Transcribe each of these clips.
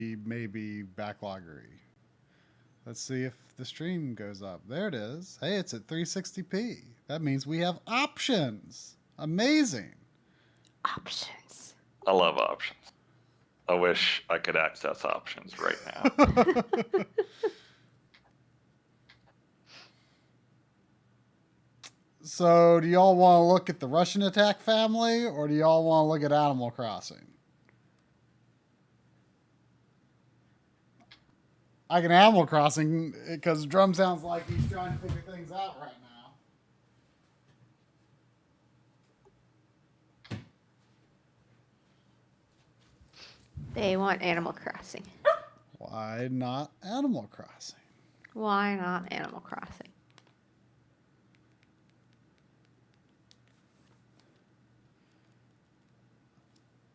maybe Backloggery. Let's see if the stream goes up. There it is. Hey, it's at 360p. That means we have options. Amazing. Options. I love options. I wish I could access options right now. So, do y'all want to look at the Russian attack family, or do y'all want to look at Animal Crossing? I can Animal Crossing because Drum sounds like he's trying to figure things out right now. They want Animal Crossing. Why not Animal Crossing? Why not Animal Crossing?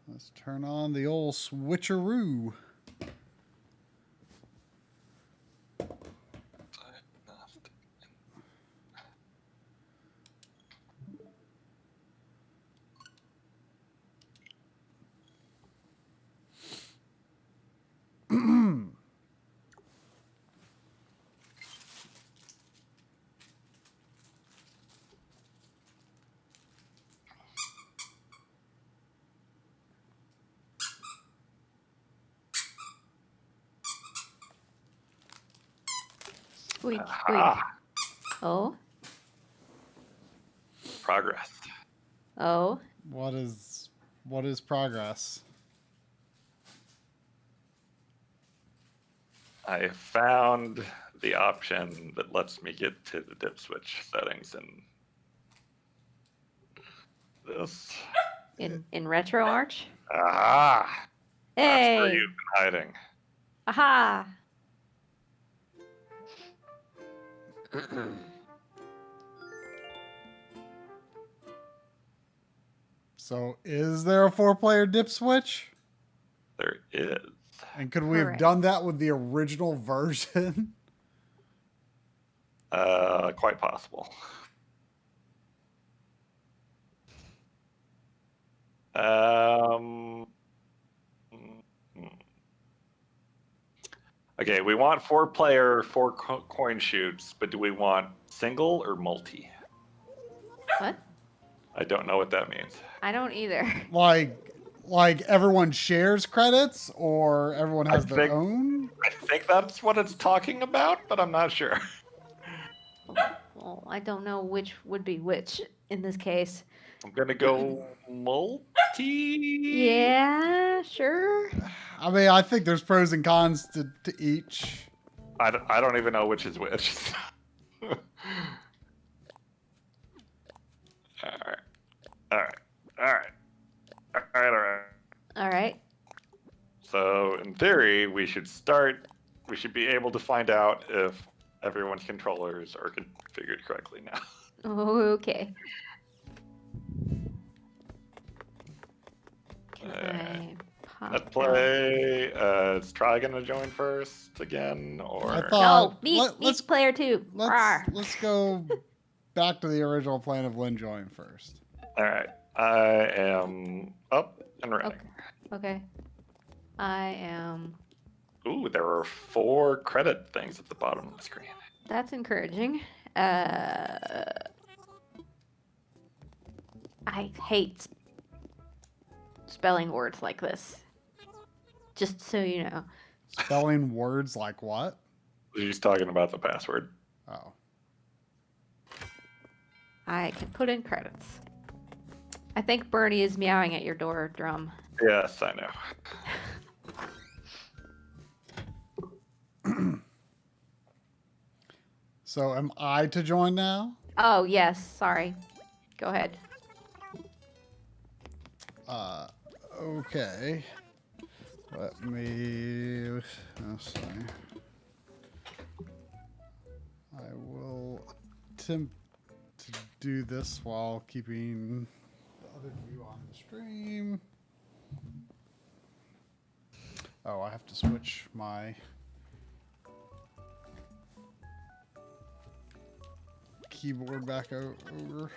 Let's turn on the old switcheroo. Squeak, squeak. Ah, Oh, progress. oh. What is progress? I found the option that lets me get to the dip switch settings in this. In RetroArch? Ah, that's where Hey! you've been hiding. Aha! So, is there a 4-player dip switch? There is. And could we have Correct. done that with the original version? Quite possible. Okay, we want 4-player, 4 coin shoots, but do we want single or multi? What? I don't know what that means. I don't either. Like everyone shares credits, or everyone has their think- own? I think that's what it's talking about, but I'm not sure. Well, I don't know which would be which in this case. I'm gonna go multi. Yeah, sure. I mean, I think there's pros and cons to each. I don't even know which is which. All right. All right. So in theory, we should be able to find out if everyone's controllers are configured correctly now. Okay. Let's play. Is Try gonna join first again, or I thought- No, let's- player 2. Let's go back to the original plan of Lynn join first. all right? I am up and running. Okay. I am. Ooh, there are 4 credit things at the bottom of the screen. That's encouraging. I hate spelling words like this. Just so you know. Spelling words like what? She's talking about the password. Oh. I I can put in credits. I think Bernie is meowing at your door, Drum. Yes, I know. So am I to join now? Oh, yes. Sorry. Go ahead. Okay. Let me. Let's see. I will attempt to do this while keeping the other view on the stream. Oh, I have to switch my keyboard back over.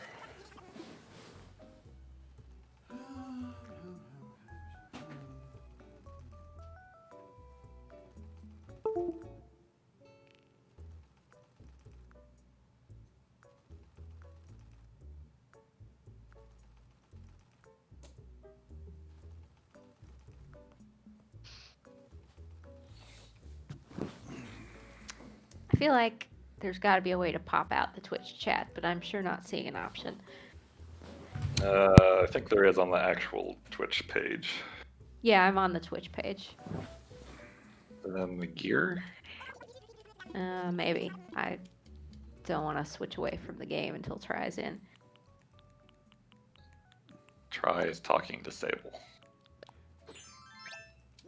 feel like there's got to be a way to pop out the Twitch chat, but I'm sure not seeing an option. I think there is on the actual Twitch page. Yeah, I'm on the Twitch page. And then the gear. Maybe. I don't want to switch away from the game until Try's in. Try is talking disable.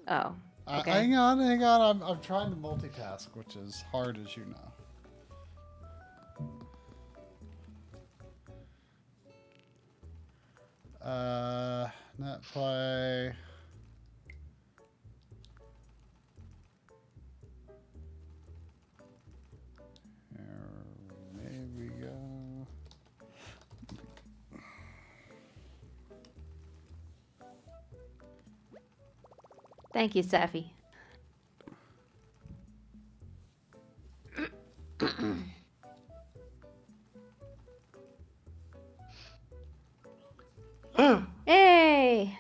Oh. Okay. Hang on. I'm trying to multitask, which is hard, as you know. Net play. There we go. Thank you, Safi. Hey!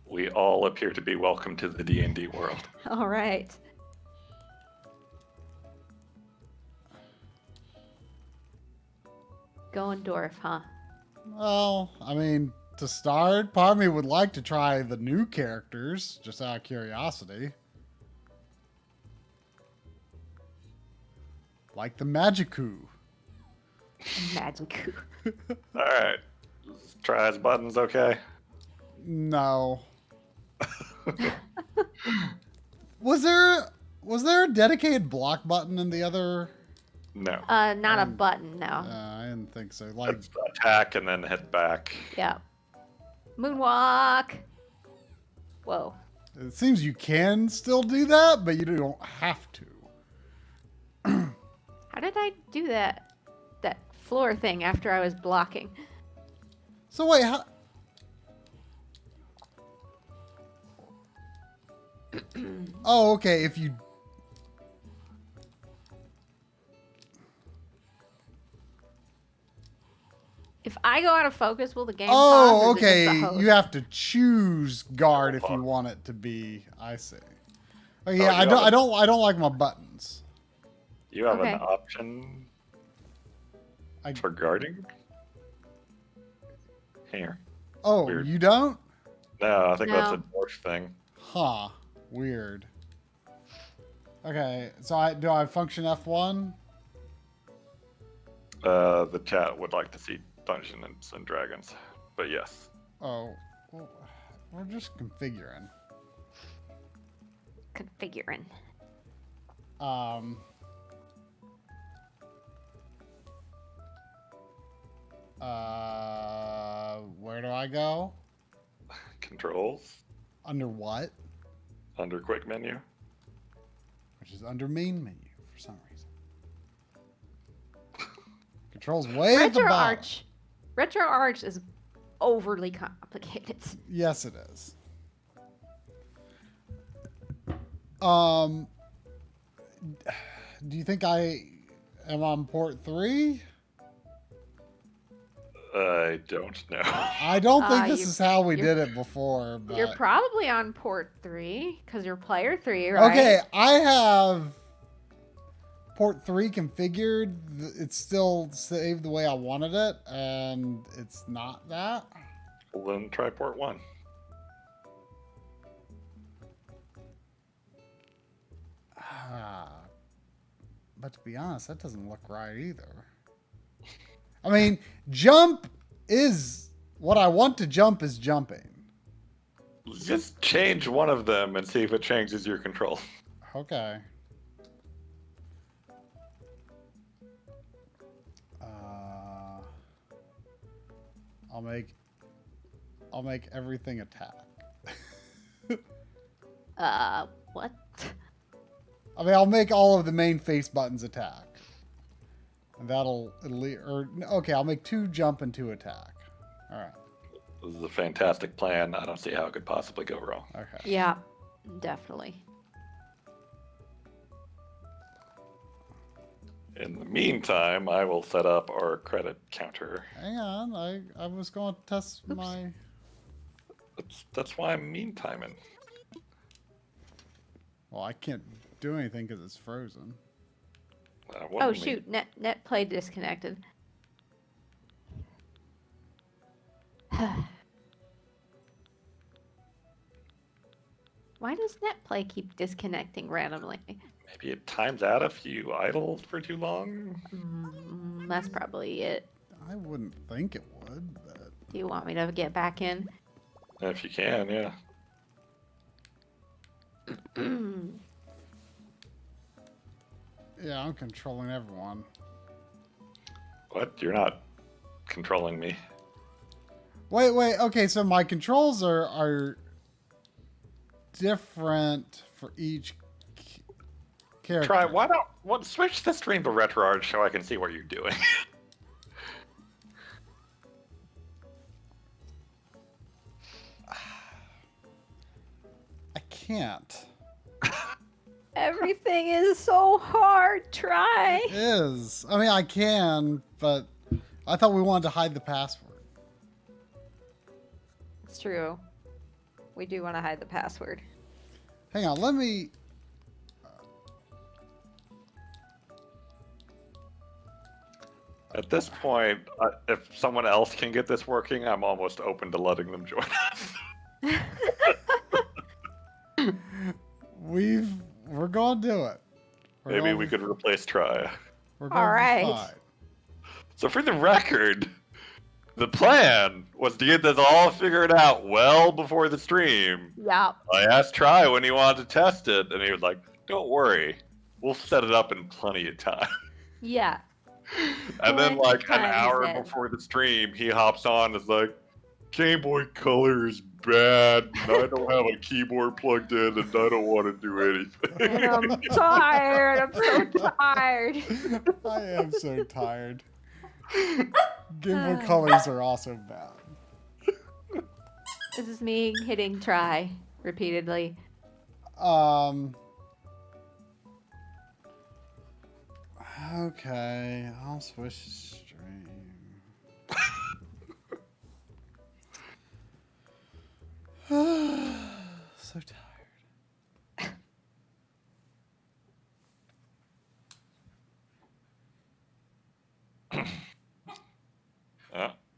We all appear to be welcome to the D&D world. All right. Going dwarf, huh? Well, I mean, to start, part of me would like to try the new characters, just out of curiosity. Like the Magiku. Magic. Alright. Try's buttons okay? No. Was there a dedicated block button in the other? No. Not a button, no. I didn't think so. Like, It's attack and then hit back. Yeah. Moonwalk. Whoa. it seems you can still do that, but you don't have to. How did I do that floor thing after I was blocking? So wait, how? Oh, okay. If you If I go out of focus, will the game Oh, pause? Or is it just okay. the host? You have to choose guard if you want it to be. I see. Oh yeah, I don't like my buttons. You have Okay. an option I- for guarding? Here. Oh, Weird. you don't? No, I think that's No. a dwarf thing. Huh. Weird. Okay, so do I function F1? The chat would like to see Dungeons and Dragons, but yes. Oh, well, we're just configuring. Configuring. Where do I go? Controls Under what? under quick menu. Which is under main menu for some reason. Controls way at the bottom. RetroArch is overly complicated. Yes, it is. Do you think I am on port 3? I don't know. I don't think this you- is how we you're- did it before. But... You're probably on port 3 because you're player 3, right? Okay, I have port 3 configured. It's still saved the way I wanted it, and it's not that. Well, then try port 1. But to be honest, that doesn't look right either. I mean, jump is what I want to jump is jumping. Just change one of them and see if it changes your control. Okay. I'll make everything attack. What? I mean, I'll make all of the main face buttons attack. And okay, I'll make 2 jump and 2 attack. All right. This is a fantastic plan. I don't see how it could possibly go wrong. Okay. Yeah, definitely. In the meantime, I will set up our credit counter. Hang on, I was going to test my... That's why I'm mean timing. Well, I can't do anything because it's frozen. What Oh do you mean? shoot, net play disconnected. Why does net play keep disconnecting randomly? Maybe it times out if you idle for too long. That's probably it. I wouldn't think it would, but Do you want me to get back in? If you can, yeah. yeah, I'm controlling everyone. What? You're not controlling me. Wait. Okay, so my controls are different for each character. Try. Why don't switch the stream to RetroArch so I can see what you're doing. I can't. Everything is so hard. Try. It is. I mean, I can, but I thought we wanted to hide the password. It's true. We do want to hide the password. Hang on, let me. At this point, if someone else can get this working, I'm almost open to letting them join us. We're gonna do it. Maybe we could replace Try. We're All right. Be fine. So for the record, the plan was to get this all figured out well before the stream. Yup. I asked Try when he wanted to test it, and he was like, "Don't worry, we'll set it up in plenty of time." Yeah. And then, Plenty like of an time, he hour said. before the stream, he hops on and is like, "Game Boy Color is bad, and I don't have a keyboard plugged in, and I don't want to do anything." And I'm tired. I'm so tired. I am so tired. Game Boy Colors are also bad. This is me hitting try repeatedly. Okay, I'll switch the stream. So tired.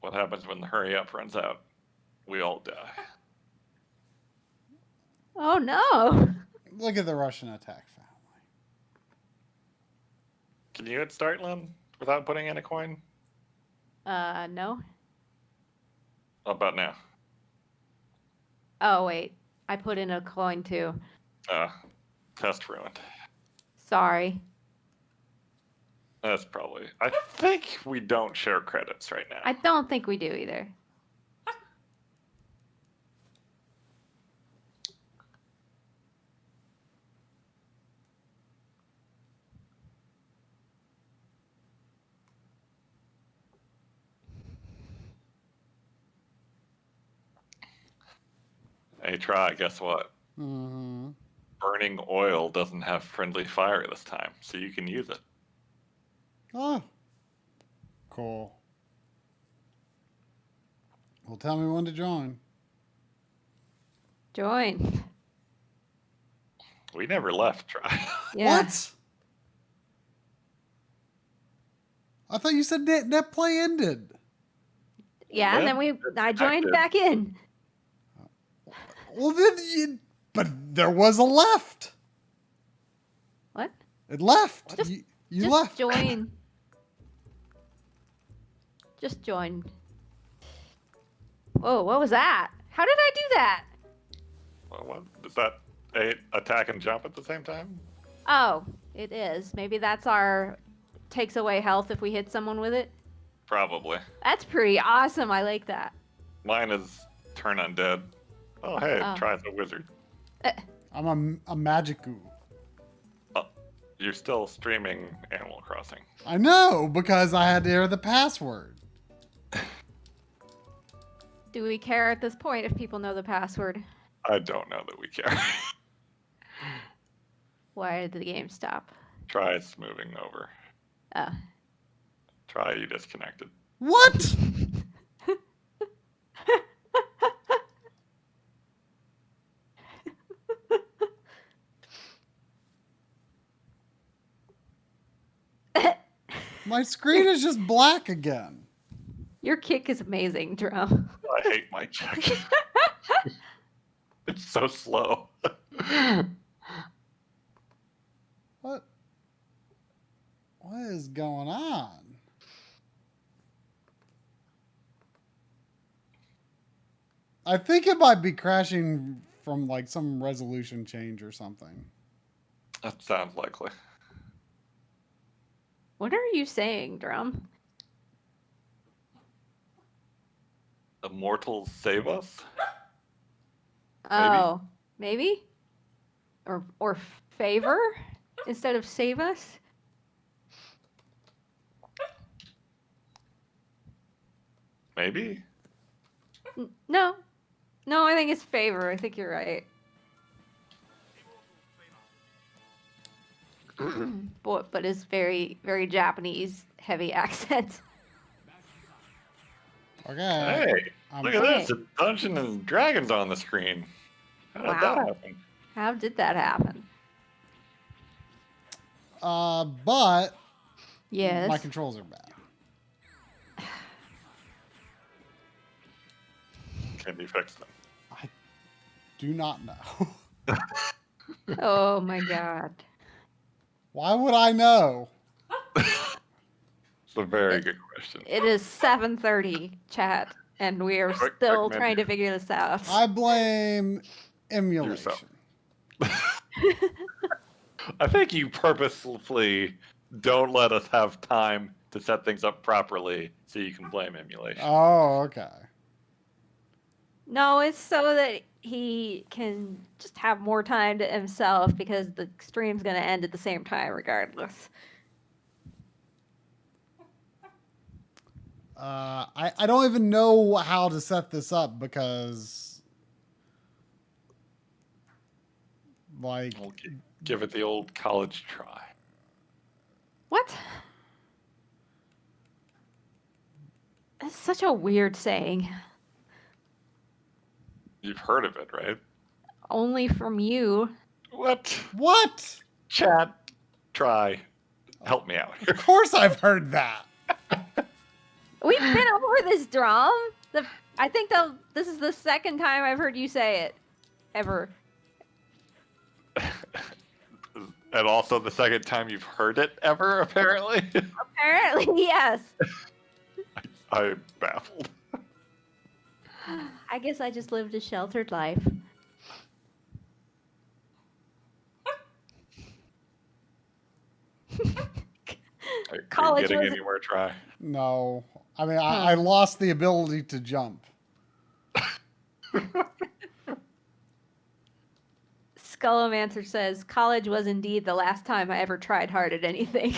What happens when the hurry up runs out? We all die. Oh no. Look at the Russian attack family. Can you hit start, Lynn, without putting in a coin? No. How about now? Oh wait, I put in a coin too. Test ruined. Sorry. That's probably. I think we don't share credits right now. I don't think we do either. Hey, Try, guess what? Mm-hmm. Burning oil doesn't have friendly fire this time, so you can use it. Oh. Cool. Well, tell me when to join. Join. We never left, Try. Yeah. What? I thought you said net play ended. Yeah, and then I joined active. back in. Well, then but there was a left. What? It left. Just- you Just left. join. Just join. Whoa, what was that? How did I do that? Well, what? Is that attack and jump at the same time? Oh, it is. Maybe that's our takes away health if we hit someone with it. Probably. That's pretty awesome. I like that. Mine is turn undead. Oh, hey, Oh. Try's a wizard. I'm a magicoo. You're still streaming Animal Crossing. I know, because I had to enter the password. Do we care at this point if people know the password? I don't know that we care. Why did the game stop? Try's moving over. Oh. Try, you disconnected. What? My screen is just black again. Your kick is amazing, Drum. I hate my check. It's so slow. What is going on? I think it might be crashing from like some resolution change or something. That sounds likely. What are you saying, Drum? Immortals save us? Oh, maybe? Or favor instead of save us? Maybe? No. No, I think it's favor. I think you're right. But it's very, very Japanese heavy accent. Okay. Hey, look at Hey. this. It's Dungeons and Dragons on the screen. How did that Wow. happen? How did that happen? But Yes. my controls are bad. Can be fixed them. I do not know. Oh my god. Why would I know? It's a very good question. It is 7:30, chat, and we are Quick still minute. trying to figure this out. I blame emulation. Yourself. I think you purposefully don't let us have time to set things up properly so you can blame emulation. Oh, okay. No, it's so that he can just have more time to himself because the stream's gonna end at the same time regardless. I don't even know how to set this up because, like, We'll give it the old college try. What? That's such a weird saying. You've heard of it, right? Only from you. what? Chat, try. Help me out here. Of course I've heard that. We've been over this, Drum. I think this is the second time I've heard you say it. Ever. And also the second time you've heard it ever, apparently. Apparently, yes. I'm baffled. I guess I just lived a sheltered life. Are you College getting was- anywhere, try? No. I mean, I lost the ability to jump. Skullomancer says, college was indeed the last time I ever tried hard at anything.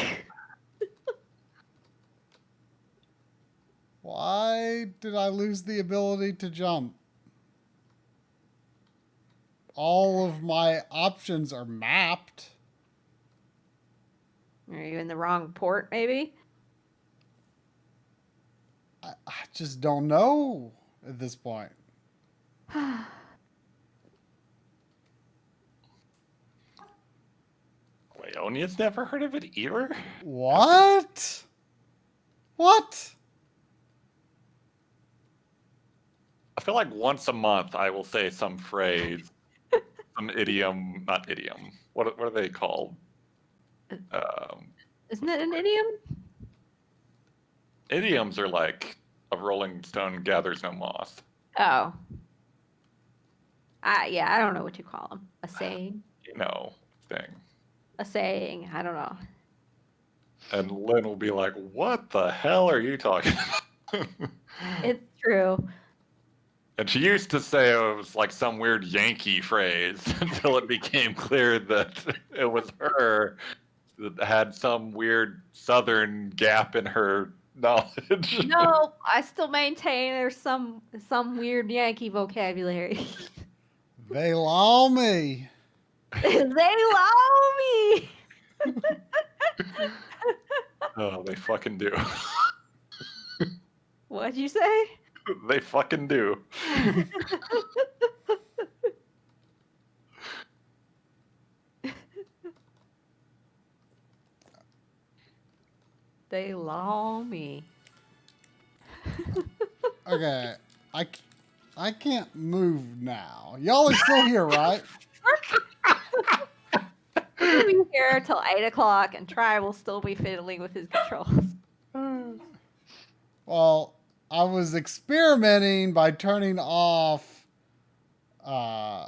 Why did I lose the ability to jump? All of my options are mapped. Are you in the wrong port, maybe? I just don't know at this point. Leonia's never heard of it either? What? What? I feel like once a month I will say some phrase, some idiom, not idiom. What are they called? Isn't it an idiom? Idioms are like a rolling stone gathers no moss. Oh. Yeah, I don't know what you call them. A saying? You know, thing. A saying. I don't know. And Lynn will be like, what the hell are you talking about? It's true. And she used to say it was like some weird Yankee phrase until it became clear that it was her that had some weird Southern gap in her knowledge. No, I still maintain there's some weird Yankee vocabulary. They allow me. They allow me. Oh, they fucking do. What'd you say? They fucking do. They law me. Okay, I can't move now. Y'all are still here, right? We'll be here till 8 o'clock, and Try will still be fiddling with his controls. Well, I was experimenting by turning off the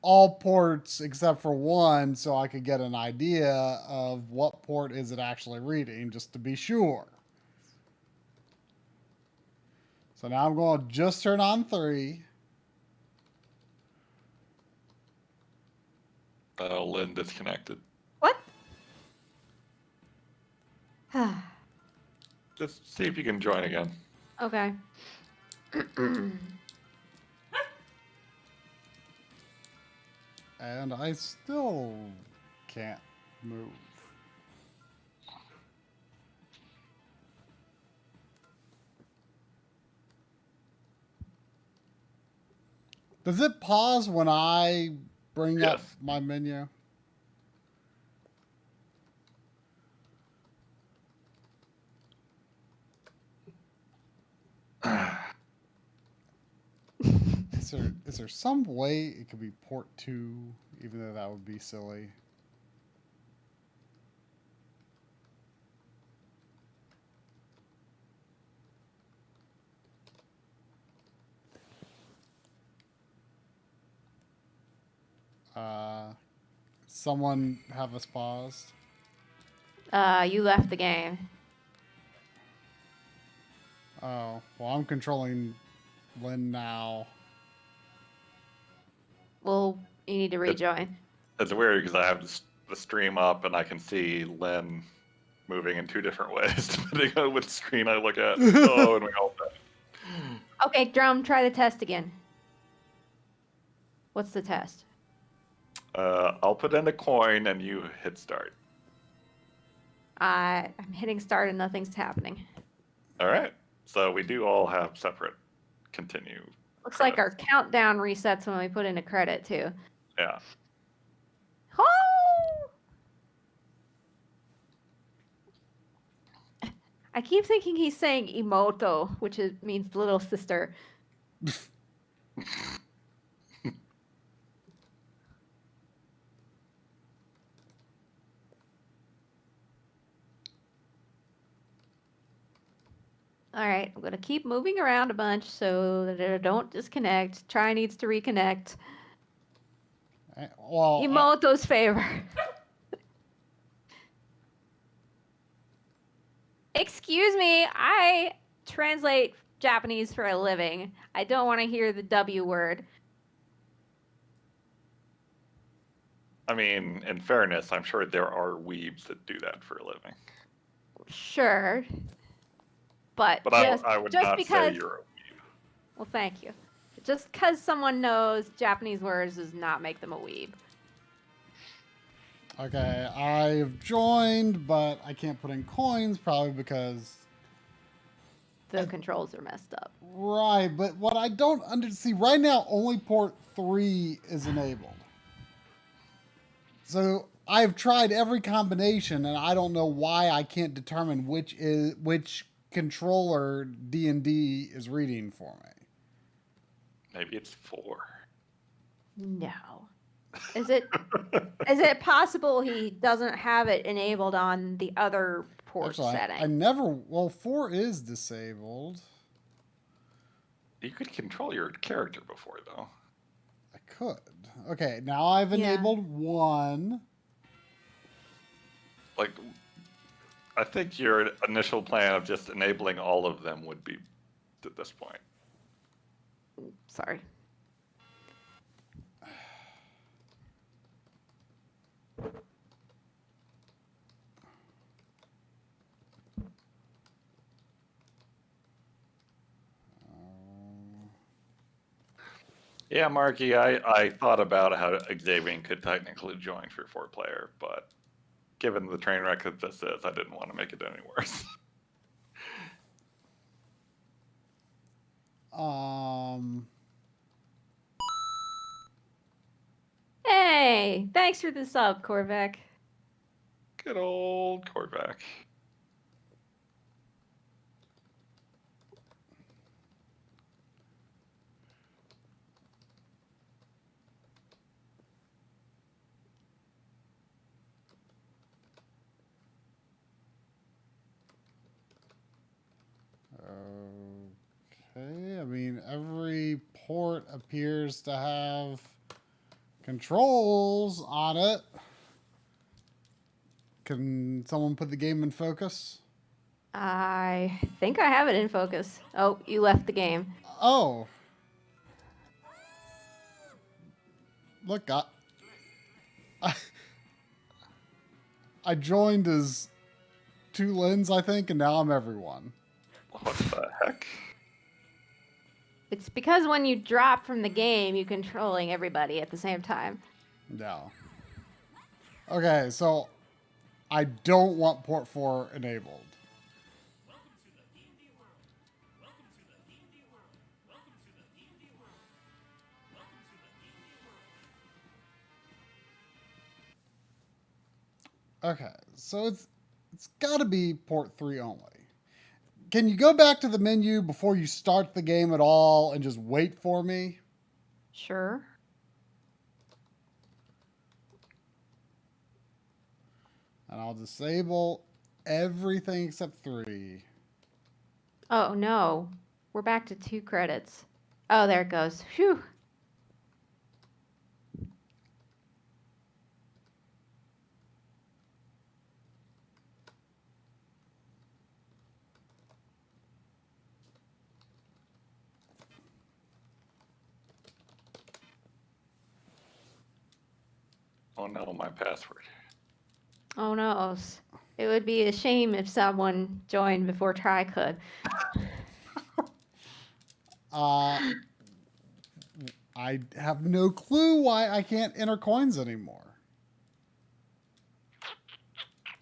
all ports except for one so I could get an idea of what port is it actually reading, just to be sure. So now I'm going to just turn on 3. Oh, Lynn disconnected. What? Just see if you can join again. Okay. And I still can't move. Does it pause when I bring up Yes. my menu? Is there some way it could be port 2, even though that would be silly? Someone have us paused? You left the game. Oh, well, I'm controlling Lynn now. Well, you need to rejoin. It's weird because I have the stream up and I can see Lynn moving in 2 different ways depending on which screen I look at. Oh, and we all die. Okay, Drum, try the test again. What's the test? I'll put in a coin and you hit start. I'm hitting start and nothing's happening. All right. So we do all have separate continue. Looks like our countdown resets when we put in a credit, too. Yeah. Oh! I keep thinking he's saying Imoto, which means little sister. All right, I'm going to keep moving around a bunch so that I don't disconnect. Try needs to reconnect. Well, Imoto's favor. Excuse me, I translate Japanese for a living. I don't want to hear the W word. I mean, in fairness, I'm sure there are weebs that do that for a living. Sure. But I would just not because, say you're a weeb. well, thank you. Just because someone knows Japanese words does not make them a weeb. okay, I've joined, but I can't put in coins, probably because... The controls are messed up. Right, but what I don't see right now, only port 3 is enabled. So I've tried every combination, and I don't know why I can't determine which controller D&D is reading for me. Maybe it's 4. No. Is it possible he doesn't have it enabled on the other port Actually, setting? I never... Well, 4 is disabled. You could control your character before, though. I could. Okay, now I've enabled 1. Like, I think your initial plan of just enabling all of them would be at this point. Sorry. Yeah, Marky, I thought about how Xavier could technically join for 4-player, but given the train wreck that this is, I didn't want to make it any worse. Thanks for the sub, Corvac. Good old Corvac. Okay, I mean, every port appears to have controls on it. Can someone put the game in focus? I think I have it in focus. Oh, you left the game. Oh. Look, I joined as two Lins, I think, and now I'm everyone. What the heck? It's because when you drop from the game, you're controlling everybody at the same time. No. Okay, so I don't want port 4 enabled. Okay, so it's got to be port 3 only. Can you go back to the menu before you start the game at all and just wait for me? Sure. And I'll disable everything except 3. Oh, no. We're back to 2 credits. Oh, there it goes. Phew. Oh no, my password. Oh, no. It would be a shame if someone joined before Try could. I have no clue why I can't enter coins anymore.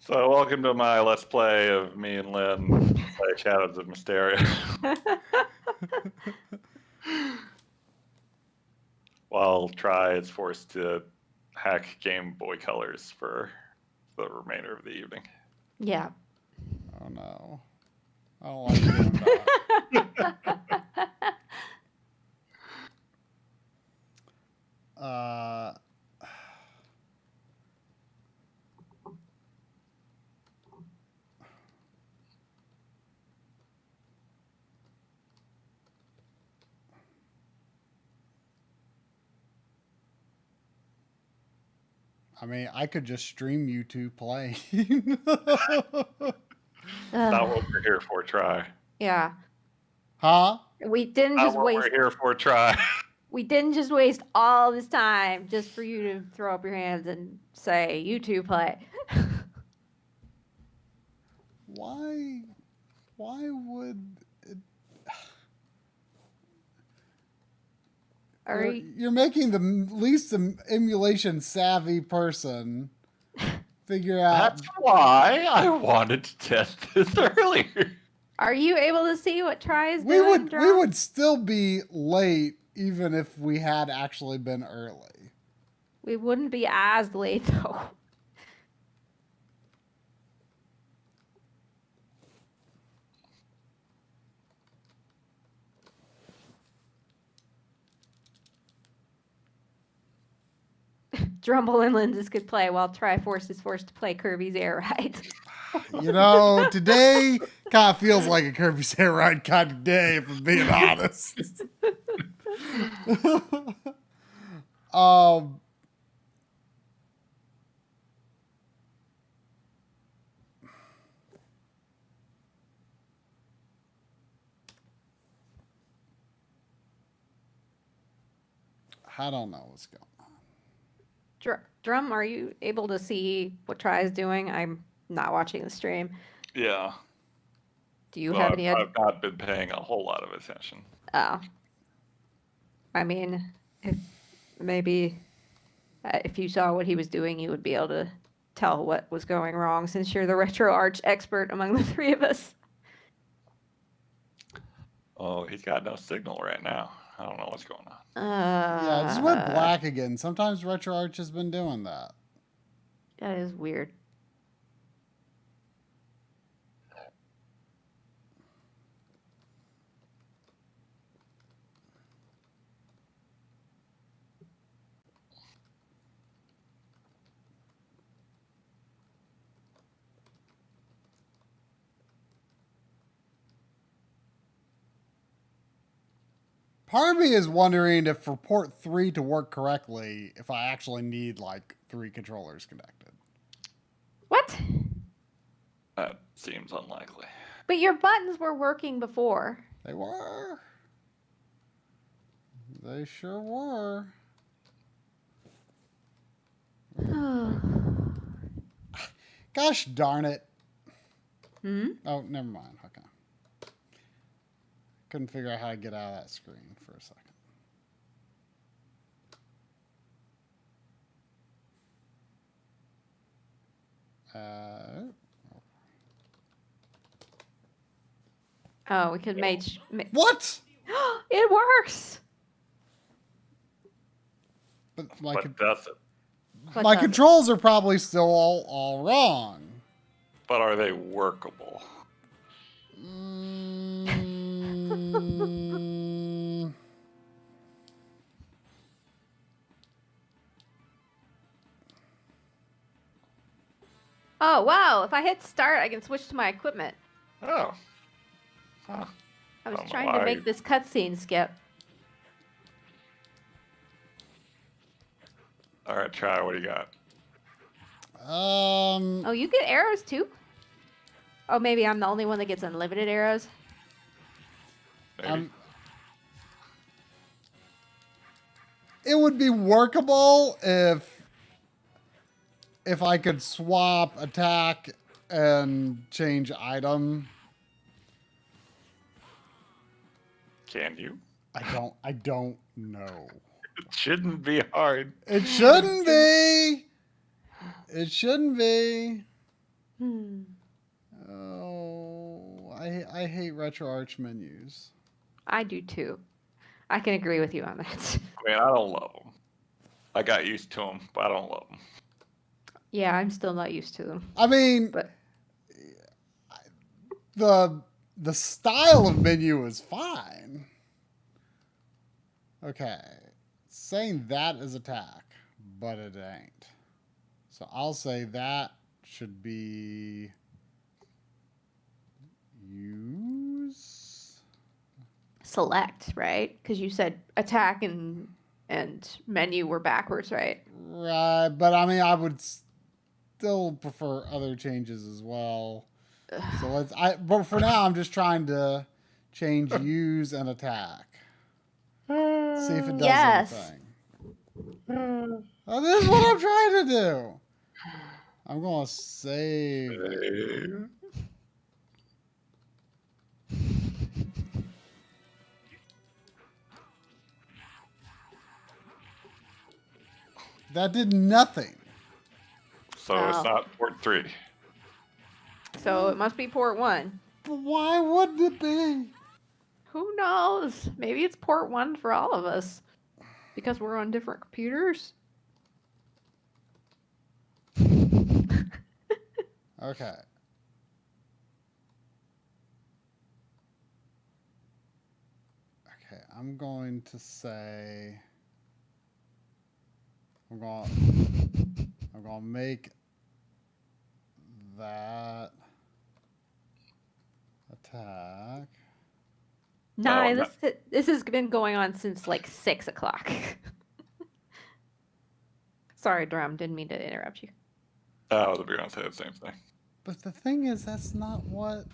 So welcome to my Let's Play of me and Lynn play Shadows of Mysteria. While Try is forced to hack Game Boy Colors for the remainder of the evening. Yeah. Oh no. I don't like doing that. I mean, I could just stream you two playing. Not what we're here for, Try. Yeah. Huh? We didn't Not just what waste. we're here for, Try. We didn't just waste all this time just for you to throw up your hands and say, "You two play." Why would it... You're making the least emulation savvy person figure out. That's why I wanted to test this earlier. Are you able to see what Try is We doing? we would still be late even if we had actually been early. We wouldn't be as late though. Drumble and Lindsay could play while Triforce is forced to play Kirby's Air Ride. You know, today kind of feels like a Kirby's Air Ride kind of day, if I'm being honest. I don't know what's going on. Drum, are you able to see what Try is doing? I'm not watching the stream. Yeah. Do you have any? I've not been paying a whole lot of attention. Oh. I mean, if you saw what he was doing, you would be able to tell what was going wrong since you're the retro arch expert among the 3 of us. Oh, he's got no signal right now. I don't know what's going on. Yeah, it just went black again. Sometimes RetroArch has been doing that. That is weird. Part of me is wondering if for port 3 to work correctly, if I actually need like 3 controllers connected. What? That seems unlikely. But your buttons were working before. They were. They sure were. Gosh darn it. Hmm? Oh, never mind. Okay. Couldn't figure out how to get out of that screen for a second. Oh, we could make. What? It works. But But does it? What my does it? controls are probably still all wrong. But are they workable? Mm. Oh wow! If I hit start, I can switch to my equipment. Oh. Huh. I was Don't know trying to why. make this cutscene skip. All right, try. What do you got? Oh, you get arrows too? Oh, maybe I'm the only one that gets unlimited arrows. Maybe. It would be workable if I could swap attack and change item. Can you? I don't know. It shouldn't be hard. It shouldn't be. It shouldn't be. Hmm. Oh, I hate RetroArch menus. I do too. I can agree with you on that. I mean, I don't love them. I got used to them, but I don't love them. Yeah, I'm still not used to them. I mean, But the style of menu is fine. Okay, saying that is attack, but it ain't. So I'll say that should be use. select, right? Because you said attack and menu were backwards, right? Right, but I mean, I would still prefer other changes as well. So but for now, I'm just trying to change use and attack. See if it does Yes. anything. Oh, this is what I'm trying to do. I'm going to save it. That did nothing. So it's Oh. not port 3. So it must be port 1. But why wouldn't it be? Who knows? Maybe it's port 1 for all of us. Because we're on different computers. Okay. Okay, I'm going to say I'm going to make that attack. Nah, no. this has been going on since like 6 o'clock. Sorry, Drum. Didn't mean to interrupt you. I was going to say the same thing. But the thing is, that's not what.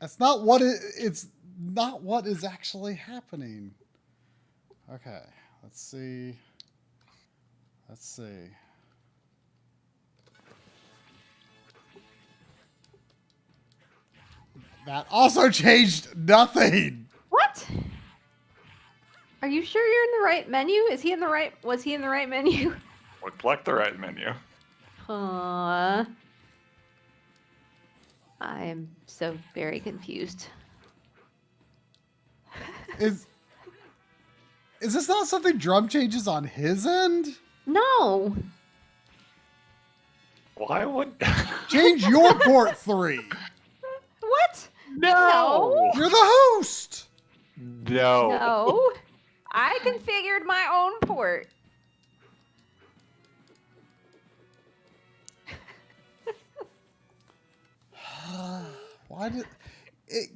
That's not what it's not what is actually happening. Okay, let's see. Let's see. That also changed nothing. What? Are you sure you're in the right menu? Was he in the right menu? Looked like the right menu. Huh. I am so very confused. Is this not something Drum changes on his end? No. Why would Change your port 3. What? No. You're the host. No. No. I configured my own port. Why did it?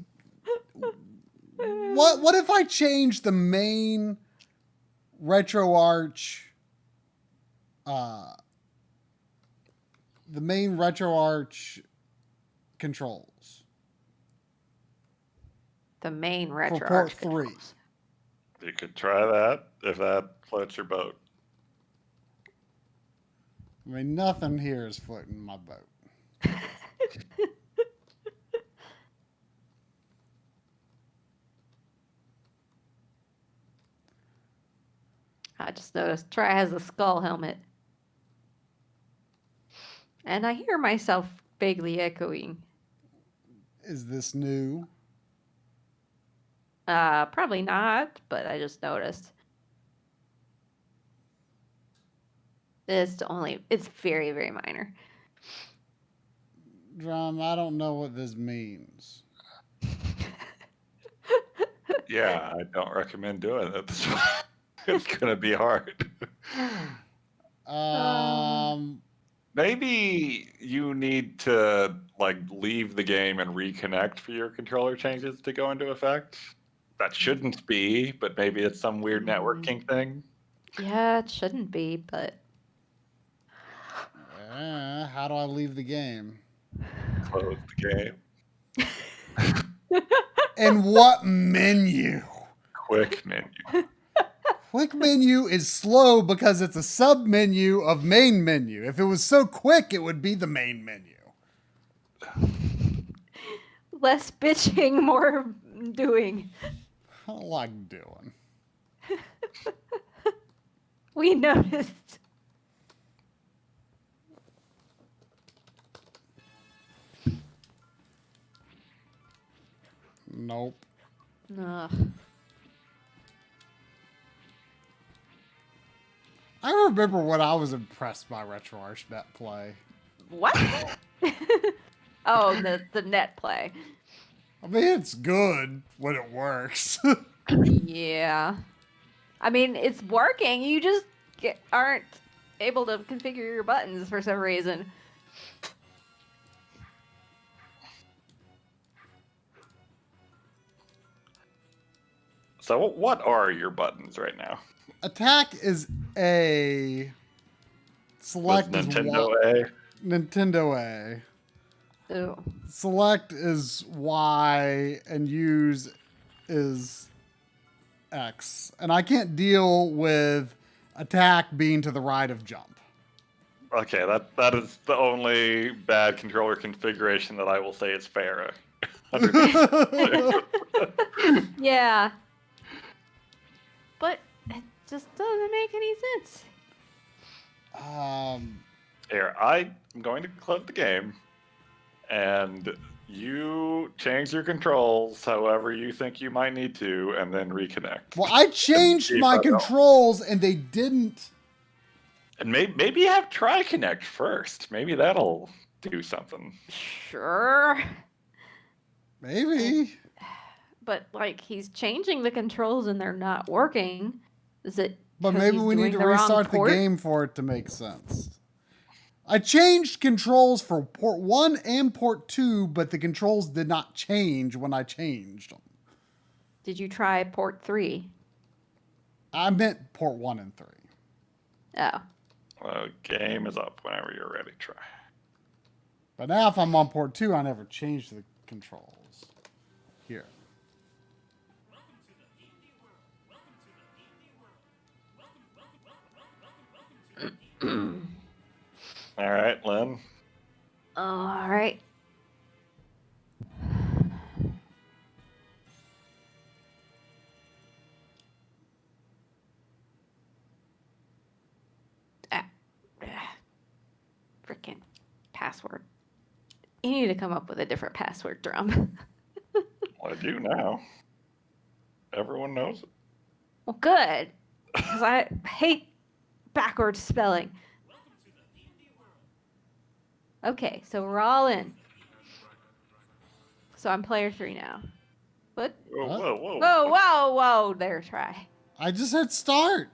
What if I change the main RetroArch? The main RetroArch controls The main for retro port arch 3. controls. You could try that if that floats your boat. I mean, nothing here is floating my boat. I just noticed Try has a skull helmet. And I hear myself vaguely echoing. Is this new? Probably not, but I just noticed. It's very, very minor. Drum, I don't know what this means. Yeah, I don't recommend doing it. It's gonna be hard. Maybe you need to like leave the game and reconnect for your controller changes to go into effect. That shouldn't be, but maybe it's some weird networking thing. Yeah, it shouldn't be, but How do I leave the game? Close the game. And what menu? Quick menu. Quick menu is slow because it's a sub menu of main menu. If it was so quick, it would be the main menu. less bitching, more doing. I don't like doing. We noticed. Nope. Ugh. I remember when I was impressed by RetroArch net play. What? Oh, the net play. I mean, it's good when it works. Yeah. I mean, it's working. You just aren't able to configure your buttons for some reason. So what are your buttons right now? Attack is A. Select Was is Nintendo Y. A? Nintendo A. Ooh. Select is Y and use is X. And I can't deal with attack being to the right of jump. Okay, that is the only bad controller configuration that I will say is fair. Yeah. But it just doesn't make any sense. Here, I'm going to close the game, and you change your controls however you think you might need to, and then reconnect. Well, I changed my controls and they didn't. And maybe have Try Connect first. Maybe that'll do something. Sure. Maybe. But like he's changing the controls and they're not working. Is it? But 'cause maybe he's we need doing to the wrong restart the port? game for it to make sense. I changed controls for port 1 and port 2, but the controls did not change when I changed them. Did you try port 3? I meant port 1 and 3. Oh. Well, game is up whenever you're ready, Try. But now if I'm on port 2, I never changed the controls. Here. All right, Lynn. All right. Freaking password. You need to come up with a different password, Drum. Well, I do now. Everyone knows it. Well, good. Because I hate backwards spelling. Okay, so we're all in. So I'm player 3 now. What? Whoa, What? whoa, whoa. Whoa, whoa, whoa. There, try. I just hit start.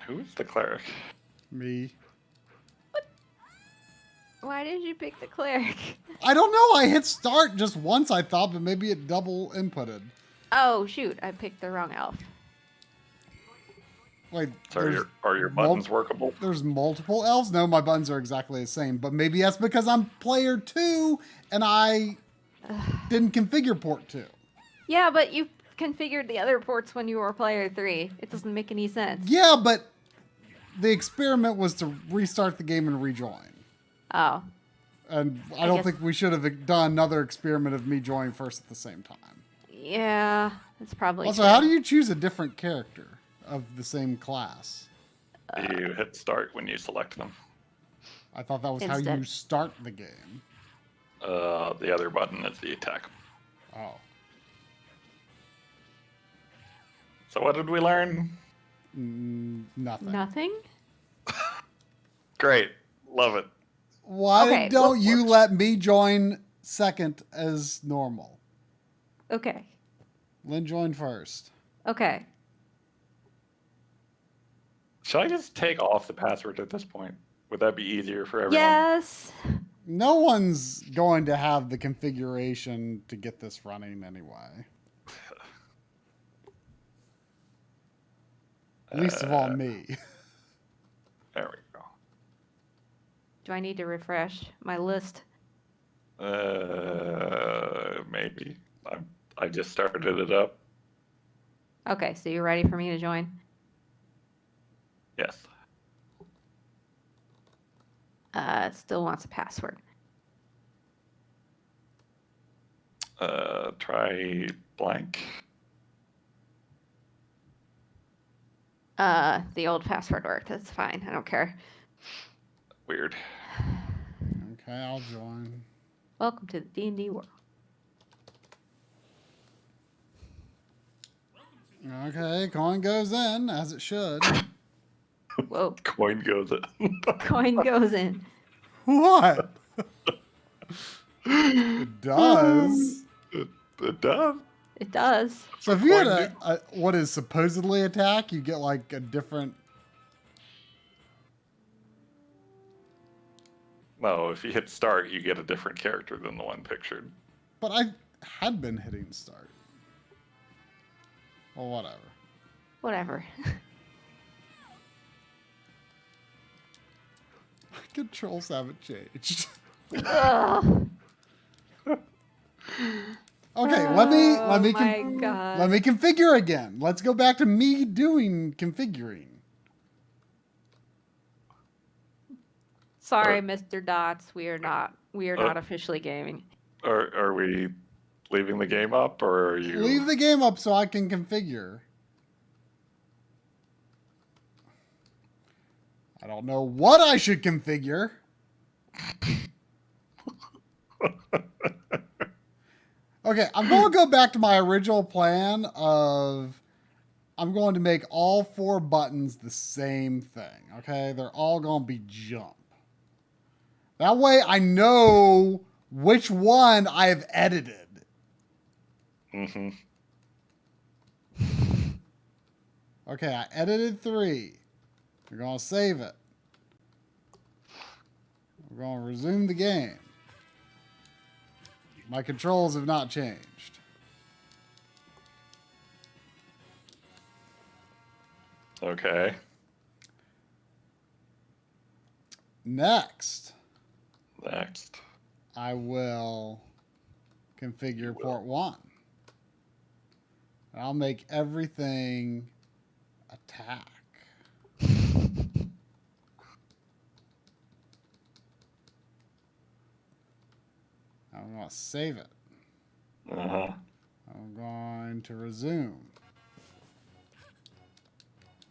Who's the cleric? Me. Why did you pick the cleric? I don't know. I hit start just once, I thought, but maybe it double inputted. Oh, shoot. I picked the wrong elf. Wait, So there's are your buttons workable? There's multiple elves? No, my buttons are exactly the same. But maybe that's because I'm player 2 and I didn't configure port 2. Yeah, but you configured the other ports when you were player 3. It doesn't make any sense. Yeah, but the experiment was to restart the game and rejoin. Oh. And I I don't guess- think we should have done another experiment of me joining first at the same time. Yeah, that's probably Also, true. how do you choose a different character of the same class? You hit start when you select them. I thought that was how Instead. you start the game. The other button is the attack. Oh. So what did we learn? Nothing. Nothing? Great. Love it. Why Okay, don't what you works? let me join second as normal? Okay. Lynn joined first. Okay. Should I just take off the password at this point? Would that be easier for everyone? Yes. No one's going to have the configuration to get this running anyway. Least of all me. There we go. Do I need to refresh my list? Maybe. I just started it up. Okay, so you're ready for me to join? Yes. It still wants a password. Try blank. The old password worked. That's fine. I don't care. Weird. Okay, I'll join. Welcome to the D&D world. Okay, coin goes in, as it should. Whoa. Coin goes in. Coin goes in. What? It does. It does. It does. So if you had Coin a what is supposedly attack, you get like a different... No, if you hit start, you get a different character than the one pictured. But I had been hitting start. Well, whatever. Whatever. My controls haven't changed. Ugh. Okay, let me Oh my God. let me configure again. Let's go back to me doing configuring. Sorry, Mr. Dots. We are not officially gaming. Are we leaving the game up, or are you? Leave the game up so I can configure. I don't know what I should configure. Okay, I'm going to go back to my original plan of I'm going to make all 4 buttons the same thing, okay? They're all going to be jump. That way I know which one I've edited. Mm-hmm. Okay, I edited 3. We're going to save it. We're going to resume the game. My controls have not changed. Okay. Next, Next. I will configure port 1. And I'll make everything attack. I'm going to save it. Uh-huh. I'm going to resume.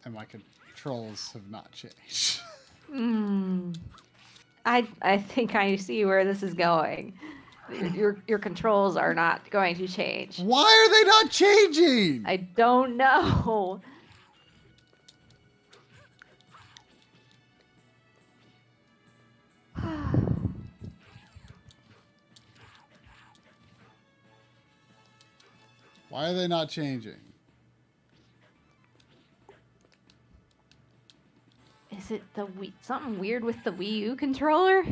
And my controls have not changed. I think I see where this is going. Your controls are not going to change. Why are they not changing? I don't know. Why are they not changing? Is it the something weird with the Wii U controller?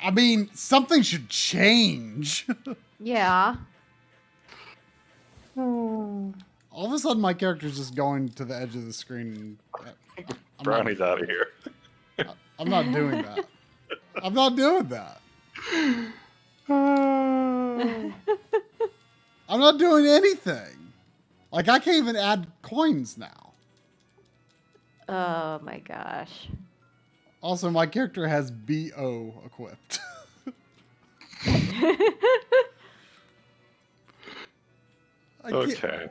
I mean, something should change. Yeah. All of a sudden, my character's just going to the edge of the screen. Brownie's out of here. I'm not doing that. I'm not doing that. I'm not doing anything. Like, I can't even add coins now. Oh my gosh. Also, my character has BO equipped. Okay.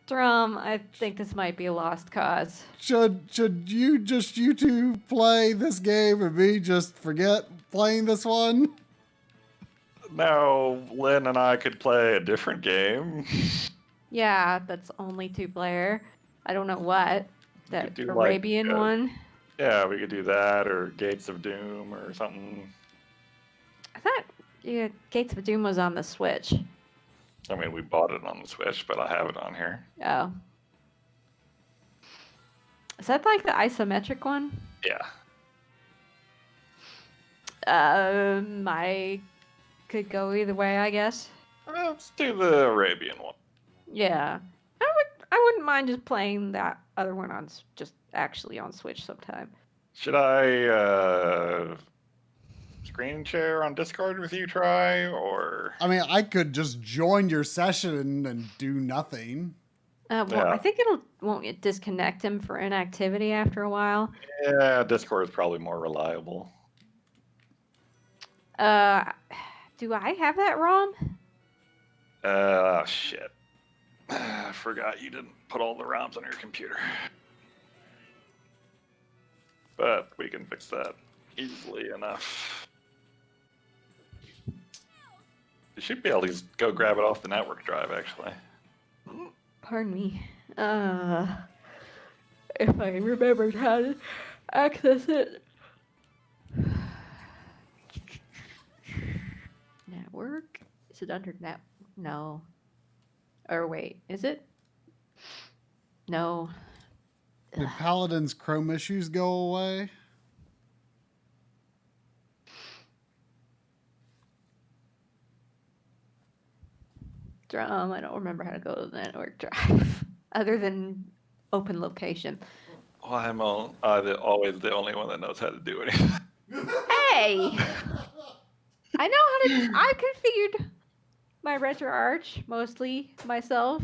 Drum, I think this might be a lost cause. Should you two play this game and me just forget playing this one? Now, Lynn and I could play a different game. Yeah, that's only 2-player. I don't know what. That do, Arabian like, one. Yeah, we could do that, or Gates of Doom, or something. I thought Gates of Doom was on the Switch. I mean, we bought it on the Switch, but I have it on here. Oh. Is that like the isometric one? Yeah. I could go either way, I guess. Let's do the Arabian one. Yeah. I wouldn't mind just playing that other one on just actually on Switch sometime. Should I screen share on Discord with you, Try, or? I mean, I could just join your session and do nothing. Well, Yeah. I think won't disconnect him for inactivity after a while. Yeah, Discord is probably more reliable. Do I have that ROM? Shit. I forgot you didn't put all the ROMs on your computer. But we can fix that easily enough. You should be able to just go grab it off the network drive, actually. Pardon me. If I remembered how to access it. Network? Is it under net? No. Or wait, is it? No. Did Paladin's Chrome issues go away? Drum, I don't remember how to go to the network drive. Other than open location. Well, I'm always the only one that knows how to do it. Hey! I know how to. I configured my RetroArch mostly myself.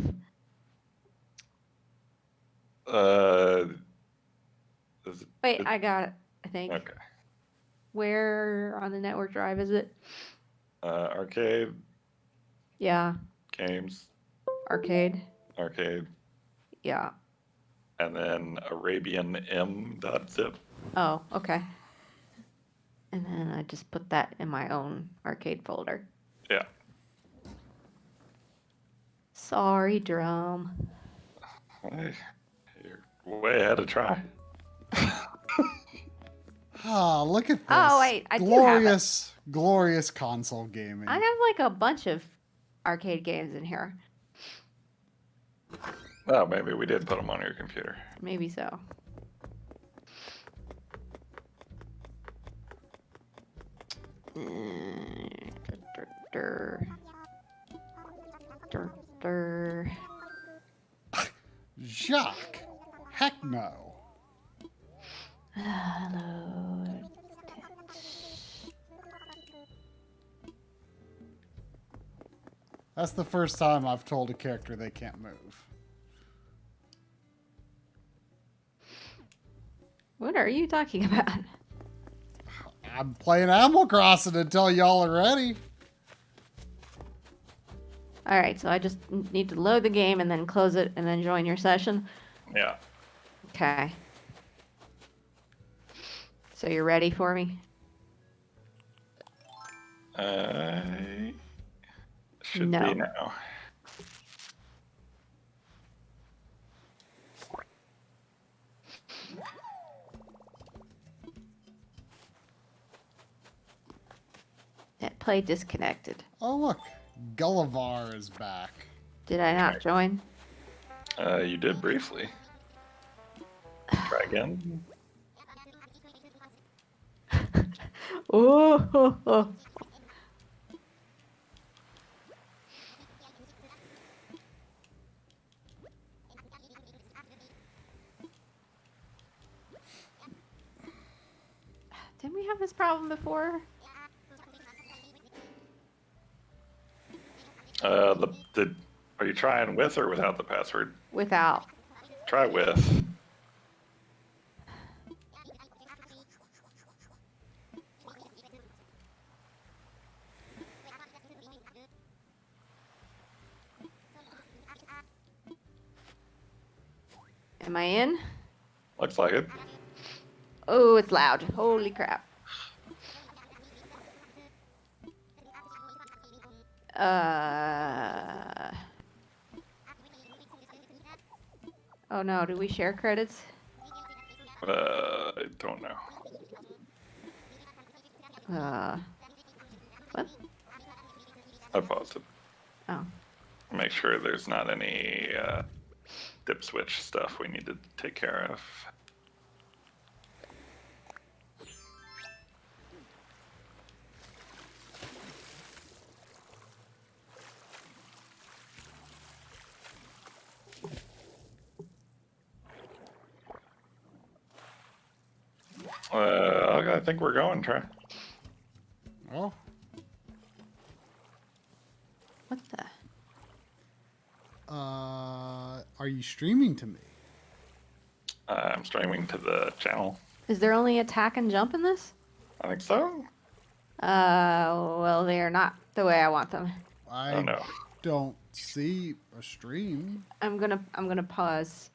Wait, I got it, I think. Okay. Where on the network drive is it? Arcade, Yeah, games, arcade. Yeah. and then ArabianM.zip. Oh, okay. And then I just put that in my own arcade folder. Yeah. Sorry, Drum. Hey, you're way ahead of Try. Ah, look at this. Oh, wait, I do have glorious, glorious console gaming. I have like a bunch of arcade games in here. Oh, maybe we did put them on your computer. Maybe so. Jacques. Heck no. Hello. That's the first time I've told a character they can't move. What are you talking about? I'm playing Animal Crossing until y'all are ready. All right, so I just need to load the game and then close it and then join your session. Yeah. Okay. So you're ready for me? Should No. be now. That play disconnected. Oh, look. Gullivar is back. Did I not join? You did briefly. Try again. Oh. Didn't we have this problem before? Are you trying with or without the password? Without. Try with. Am I in? Looks like it. Oh, it's loud. Holy crap. Oh no, do we share credits? I don't know. What? I paused it. Oh. Make sure there's not any dip switch stuff we need to take care of. I think we're going, Trey. Oh, What the? are you streaming to me? I'm streaming to the channel. Is there only attack and jump in this? I think so. Well, they are not the way I want them. I no. don't see a stream. I'm gonna pause.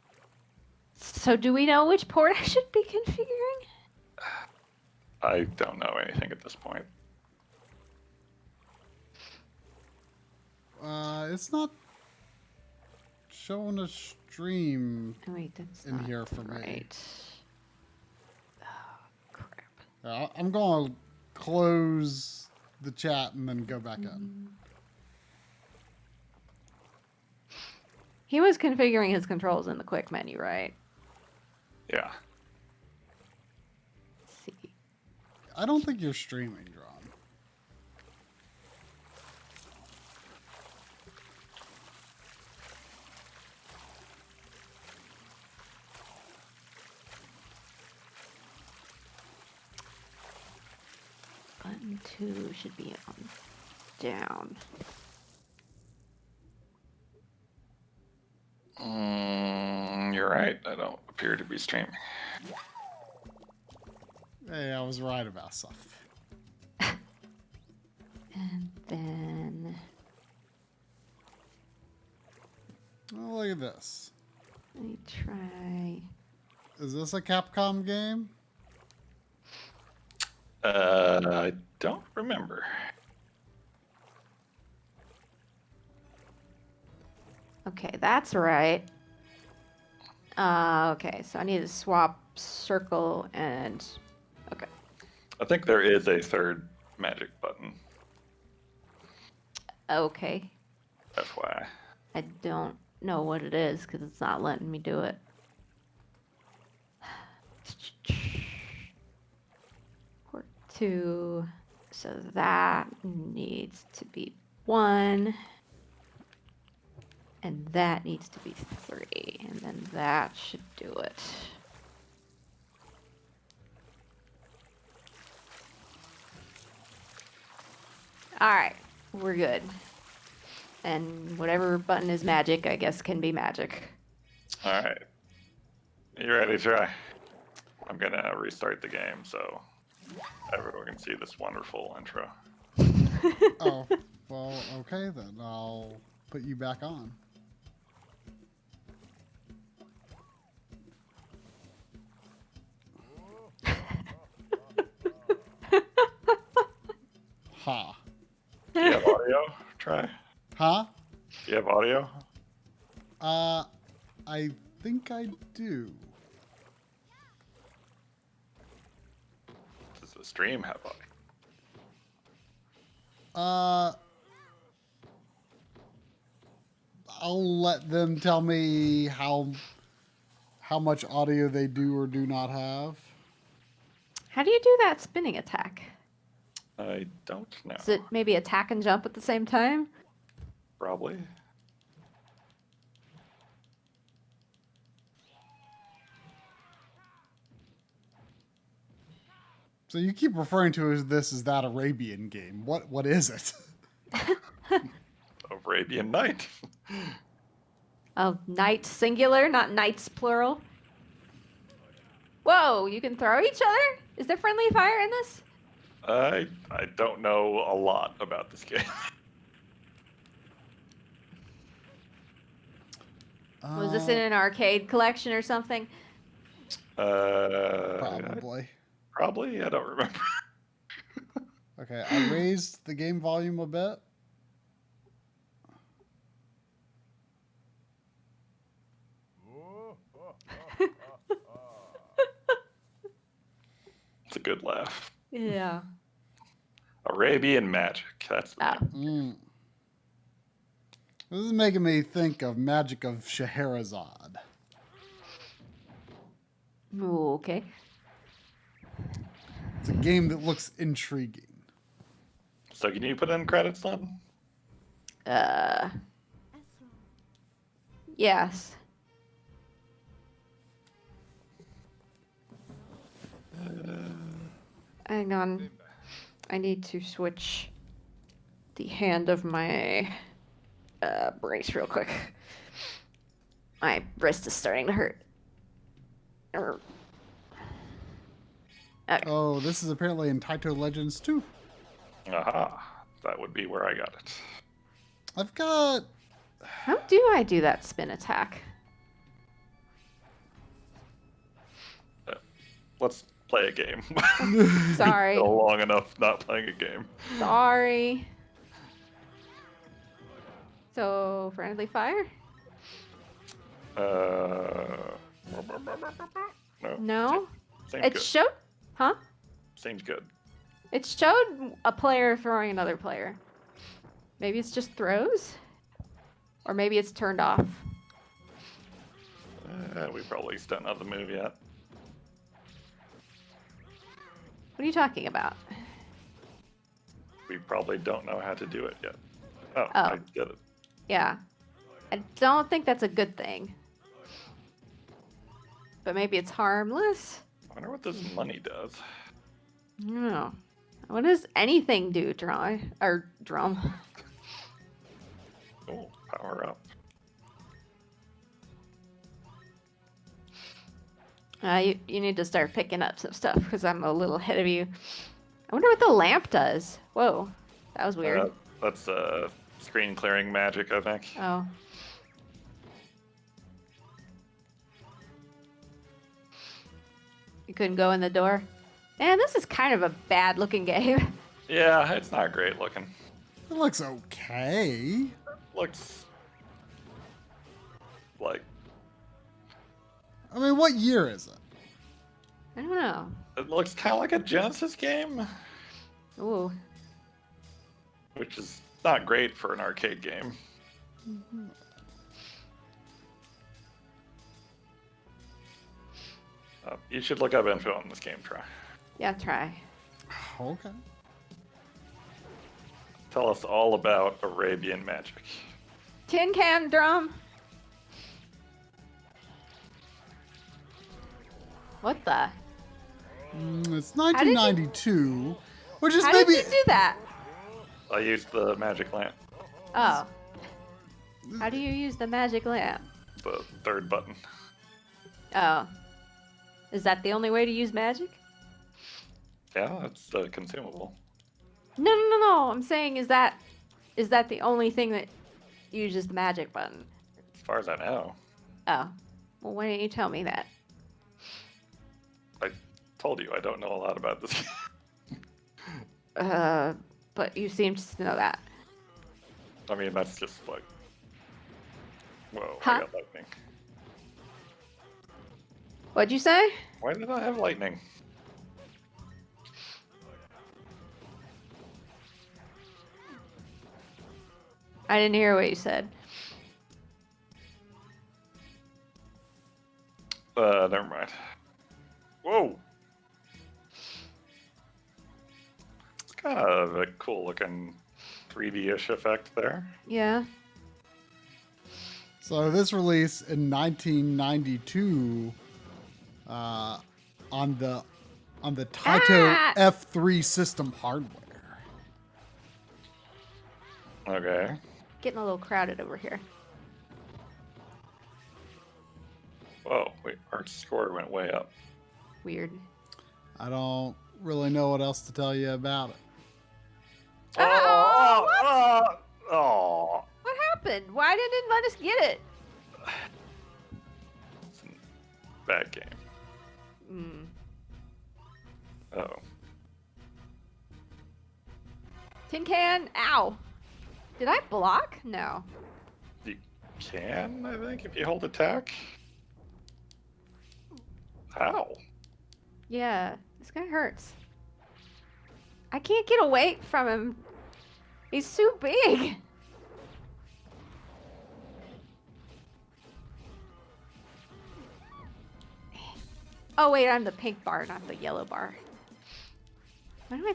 So do we know which port I should be configuring? I don't know anything at this point. It's not showing a stream Oh, wait, that's in not here for me. right. Oh, crap. I'm going to close the chat and then go back in. He was configuring his controls in the quick menu, right? Yeah. Let's see. I don't think you're streaming, John. Button 2 should be on down. You're right. I don't appear to be streaming. Hey, I was right about something. And then Oh, look at this. let me try. Is this a Capcom game? I don't remember. Okay, that's right. Okay, so I need to swap circle and... Okay. I think there is a third magic button. Okay. FYI. I don't know what it is because it's not letting me do it. Port 2. So that needs to be 1. And that needs to be 3. And then that should do it. Alright, we're good. And whatever button is magic, I guess, can be magic. All right. You ready, Try? I'm gonna restart the game, so Everyone can see this wonderful intro. Oh, well, okay then. I'll put you back on. Ha. Do you have audio? Try. Huh? Do you have audio? I think I do. Does the stream have audio? I'll let them tell me how much audio they do or do not have. How do you do that spinning attack? I don't know. Is it maybe attack and jump at the same time? Probably. So you keep referring to this as that Arabian game. What is it? Arabian Night. Oh, knight singular, not knights plural. Whoa, you can throw each other? Is there friendly fire in this? I don't know a lot about this game. Was this in an arcade collection or something? Probably. Probably. I don't remember. Okay, I raised the game volume a bit. It's a good laugh. Yeah. Arabian Magic. That's the Oh. name. This is making me think of Magic of Scheherazade. Ooh, okay. It's a game that looks intriguing. So can you put in credits then? Yes. Hang on. I need to switch the hand of my brace real quick. My wrist is starting to hurt. Okay. Oh, this is apparently in Taito Legends too. Aha. That would be where I got it. I've got... How do I do that spin attack? Let's play a game. Sorry. Go long enough not playing a game. Sorry. So, friendly fire? No. No? Seems It good. showed... Huh? Seems good. It showed a player throwing another player. Maybe it's just throws? Or maybe it's turned off. We probably just don't know the move yet. What are you talking about? We probably don't know how to do it yet. Oh, Oh. I get it. Yeah. I don't think that's a good thing. But maybe it's harmless? I wonder what this money does. I don't know. What does anything do, drum? Oh, power up. You need to start picking up some stuff because I'm a little ahead of you. I wonder what the lamp does. Whoa, that was weird. That's screen clearing magic, I think. Oh. You couldn't go in the door? Man, this is kind of a bad looking game. Yeah, it's not great looking. It looks okay. Looks like I mean, what year is it? I don't know. it looks kind of like a Genesis game, Ooh. which is not great for an arcade game. You should look up info on this game, try. Yeah, try. Okay. Tell us all about Arabian magic. Tin can drum. What the? It's 1992, which is How maybe... did you do that? I used the magic lamp, Oh. How do you use the magic lamp? the third button. Oh. Is that the only way to use magic? Yeah, it's consumable. No. I'm saying is that the only thing that uses the magic button? As far as I know. Oh. Well, why didn't you tell me that? I told you I don't know a lot about this. But you seem to know that. I mean, that's just like... Whoa, Huh? I got lightning. What'd you say? Why did I have lightning? I didn't hear what you said. Never mind. Whoa! It's kind of a cool looking 3D-ish effect there. Yeah. So this released in 1992 on the Taito F3 system hardware. Okay. Getting a little crowded over here. Whoa, wait, our score went way up. Weird. I don't really know what else to tell you about it. Oh! What happened? Why didn't it let us get it? It's a bad game. Oh. Tin can? Ow. Did I block? No. You can, I think, if you hold attack. Ow. Yeah. This guy hurts. I can't get away from him. He's too big. Oh wait, I'm the pink bar, not the yellow bar. Why did I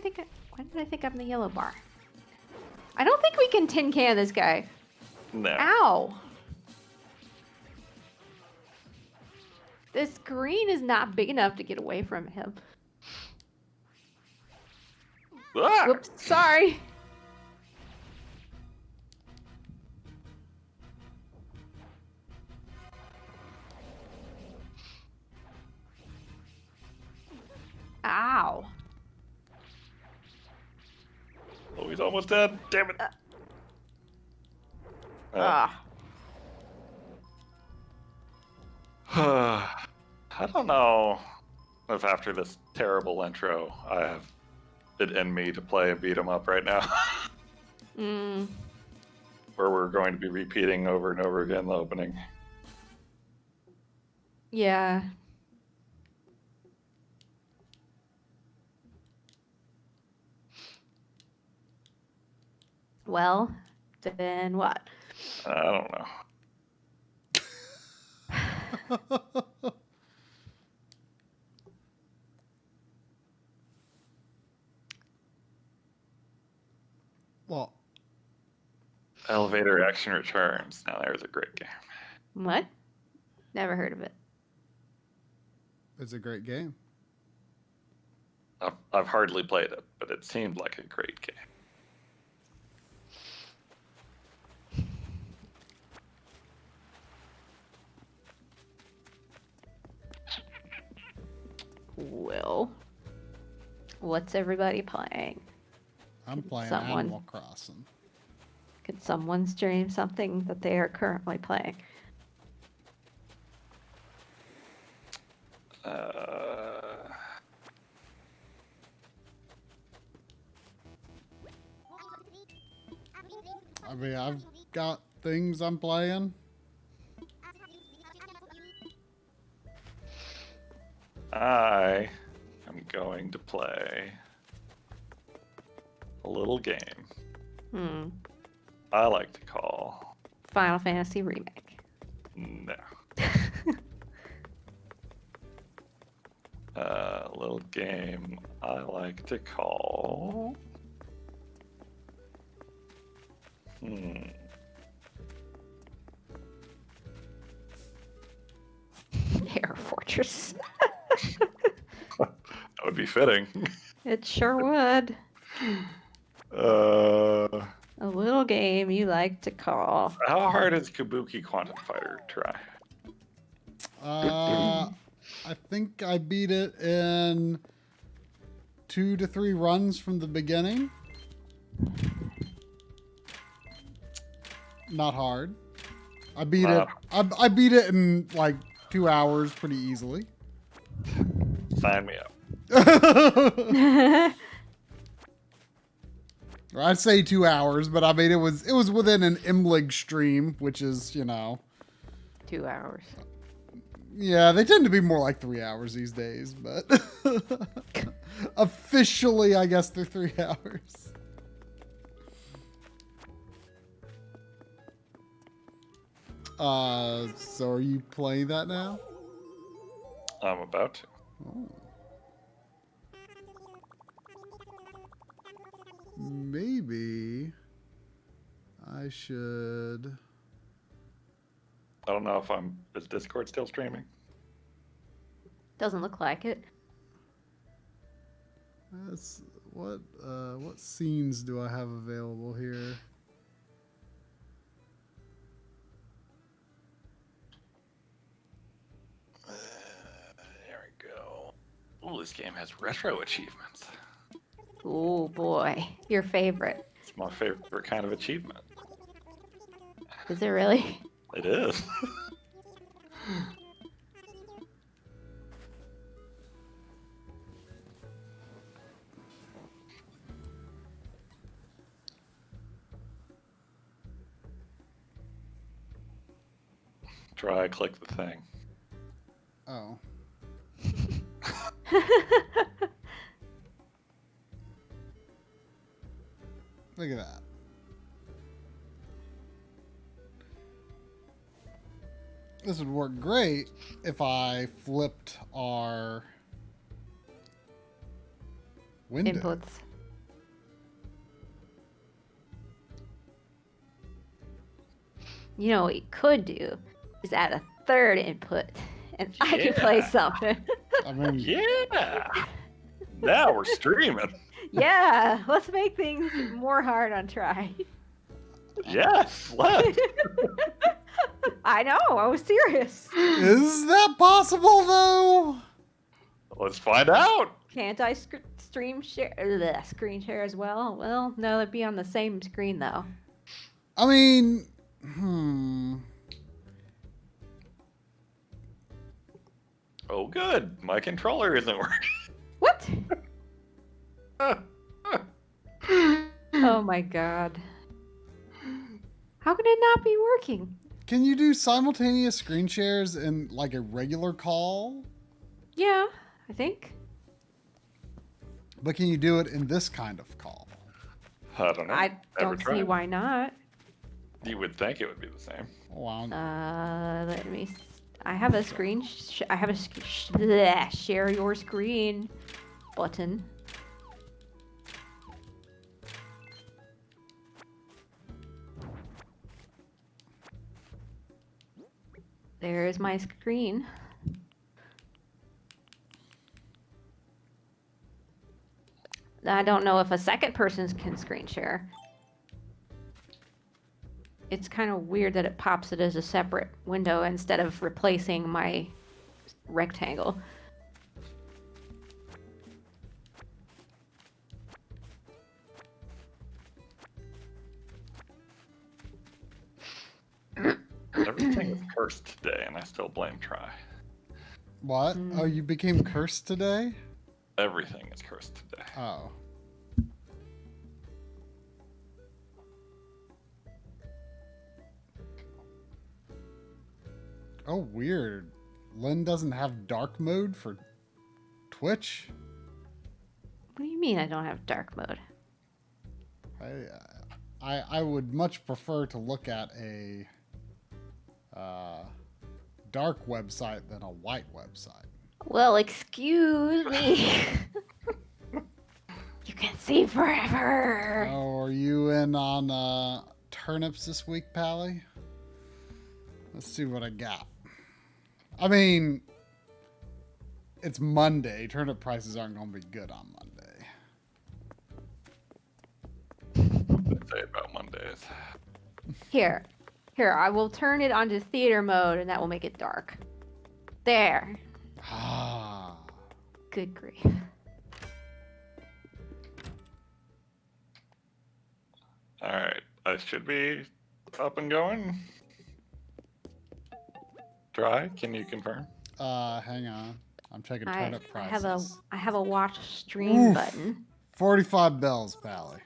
think I'm the yellow bar? I don't think we can tin can this guy. No. Ow. The screen is not big enough to get away from him. Ah! Whoops, sorry. Ow. Oh, he's almost dead. Damn it. Ah. I don't know if after this terrible intro, I have it in me to play a beat 'em up right now. Where we're going to be repeating over and over again the opening. Yeah. Well, then what? I don't know. Well, Elevator Action Returns. Now there's a great game. What? Never heard of it. it's a great game. I've hardly played it, but it seemed like a great game. Well, what's everybody playing? I'm playing Someone- Animal Crossing. Could someone stream something that they are currently playing? I mean, I've got things I'm playing. I am going to play a little game I like to call Final Fantasy Remake. No. A little game I like to call Air Fortress. That would be fitting. It sure would. Uh, A little game you like to call. how hard is Kabuki Quantum Fighter try? I think I beat it in 2 to 3 runs from the beginning. Not hard. I beat it. I beat it in like 2 hours pretty easily. Sign me up. I'd say 2 hours, but I mean it was within an Imlig stream, which is, 2 hours. Yeah, they tend to be more like 3 hours these days, but officially I guess they're 3 hours. So are you playing that now? I'm about to. Oh. Maybe I should. I don't know if is Discord still streaming? Doesn't look like it. That's what scenes do I have available here? There we go. Oh, this game has retro achievements. Oh boy, your favorite. It's my favorite kind of achievement. Is it really? It is. Try click the thing. Oh. Look at that. This would work great if I flipped our window. Inputs. You know what you could do is add a third input, and I could play something. I mean, Yeah. Now we're streaming. Yeah, let's make things more hard on Try. Yes, let's. I know, I was serious. is that possible though? Let's find out. Can't I screen share as well? Well, no, it'd be on the same screen though. I mean, Oh, good. My controller isn't working. What? Oh my god. How can it not be working? Can you do simultaneous screen shares in like a regular call? Yeah, I think. But can you do it in this kind of call? I don't know. I Never don't see tried. why not. You would think it would be the same. Wow. Let me. I have a screen. I have a share your screen button. There's my screen. I don't know if a second person can screen share. It's kind of weird that it pops it as a separate window instead of replacing my rectangle. Everything is cursed today, and I still blame Try. What? Oh, you became cursed today? Everything is cursed today. Oh. Oh, weird. Lynn doesn't have dark mode for Twitch? What do you mean I don't have dark mode? I would much prefer to look at a dark website than a white website. Well, excuse me. You can see forever. Oh, are you in on turnips this week, Pally? Let's see what I got. I mean, it's Monday. Turnip prices aren't going to be good on Monday. What say about Mondays? Here, I will turn it onto theater mode and that will make it dark. There. Ah. Good grief. I should be up and going. Try. Can you confirm? Hang on. I'm checking turnip I prices. have a watch stream Oof. button. 45 bells, Pally.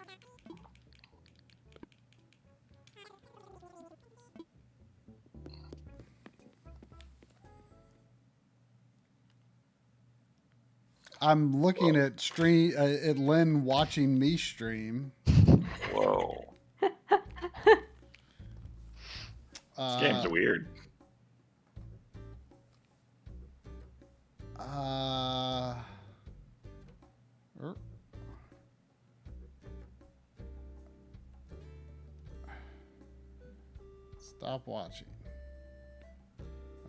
I'm looking at at Lynn watching me stream. Whoa. This game's weird. Stop watching.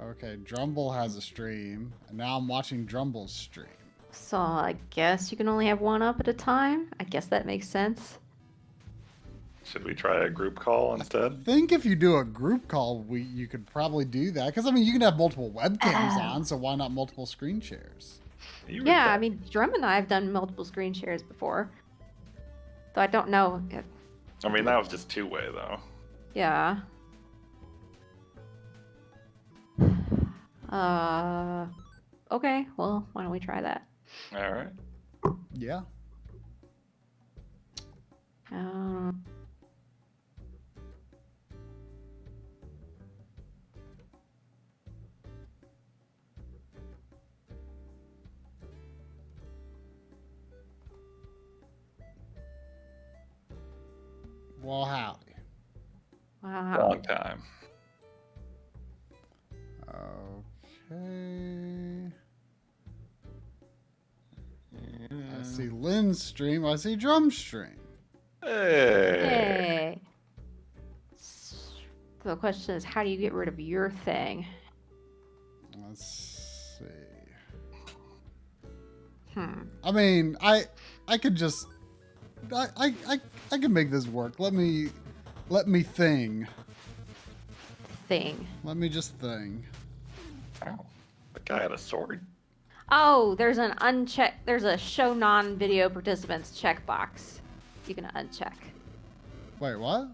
Okay, Drumble has a stream, and now I'm watching Drumble's stream. So I guess you can only have one up at a time. I guess that makes sense. Should we try a group call instead? I think if you do a group call, you could probably do that. Because, I mean, you can have multiple webcams on, so why not multiple screen shares? Yeah, I mean, Drum and I have done multiple screen shares before. Though I don't know if... I mean, that was just two-way, though. Yeah. Okay, well, why don't we try that? All right. Yeah. Well, howdy. Wow. Long time. Okay. I see Lynn's stream. I see Drum's stream. Hey. Hey. So the question is, how do you get rid of your thing? Let's see. Hmm. I mean, I could just I can make this work. Let me thing. Thing. Let me just thing. Wow. The guy had a sword. Oh, there's a show non-video participants checkbox. You can uncheck. Wait, what?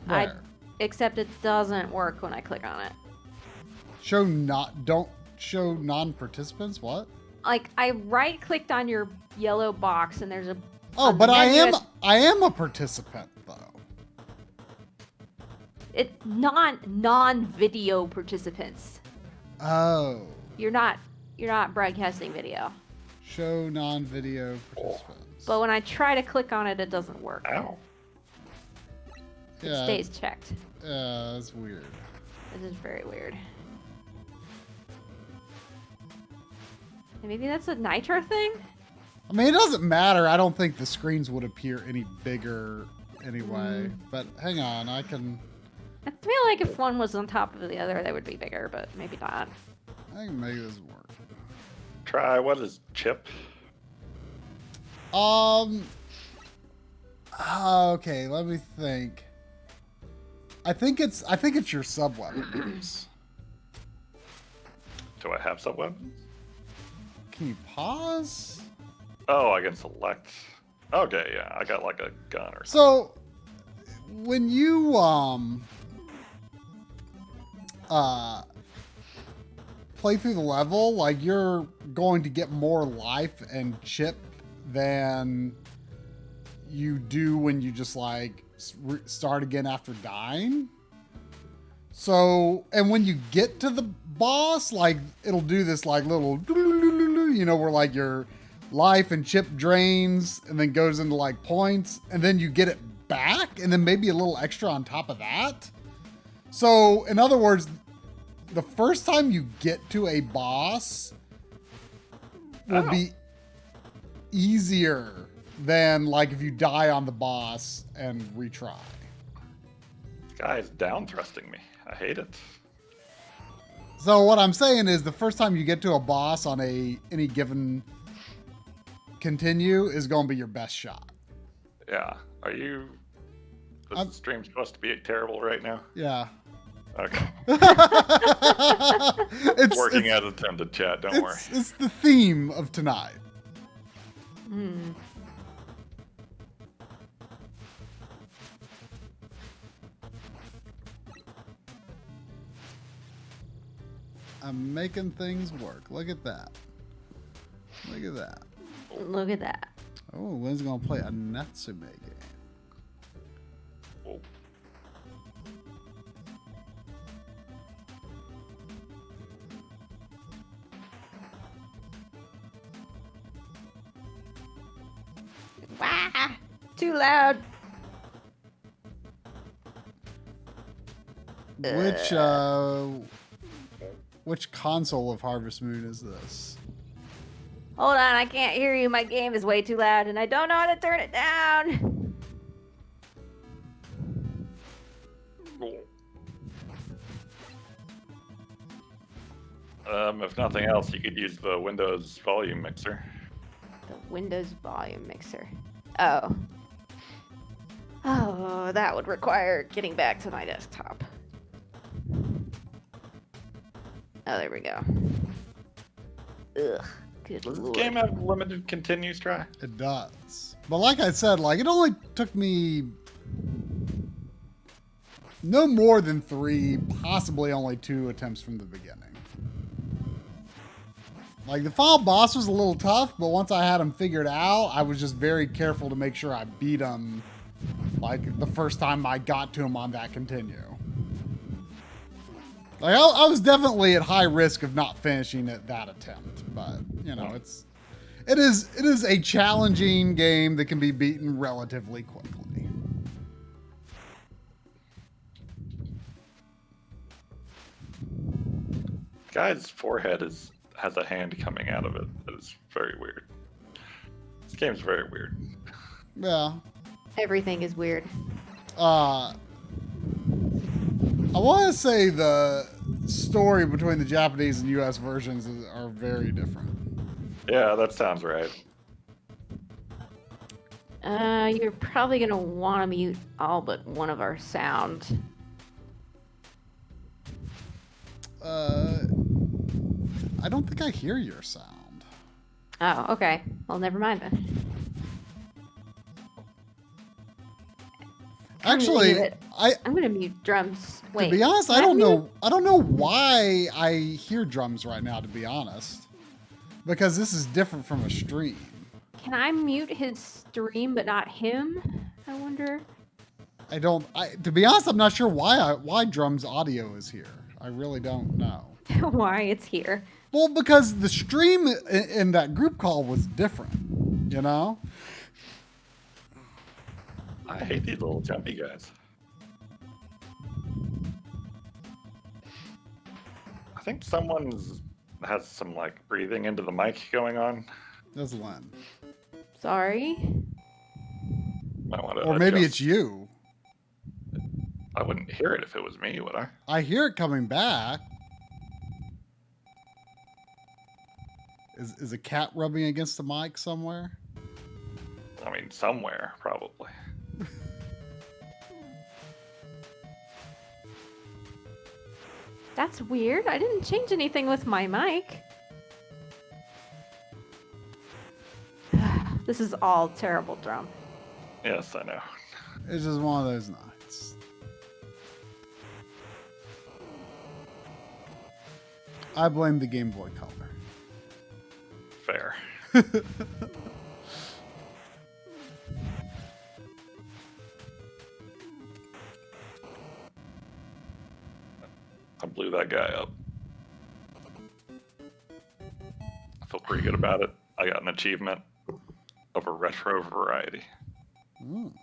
I- Where? Except it doesn't work when I click on it. Don't show non-participants? What? Like, I right-clicked on your yellow box and there's a... Oh, on but the I menu am a participant though. It's non-video participants. Oh. You're not broadcasting video. Show non-video participants. But when I try to click on it, it doesn't work. Ow. It Yeah, stays checked. that's weird. This is very weird. And maybe that's a Nitro thing? I mean, it doesn't matter. I don't think the screens would appear any bigger anyway. But hang on, I can I feel like if one was on top of the other, they would be bigger, but maybe not. make this work. Try, what is chip? Okay, let me think. I think it's your sub weapons. Do I have some weapons? Can you pause? Oh, I can select. Okay, yeah, I got like a gun or something. So when you play through the level, like, you're going to get more life and chip than you do when you just like start again after dying. So, and when you get to the boss, like, it'll do this like little, you know, where like your life and chip drains and then goes into like points, and then you get it back and then maybe a little extra on top of that. So, in other words, the first time you get to a boss will be easier than like if you die on the boss and retry. This guy is down thrusting me. I hate it. So what I'm saying is the first time you get to a boss on any given continue is going to be your best shot. Yeah. Are you... This stream supposed to be terrible right now? Yeah. Okay. it's Working as attempted, chat. Don't worry. It's the theme of tonight. I'm making things work. Look at that. Look at that. Look at that. Oh, Lynn's gonna play a Natsume game. Oh. Wah! Too loud. Which console of Harvest Moon is this? Hold on, I can't hear you. My game is way too loud, and I don't know how to turn it down. If nothing else, you could use the Windows volume mixer. The Windows volume mixer. Oh. Oh, that would require getting back to my desktop. Oh, there we go. Ugh. Good Does this lord. game have limited continues try? It does. But like I said, like it only took me no more than 3, possibly only 2 attempts from the beginning. Like the final boss was a little tough, but once I had him figured out, I was just very careful to make sure I beat him like the first time I got to him on that continue. Like I was definitely at high risk of not finishing at that attempt, but you know, it is a challenging game that can be beaten relatively quickly. Guy's forehead has a hand coming out of it. That is very weird. This game's very weird. Yeah. Everything is weird. I want to say the story between the Japanese and U.S. versions are very different. Yeah, that sounds right. You're probably gonna want to mute all but one of our sound. I don't think I hear your sound. Oh, okay. Well, never mind then. Actually, I'm gonna mute drums. Wait. to be honest, can I don't mute? know. I don't know why I hear drums right now. To be honest, because this is different from a stream. Can I mute his stream but not him? I wonder. I don't. To be honest, I'm not sure why drums audio is here. I really don't know. Why it's here. Well, because the stream in that group call was different. You know. I hate these little jumpy guys. I think someone has some like breathing into the mic going on. That's Len. Sorry. Might want to Or maybe adjust. it's you. I wouldn't hear it if it was me, would I? I hear it coming back. Is a cat rubbing against the mic somewhere? I mean, somewhere, probably. That's weird. I didn't change anything with my mic. This is all terrible drum. Yes, I know. It's just one of those nights. I blame the Game Boy Color. Fair. I blew that guy up. I feel pretty good about it. I got an achievement of a retro variety. Mm.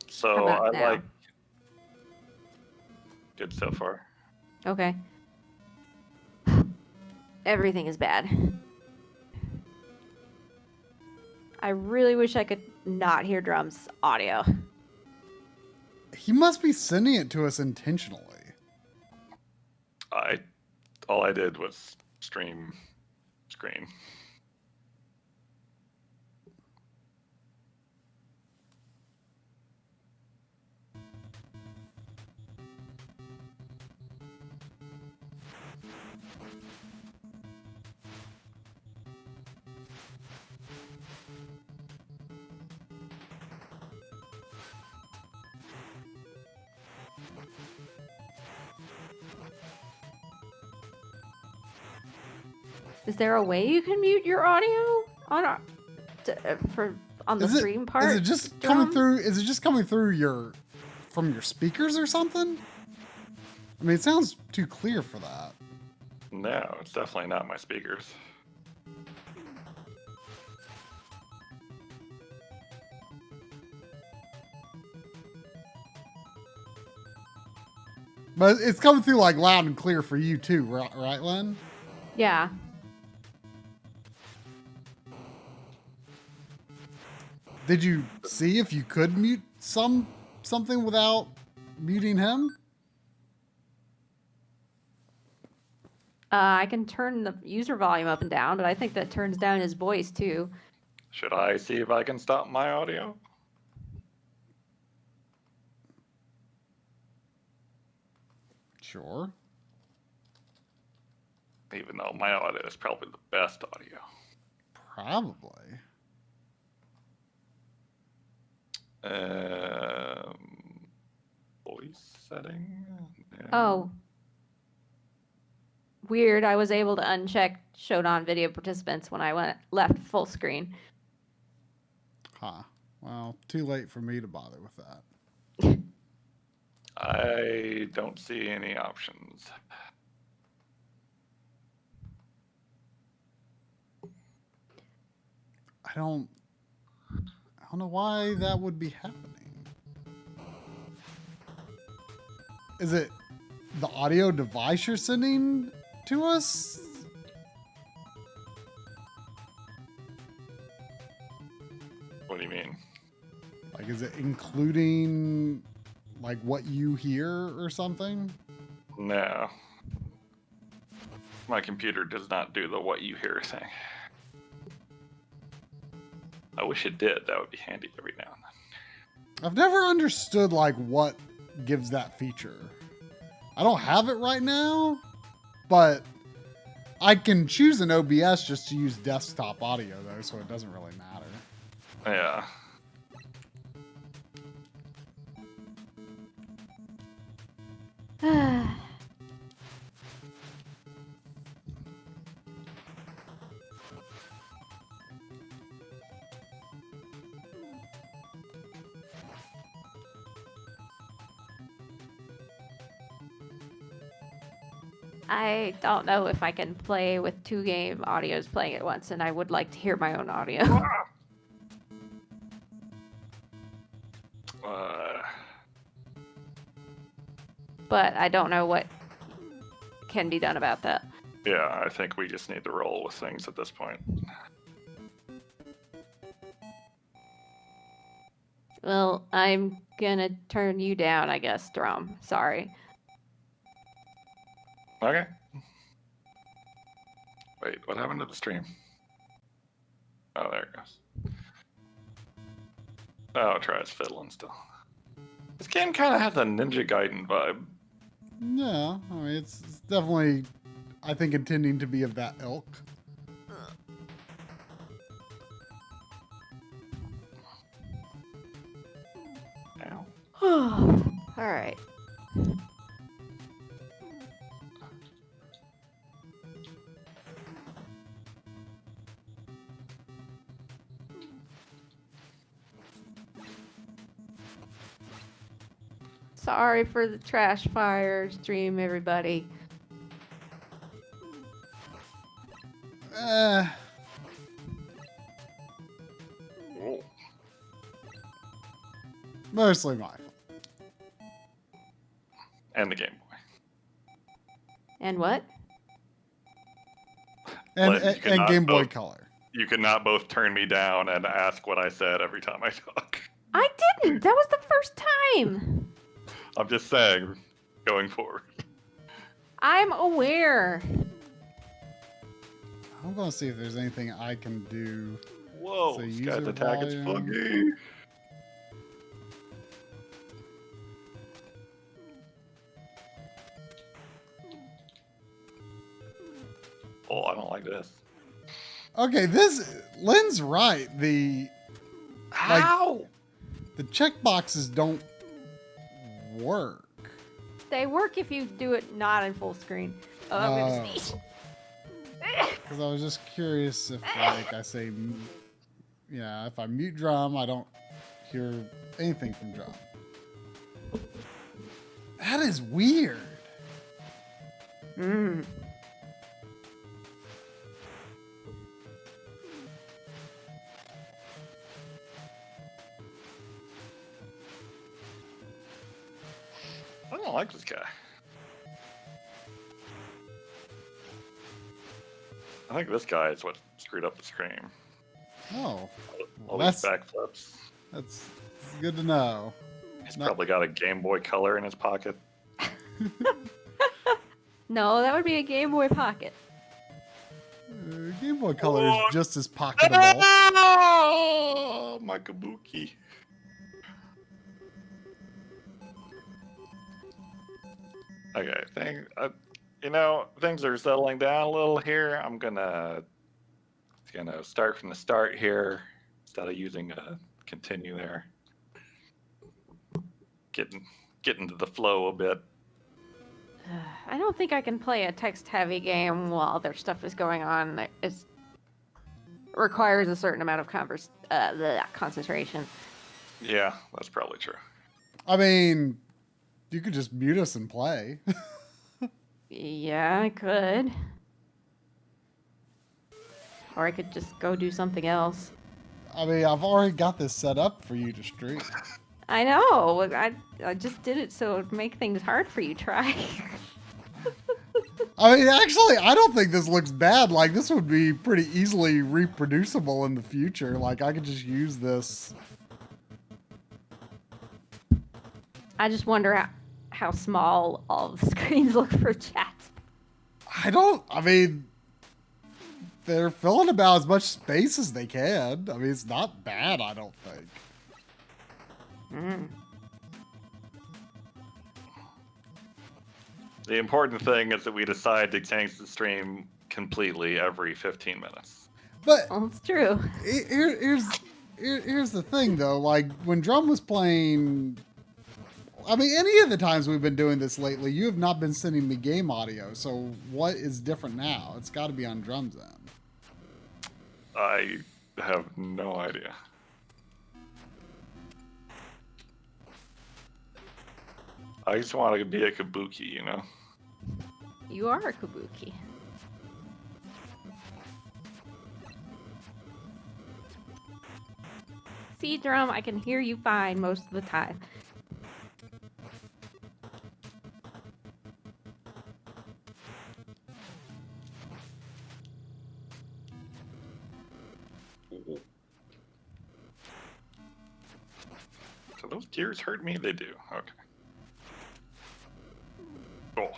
So How about I now? like good so far. Okay. Everything is bad. I really wish I could not hear drums audio. He must be sending it to us intentionally. All I did was stream screen. Is there a way you can mute your audio on on the stream part? Is it just coming through? Is it just coming through from your speakers or something? I mean, it sounds too clear for that. No, it's definitely not my speakers. But it's coming through like loud and clear for you too, right, Len? Yeah. Did you see if you could mute something without muting him? I can turn the user volume up and down, but I think that turns down his voice too. Should I see if I can stop my audio? Sure. Even though my audio is probably the best audio. Probably. Voice setting? No. Oh. Weird. I was able to uncheck showed on video participants when I left full screen. Huh. Well, too late for me to bother with that. I don't see any options. I don't know why that would be happening. Is it the audio device you're sending to us? What do you mean? Like, is it including like what you hear or something? No. My computer does not do the what you hear thing. I wish it did. That would be handy every now and then. I've never understood like what gives that feature. I don't have it right now, but I can choose an OBS just to use desktop audio though, so it doesn't really matter. Yeah. I don't know if I can play with two game audios playing at once, and I would like to hear my own audio. But I don't know what can be done about that. Yeah, I think we just need to roll with things at this point. Well, I'm gonna turn you down, I guess, Drum. Sorry. Okay. Wait, what happened to the stream? Oh, there it goes. Oh, tries fiddling still. This game kind of has a Ninja Gaiden vibe. Yeah, I mean, it's definitely, I think, intending to be of that ilk. Ow. All right. Sorry for the trash fire stream, everybody. Mostly my fault. And the Game Boy. And what? And, Like, you could and not Game Boy both- Color. You could not both turn me down and ask what I said every time I talk. I didn't. That was the first time. I'm just saying, going forward. I'm aware. I'm gonna see if there's anything I can do. Whoa, So this user guy's attack is volume. funky. like this. Okay, Lynn's right. The How? the checkboxes don't work. They work if you do it not in full screen. Oh, I'm gonna sneeze. Because I was just curious if, like, I say, if I mute drum, I don't hear anything from drum. That is weird. Mm. I don't like this guy. I think this guy is what screwed up the stream. Oh, All well, these backflips. that's good to know. He's probably got a Game Boy Color in his pocket. No, that would be a Game Boy Pocket. Game Boy Color is just as pocketable. Oh, my kabuki. Okay, things are settling down a little here. I'm gonna start from the start here instead of using a continue there. Getting to the flow a bit. I don't think I can play a text-heavy game while their stuff is going on. It requires a certain amount of concentration. Yeah, that's probably true. I mean, you could just mute us and play. Yeah, I could. Or I could just go do something else. I mean, I've already got this set up for you to stream. I know. I just did it so it would make things hard for you. Try. I mean, actually, I don't think this looks bad. Like, this would be pretty easily reproducible in the future. Like, I could just use this. I just wonder how small all the screens look for chat. I mean, they're filling about as much space as they can. I mean, it's not bad, I don't think. Mm. The important thing is that we decide to change the stream completely every 15 minutes. But Well, it's true. here's the thing, though. Like, when Drum was playing... I mean, any of the times we've been doing this lately, you have not been sending me game audio. So what is different now? It's got to be on Drum's end. I have no idea. I just want to be a kabuki, you know? You are a kabuki. See, Drum, I can hear you fine most of the time. So those gears hurt me? They do. Okay. Cool.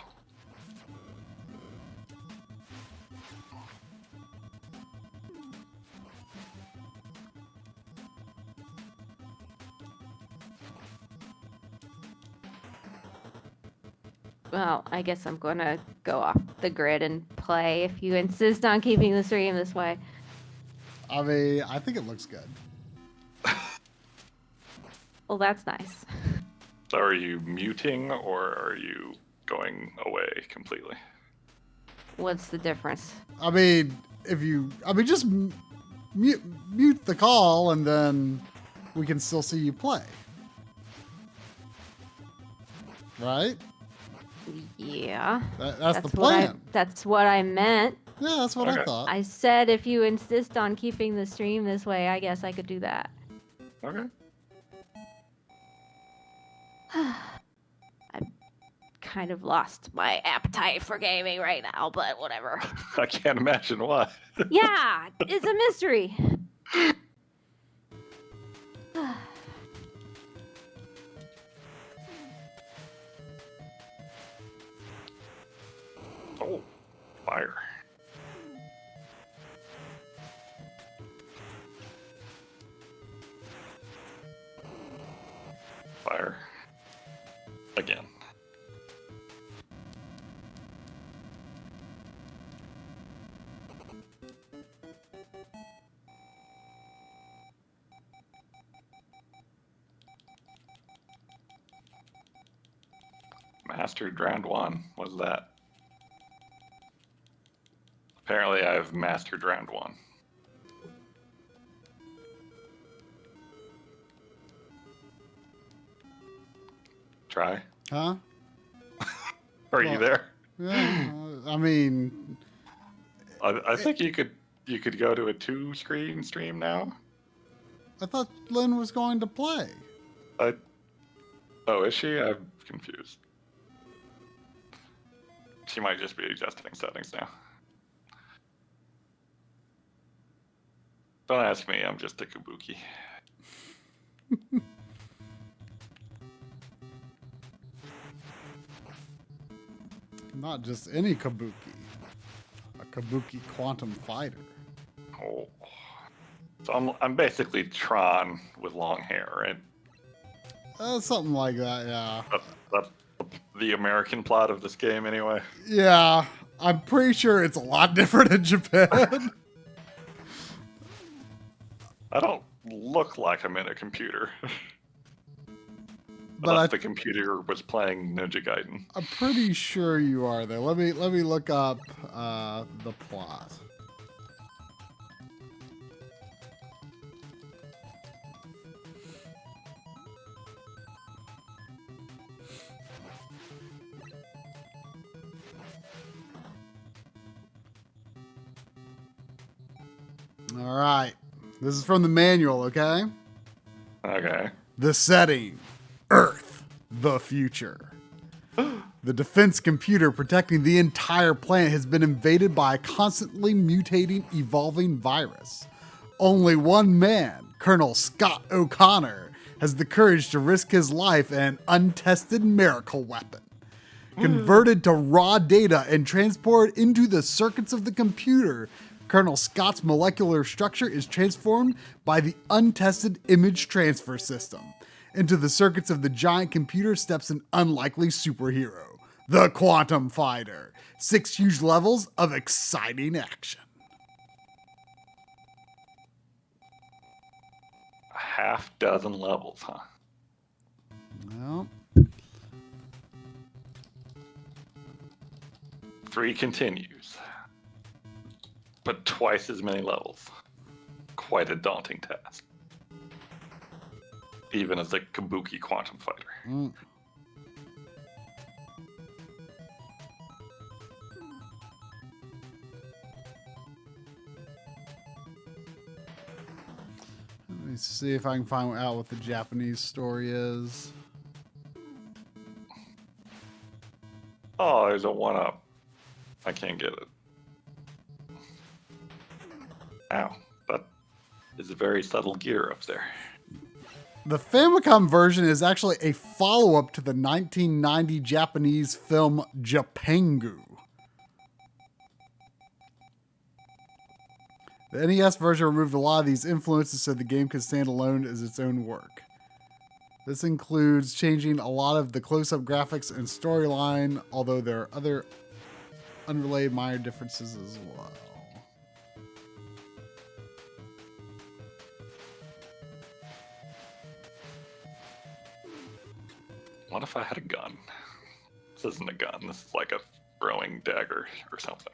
Well, I guess I'm gonna go off the grid and play if you insist on keeping the stream this way. I mean, I think it looks good. Well, that's nice. So are you muting or are you going away completely? What's the difference? I mean, just mute the call and then we can still see you play. Right? Yeah. That's the plan. That's what I meant. Yeah, that's what I thought. I said if you insist on keeping the stream this way, I guess I could do that. Okay. I've kind of lost my appetite for gaming right now, but whatever. I can't imagine why. Yeah, it's a mystery. Oh, fire. Fire. Again. Mastered round 1. What's that? Apparently I've mastered round 1. Try. Huh? Are you there? Yeah. I mean, I think you could go to a 2-screen stream now. I thought Lynn was going to play. Oh, is she? I'm confused. She might just be adjusting settings now. Don't ask me, I'm just a kabuki. Not just any kabuki. A kabuki quantum fighter. Oh. So I'm basically Tron with long hair, right? Something like that, yeah. That's the American plot of this game, anyway. Yeah, I'm pretty sure it's a lot different in Japan. I don't look like I'm in a computer. But Unless the computer was playing Ninja Gaiden. I'm pretty sure you are there. Let me look up the plot. All right. This is from the manual, okay? Okay. The setting, Earth, the future. The defense computer protecting the entire planet has been invaded by a constantly mutating, evolving virus. Only one man, Colonel Scott O'Connor, has the courage to risk his life in an untested miracle weapon. Converted to raw data and transported into the circuits of the computer, Colonel Scott's molecular structure is transformed by the untested image transfer system. Into the circuits of the giant computer steps an unlikely superhero, the Quantum Fighter. 6 huge levels of exciting action. A half dozen levels, huh? Well, 3 continues. But twice as many levels. Quite a daunting task. Even as a kabuki quantum fighter. Let me see if I can find out what the Japanese story is. Oh, there's a 1-up. I can't get it. Ow. That is a very subtle gear up there. The Famicom version is actually a follow-up to the 1990 Japanese film Japangu. The NES version removed a lot of these influences so the game could stand alone as its own work. This includes changing a lot of the close-up graphics and storyline, although there are other unrelated minor differences as well. What if I had a gun? This isn't a gun. This is like a throwing dagger or something.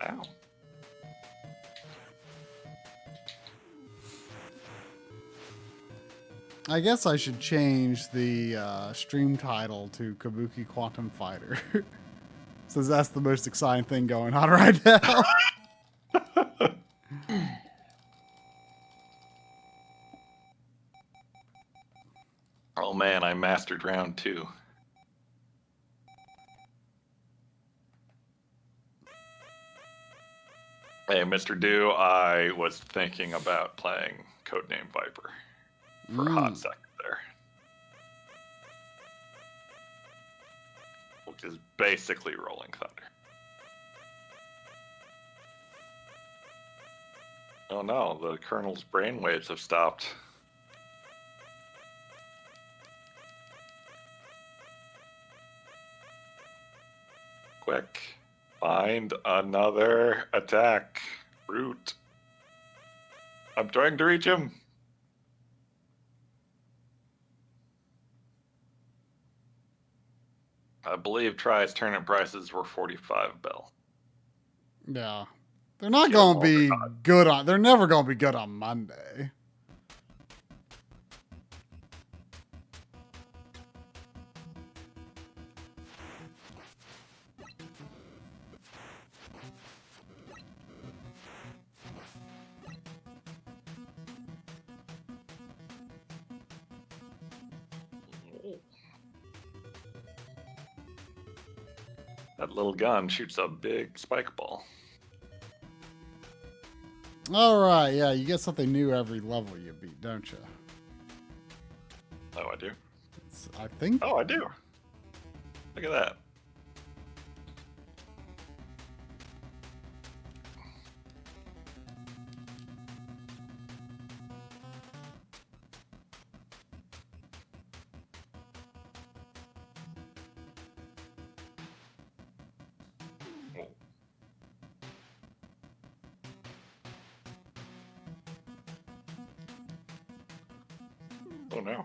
Ow. I guess I should change the stream title to Kabuki Quantum Fighter. Since that's the most exciting thing going on right now. Oh man, I mastered round 2. Hey, Mr. Do, I was thinking about playing Codename Viper for a hot second there. Which is basically Rolling Thunder. Oh no, the Colonel's brainwaves have stopped. quick. Find another attack route. I'm trying to reach him. I believe Try's turnip prices were 45 Bill. Yeah. They're not Get going to them be good on... They're never going to be good on Monday. That little gun shoots a big spike ball. All right, yeah, you get something new every level you beat, don't you? Oh, I do? I think. Oh, I do. Look at that. Oh no.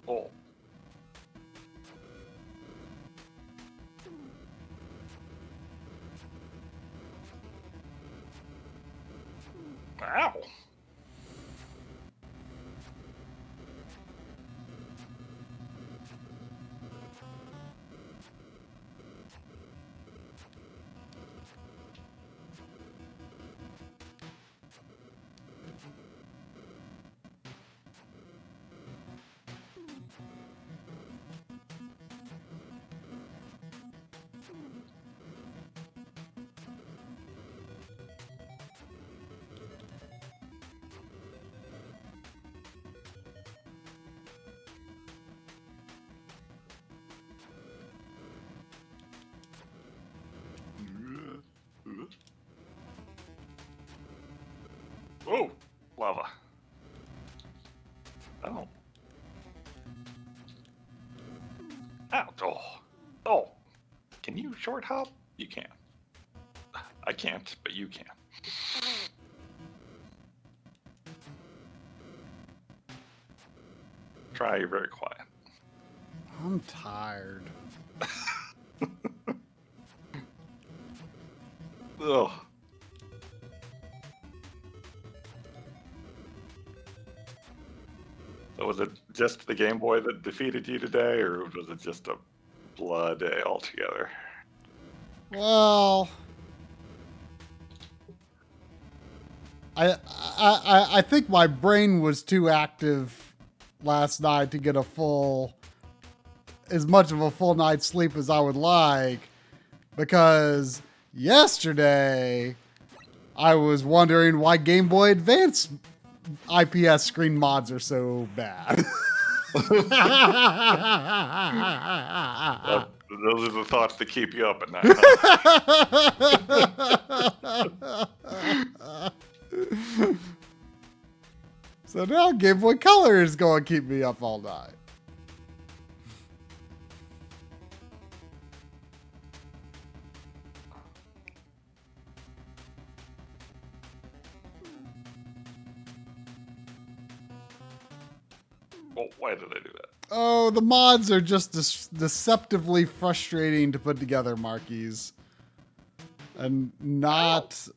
Oh. Ow. Oh, lava. Oh. Ow. Oh. Oh. Can you short hop? You can. I can't, but you can. Try, you're very quiet. I'm tired. Ugh. So was it just the Game Boy that defeated you today, or was it just a blood day altogether? Well, I think my brain was too active last night to get as much of a full night's sleep as I would like, because yesterday I was wondering why Game Boy Advance IPS screen mods are so bad. Those are the thoughts that keep you up at night. Huh? So now Game Boy Color is going to keep me up all night. Well, why did they do that? Oh, the mods are just deceptively frustrating to put together, Markies. And not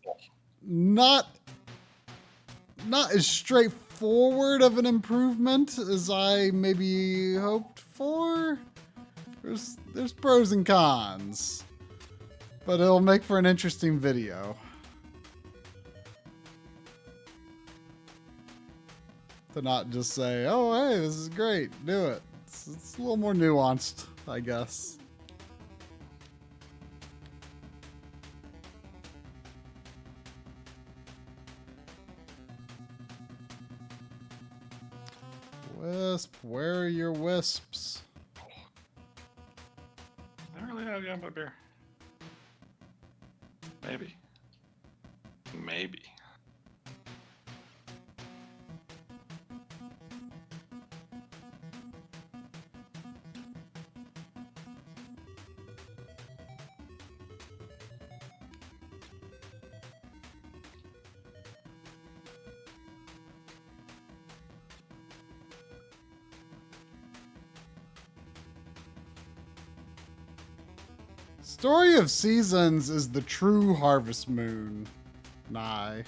as straightforward of an improvement as I maybe hoped for. There's pros and cons, but it'll make for an interesting video. To not just say, oh, hey, this is great, do it. It's a little more nuanced, I guess. Wisp, where are your wisps? I really have yum beer. Maybe. Maybe. Story of Seasons is the true Harvest Moon. Nye.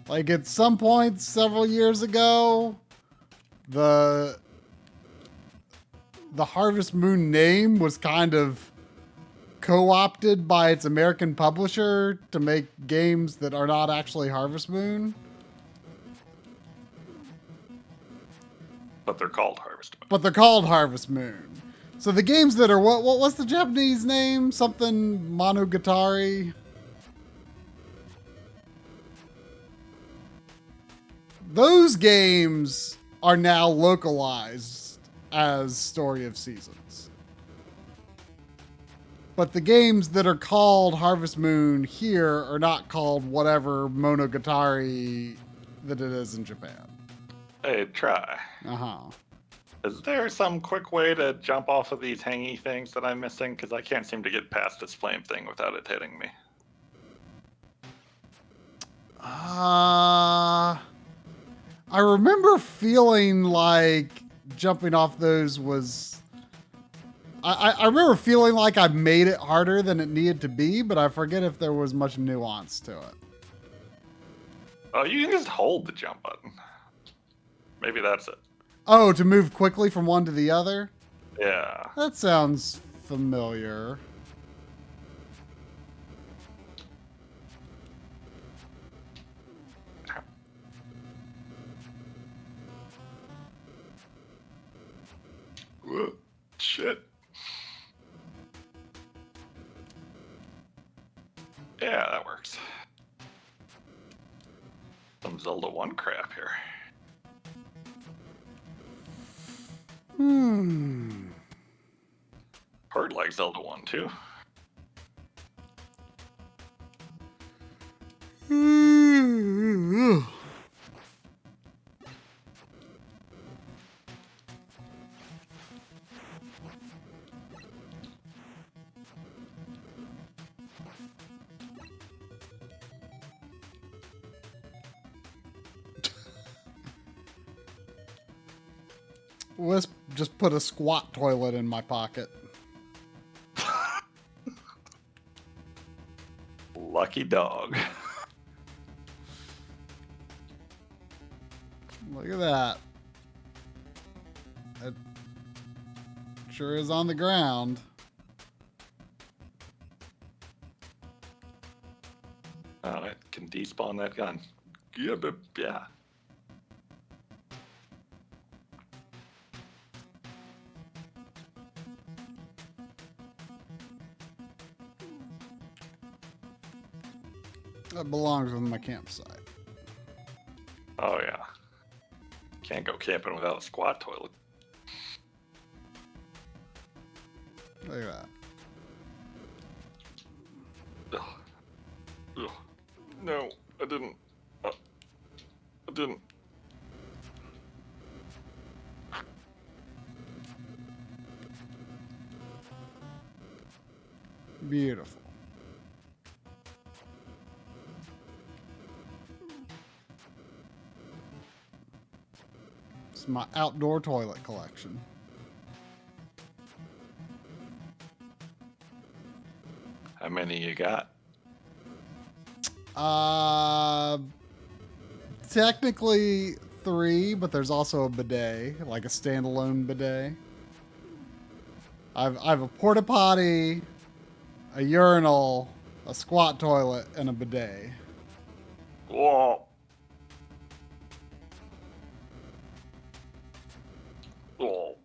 Like at some point several years ago, the Harvest Moon name was kind of co-opted by its American publisher to make games that are not actually Harvest Moon. But they're called Harvest Moon. But they're called Harvest Moon. So the games that are what's the Japanese name? Something Monogatari. Those games are now localized as Story of Seasons. But the games that are called Harvest Moon here are not called whatever Monogatari that it is in Japan. Hey, try. Uh-huh. Is there some quick way to jump off of these hangy things that I'm missing? Because I can't seem to get past this flame thing without it hitting me. I remember feeling like jumping off those was... I remember feeling like I made it harder than it needed to be, but I forget if there was much nuance to it. Oh, you can just hold the jump button. Maybe that's it. Oh, to move quickly from one to the other? Yeah. That sounds familiar. Whoa, shit. Yeah, that works. Some Zelda 1 crap here. Heard like Zelda 1 too. Wisp just put a squat toilet in my pocket. Lucky dog. Look at that. It sure is on the ground. Oh, it can despawn that gun. Yeah, but yeah. That belongs with my campsite. Oh yeah. Can't go camping without a squat toilet. Look at that. Ugh. Ugh. No, I didn't. I didn't. Beautiful. It's my outdoor toilet collection. How many you got? Technically 3, but there's also a bidet, like a standalone bidet. I've a porta potty, a urinal, a squat toilet, and a bidet. Whoa. Whoa.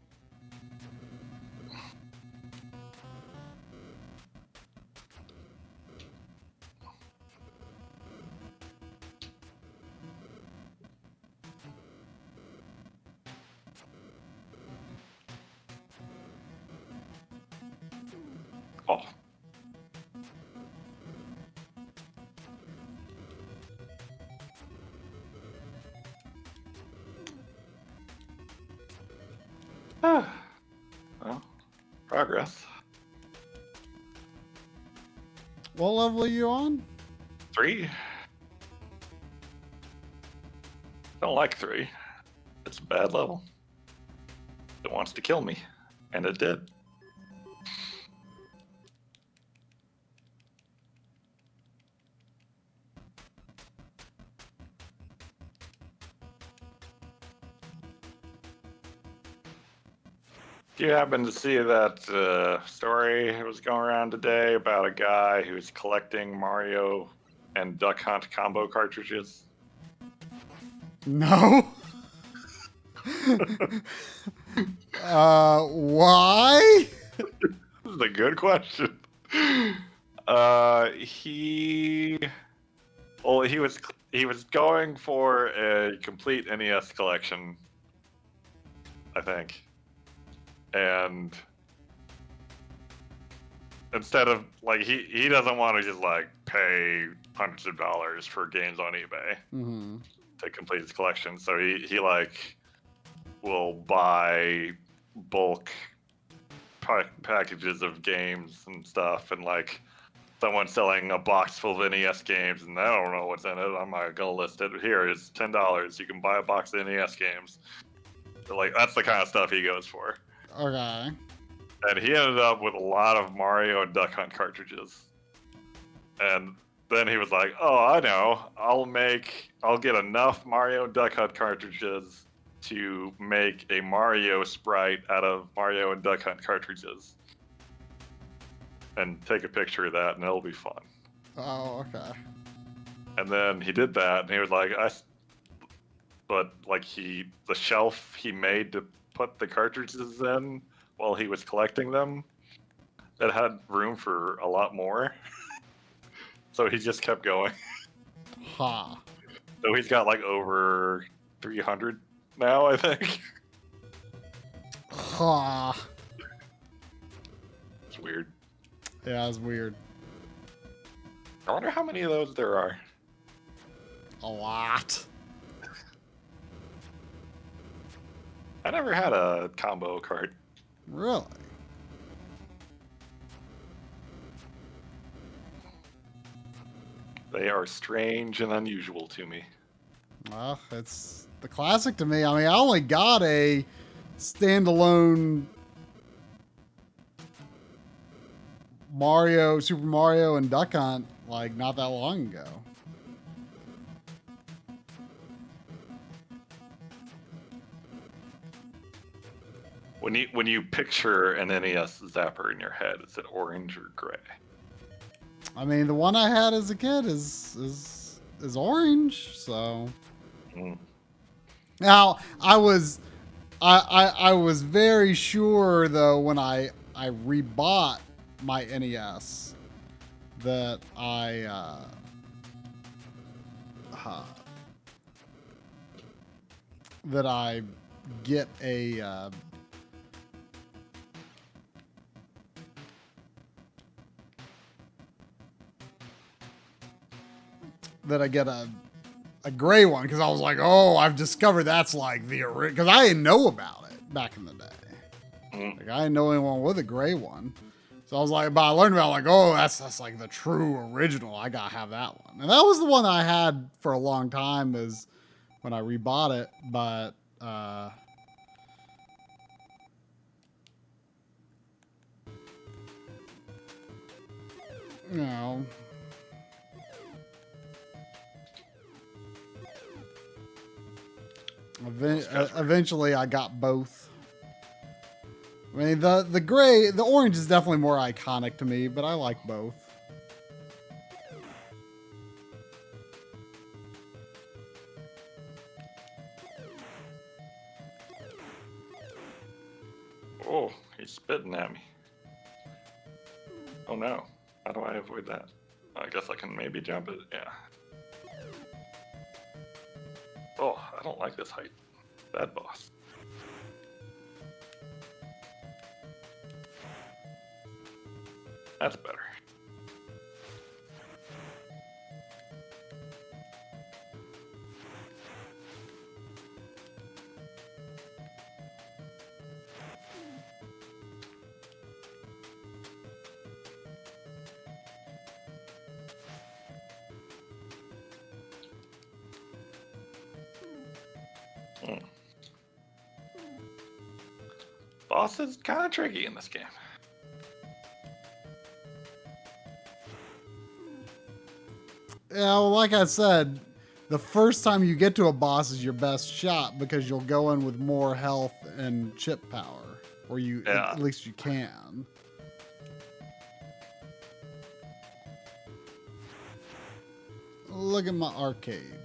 Oh. Well, progress. What level are you on? 3. Don't like 3. It's a bad level. It wants to kill me. And it did. Do you happen to see that story that was going around today about a guy who's collecting Mario and Duck Hunt combo cartridges? No. Why? This is a good question. He was going for a complete NES collection, I think. And instead of like he doesn't want to just like pay hundreds of dollars for games on eBay to complete his collection, so he like will buy bulk packages of games and stuff, and like someone selling a box full of NES games, and I don't know what's in it. I'm not gonna list it. Here is $10. You can buy a box of NES games. So, like that's the kind of stuff he goes for. Okay. And he ended up with a lot of Mario and Duck Hunt cartridges. And then he was like, "Oh, I know. I'll get enough Mario and Duck Hunt cartridges to make a Mario sprite out of Mario and Duck Hunt cartridges, and take a picture of that, and it'll be fun." Oh, okay. And then he did that, and he was like, but like the shelf he made to put the cartridges in while he was collecting them, that had room for a lot more. So he just kept going. Ha. So he's got like over 300 now, I think. Ha. It's weird. Yeah, it's weird. I wonder how many of those there are. A lot. I never had a combo cart. Really? They are strange and unusual to me. Well, it's the classic to me. I mean, I only got a standalone Super Mario and Duck Hunt like not that long ago. When you picture an NES zapper in your head, is it orange or gray? I mean, the one I had as a kid is orange. So now I was very sure though when I rebought my NES that I get a gray one, because I was like, oh, I've discovered that's like the original, because I didn't know about it back in the day. Like I didn't know anyone with a gray one. So I was like, but I learned about it, like, oh, that's like the true original. I gotta have that one. And that was the one I had for a long time is when I rebought it, but you know, eventually I got both. I mean, the orange is definitely more iconic to me, but I like both. Oh, he's spitting at me. Oh no. How do I avoid that? I guess I can maybe jump it. Yeah. Oh, I don't like this height. Bad boss. That's better. Boss is kind of tricky in this game. Yeah, well, like I said, the first time you get to a boss is your best shot because you'll go in with more health and chip power. Or at least you can. Look at my arcade.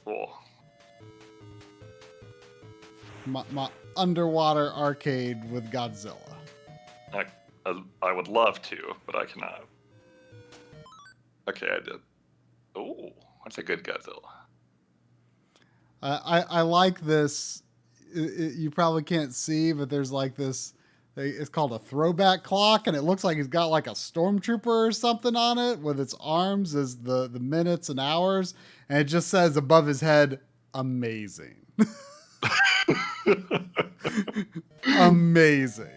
Cool. My underwater arcade with Godzilla. I would love to, but I cannot. Okay, I did. Oh, that's a good Godzilla. I like this. You probably can't see, but there's like this. It's called a throwback clock, and it looks like it's got like a stormtrooper or something on it with its arms as the minutes and hours, and it just says above his head, "Amazing." Amazing.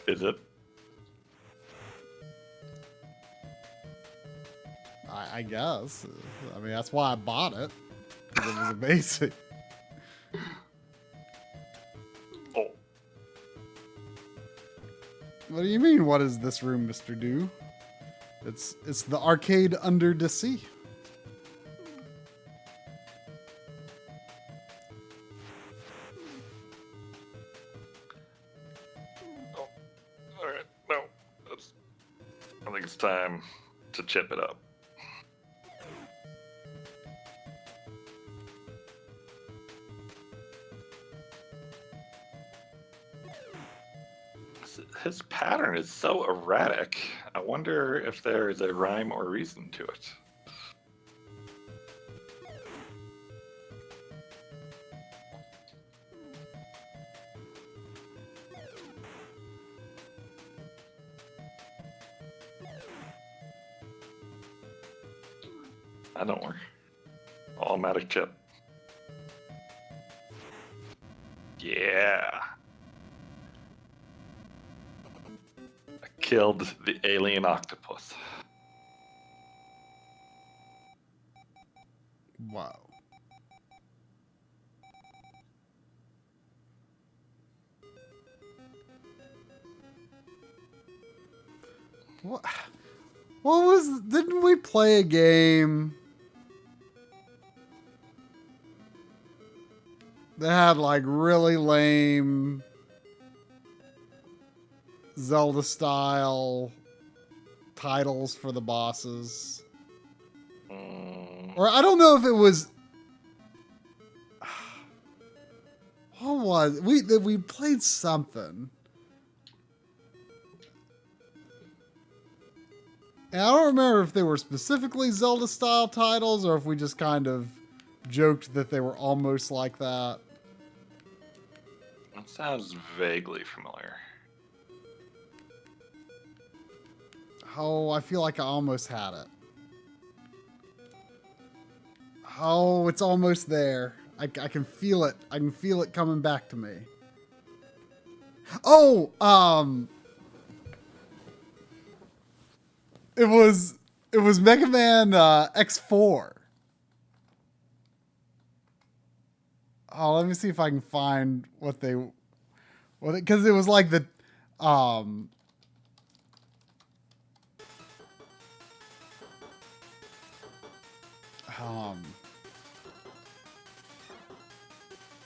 Is it? I guess. I mean, that's why I bought it. 'Cause it was amazing. Oh. What do you mean? What is this room, Mr. Do? It's the arcade under the sea. Oh. All right. No. I think it's time to chip it up. His pattern is so erratic. I wonder if there is a rhyme or reason to it. That don't work. Automatic chip. Yeah. Killed the alien octopus. Wow. What was... Didn't we play a game that had like really lame Zelda style titles for the bosses? Or I don't know if it was... What was it? We played something. And I don't remember if they were specifically Zelda style titles or if we just kind of joked that they were almost like that. That sounds vaguely familiar. Oh, I feel like I almost had it. Oh, it's almost there. I can feel it. I can feel it coming back to me. Oh, it was Mega Man X4. Oh, let me see if I can find because it was like the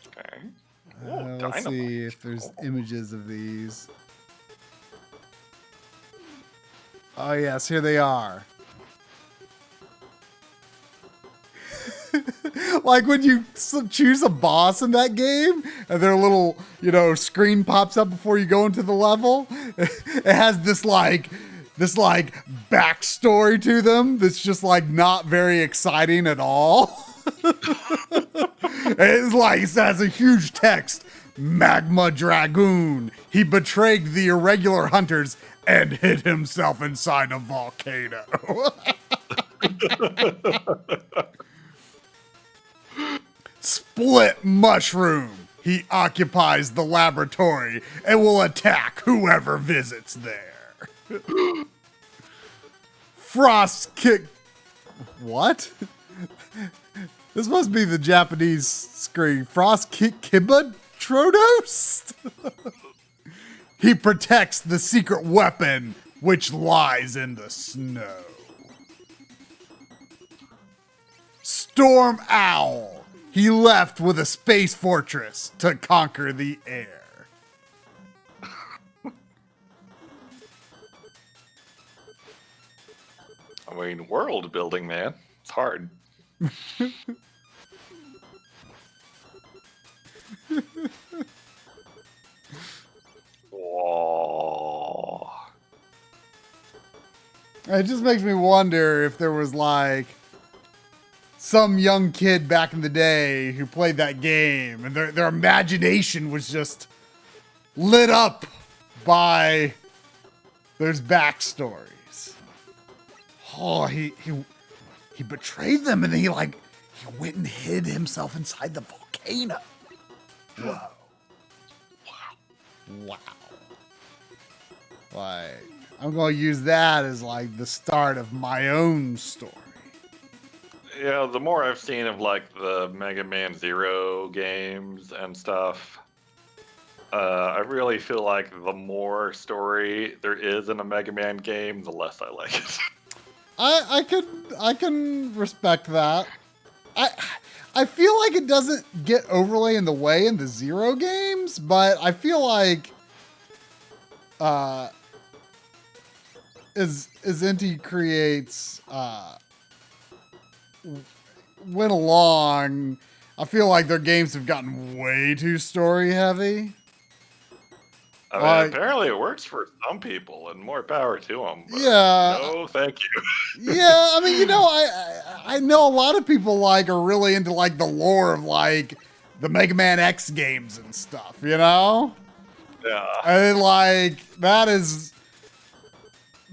Okay. Ooh, let's see dynamite. if there's Cool. images of these. Oh yes, here they are. Like when you choose a boss in that game and their little, screen pops up before you go into the level. It has this backstory to them that's just like not very exciting at all. It has a huge text. Magma Dragoon. He betrayed the irregular hunters and hid himself inside a volcano. Split Mushroom. He occupies the laboratory and will attack whoever visits there. Frost Kick. What? This must be the Japanese screen. Frost Kick Kiba Trodos? He protects the secret weapon which lies in the snow. Storm Owl. he left with a space fortress to conquer the air. I mean, world building, man. It's hard. Whoa. It just makes me wonder if there was like some young kid back in the day who played that game and their imagination was just lit up by those backstories. Oh, he betrayed them and then he went and hid himself inside the volcano. Whoa. Wow. Like, I'm going to use that as like the start of my own story. Yeah, the more I've seen of like the Mega Man Zero games and stuff, I really feel like the more story there is in a Mega Man game, the less I like it. I can respect that. I feel like it doesn't get overly in the way in the Zero games, but I feel like as Inti creates went along, I feel like their games have gotten way too story heavy. I mean, apparently it works for some people, and more power to them. Yeah. No, thank you. Yeah, I mean, I know a lot of people like are really into like the lore of like the Mega Man X games and stuff, you know? Yeah. And like that is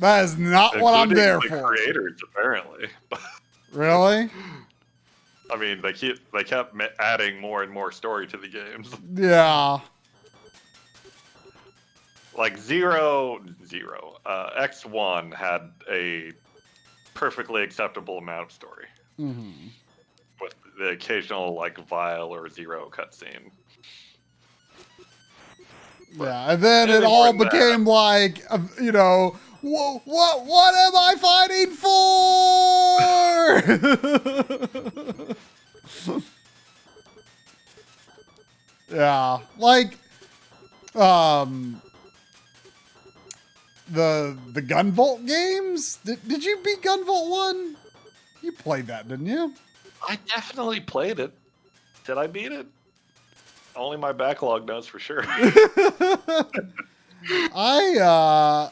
not what I'm there the for. Creators, apparently. Really? I mean, they kept adding more and more story to the games. Yeah. Like X1 had a perfectly acceptable amount of story. Mm-hmm. With the occasional like Vile or Zero cutscene. Yeah, and then it all became like, you know, what am I fighting for? Yeah, like, the Gunvolt games. Did you beat Gunvolt 1? You played that, didn't you? I definitely played it. Did I beat it? Only my backlog knows for sure. I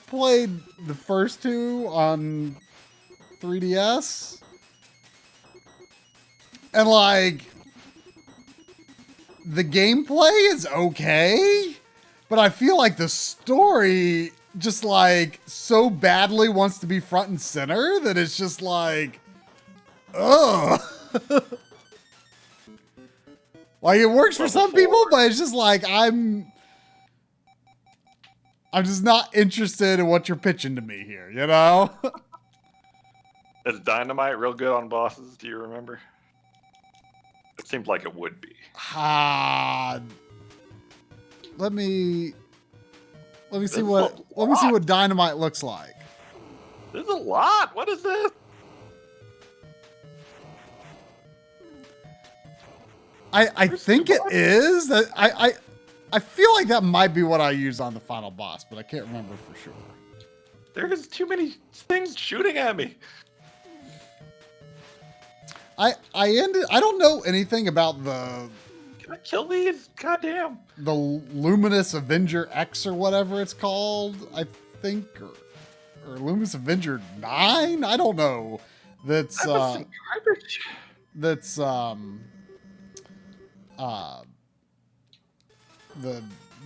played the first two on 3DS. And like the gameplay is okay, but I feel like the story just like so badly wants to be front and center that it's just like, ugh. Like it works for some people, but it's just like I'm just not interested in what you're pitching to me here, you know? Is Dynamite real good on bosses? Do you remember? It seemed like it would be. Let me see what Dynamite looks like. There's a lot. What is this? I think it is. I feel like that might be what I use on the final boss, but I can't remember for sure. There's too many things shooting at me. I don't know anything about the... Can I kill these? Goddamn. The Luminous Avenger X or whatever it's called, I think, or Luminous Avenger 9? I don't know. That's the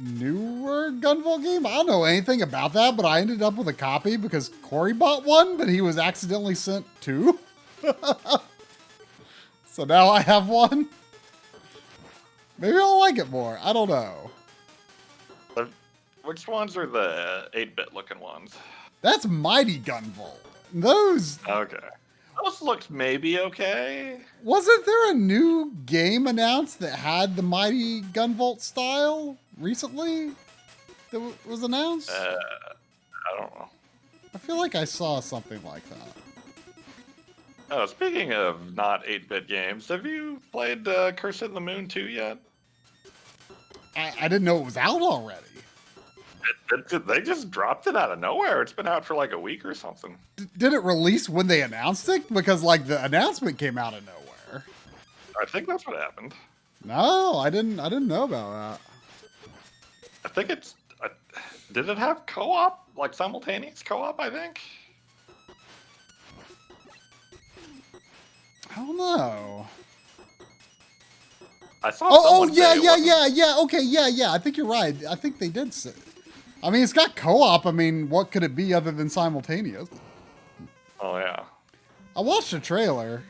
newer Gunvolt game. I don't know anything about that, but I ended up with a copy because Corey bought one, but he was accidentally sent two. So now I have one. Maybe I'll like it more. I don't know. Which ones are the 8-bit looking ones? That's Mighty Gunvolt. Those... Okay. Those looked maybe okay. Wasn't there a new game announced that had the Mighty Gunvolt style recently? That was announced? I don't know. I feel like I saw something like that. Oh, speaking of not 8-bit games, have you played Curse of the Moon 2 yet? I didn't know it was out already. They just dropped it out of nowhere. It's been out for like a week or something. Did it release when they announced it? Because like the announcement came out of nowhere. I think that's what happened. No, I didn't know about that. I think it's... did it have co-op? Like simultaneous co-op, I think? I don't know. I saw Oh, someone say it wasn't- yeah. Okay, yeah. I think you're right. I think they did say. I mean, it's got co-op. I mean, what could it be other than simultaneous? Oh, yeah. I watched the trailer.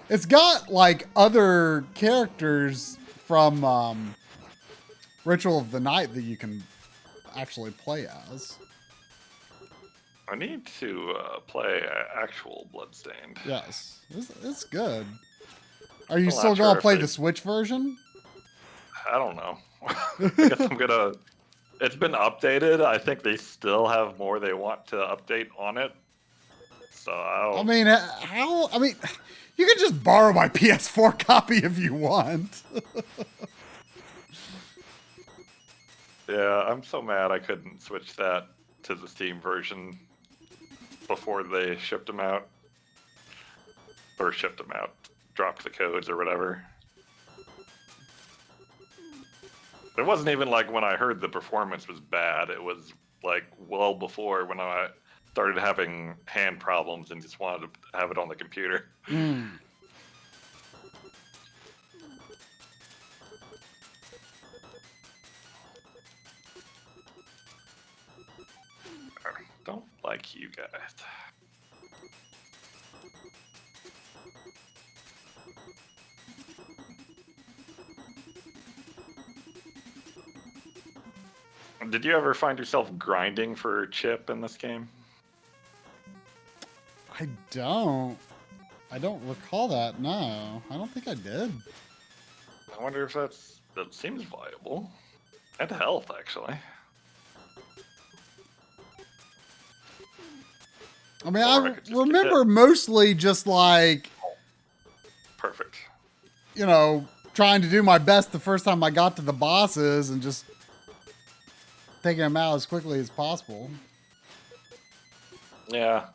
It's got like other characters from Ritual of the Night that you can actually play as. I need to play actual Bloodstained. Yes, it's good. Are you Still still not sure gonna if play they- the Switch version? I don't know. I guess I'm gonna... It's been updated. I think they still have more they want to update on it. So I mean, how? I mean, you can just borrow my PS4 copy if you want. Yeah, I'm so mad I couldn't switch that to the Steam version before they shipped them out. Or shipped them out. Dropped the codes or whatever. It wasn't even like when I heard the performance was bad. It was like well before when I started having hand problems and just wanted to have it on the computer. Mm. Don't like you guys. Did you ever find yourself grinding for chip in this game? I don't recall that. No, I don't think I did. I wonder if that seems viable. And health, actually. I mean, Or I I could just get remember hit. mostly just like, Perfect. you know, trying to do my best the first time I got to the bosses and just taking them out as quickly as possible. Yeah.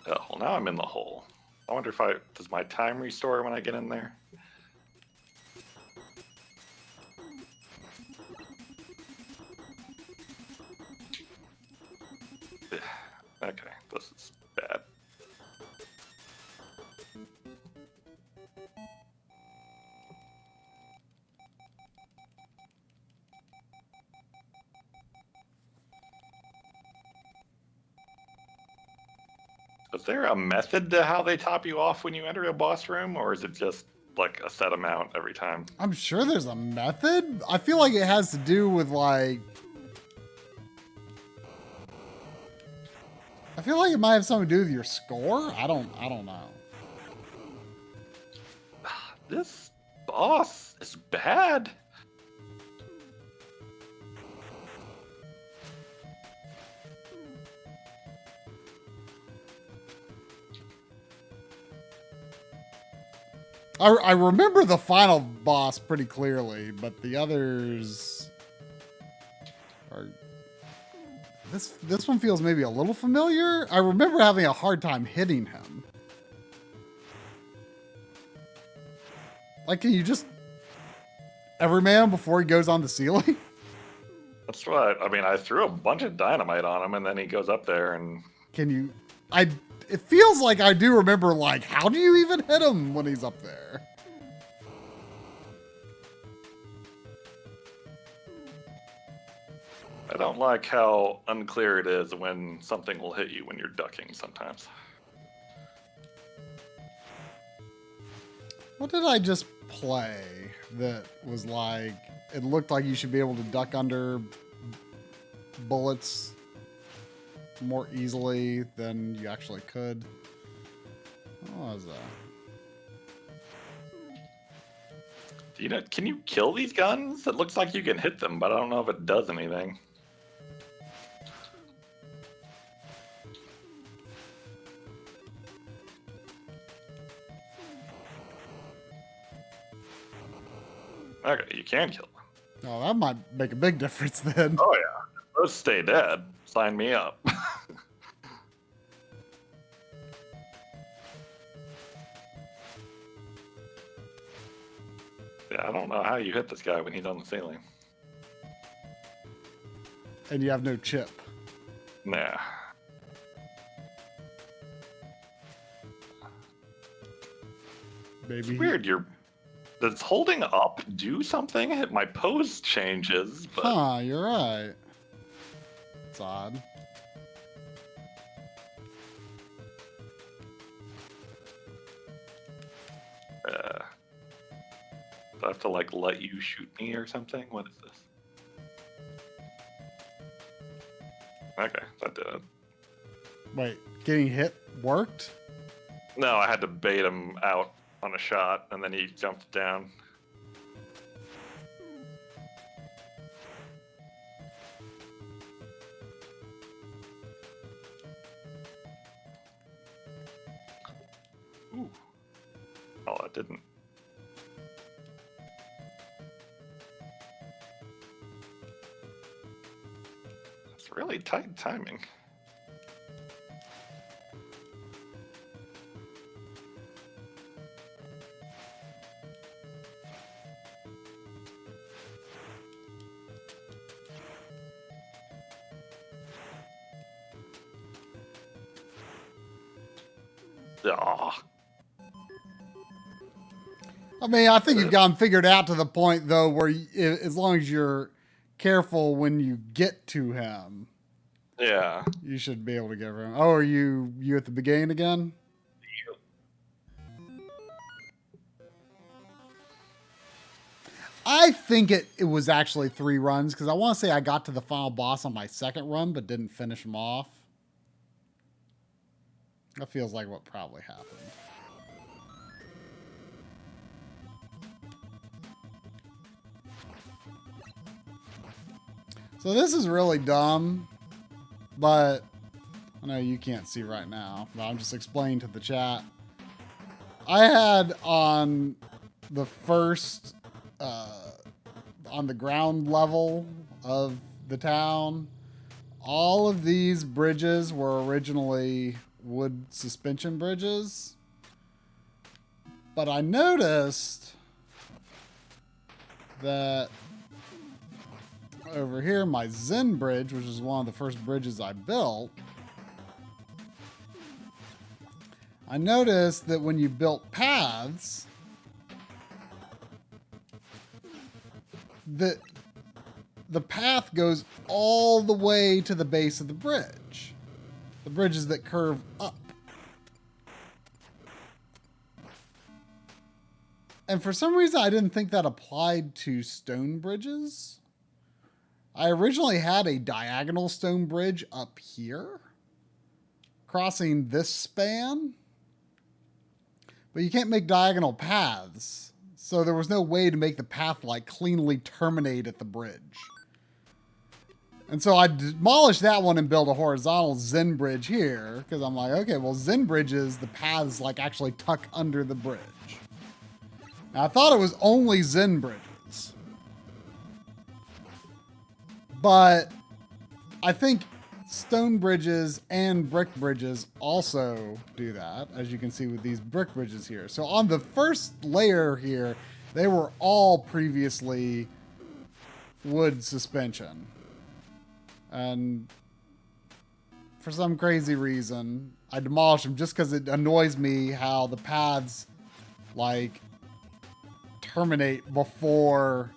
Oh, well, now I'm in the hole. I wonder if does my time restore when I get in there? Yeah, okay, this is bad. Is there a method to how they top you off when you enter a boss room, or is it just like a set amount every time? I'm sure there's a method. I feel like it has to do with like, I feel like it might have something to do with your score. I don't know. This boss is bad. I remember the final boss pretty clearly, but the others are. This one feels maybe a little familiar. I remember having a hard time hitting him. Like, can you just every man before he goes on the ceiling? That's what I mean. I threw a bunch of dynamite on him, and then he goes up there, and Can you? It feels like I do remember. Like, how do you even hit him when he's up there? I don't like how unclear it is when something will hit you when you're ducking sometimes. What did I just play that was like, it looked like you should be able to duck under bullets more easily than you actually could? What was that? Do you know? Can you kill these guns? It looks like you can hit them, but I don't know if it does anything. Okay, you can kill them. Oh, that might make a big difference then. Oh yeah, those stay dead. Sign me up. Yeah, I don't know how you hit this guy when he's on the ceiling. And you have no chip. Nah. Maybe. It's weird. Does holding up do something? My pose changes, but Huh, you're right. It's odd. do I have to like let you shoot me or something? What is this? Okay, that did it. Wait, getting hit worked? No, I had to bait him out on a shot, and then he jumped down. Ooh. Oh, it didn't. It's really tight timing. Ah. I mean, I think you've got him figured out to the point, though, where as long as you're careful when you get to him, Yeah. you should be able to get around. Oh, are you at the beginning again? I think it was actually 3 runs, because I want to say I got to the final boss on my second run, but didn't finish him off. That feels like what probably happened. So this is really dumb, but I know you can't see right now, but I'm just explaining to the chat. I had on the first, on the ground level of the town, all of these bridges were originally wood suspension bridges. But I noticed that over here, my Zen bridge, which is one of the first bridges I built, I noticed that when you built paths, the path goes all the way to the base of the bridge. The bridges that curve up. And for some reason, I didn't think that applied to stone bridges. I originally had a diagonal stone bridge up here, crossing this span. But you can't make diagonal paths. So there was no way to make the path like cleanly terminate at the bridge. And so I demolished that one and built a horizontal Zen bridge here. Because I'm like, okay, well, Zen bridges, the paths like actually tuck under the bridge. Now, I thought it was only Zen bridges. But I think stone bridges and brick bridges also do that, as you can see with these brick bridges here. So on the first layer here, they were all previously wood suspension. And for some crazy reason, I demolished them just because it annoys me how the paths, like, terminate before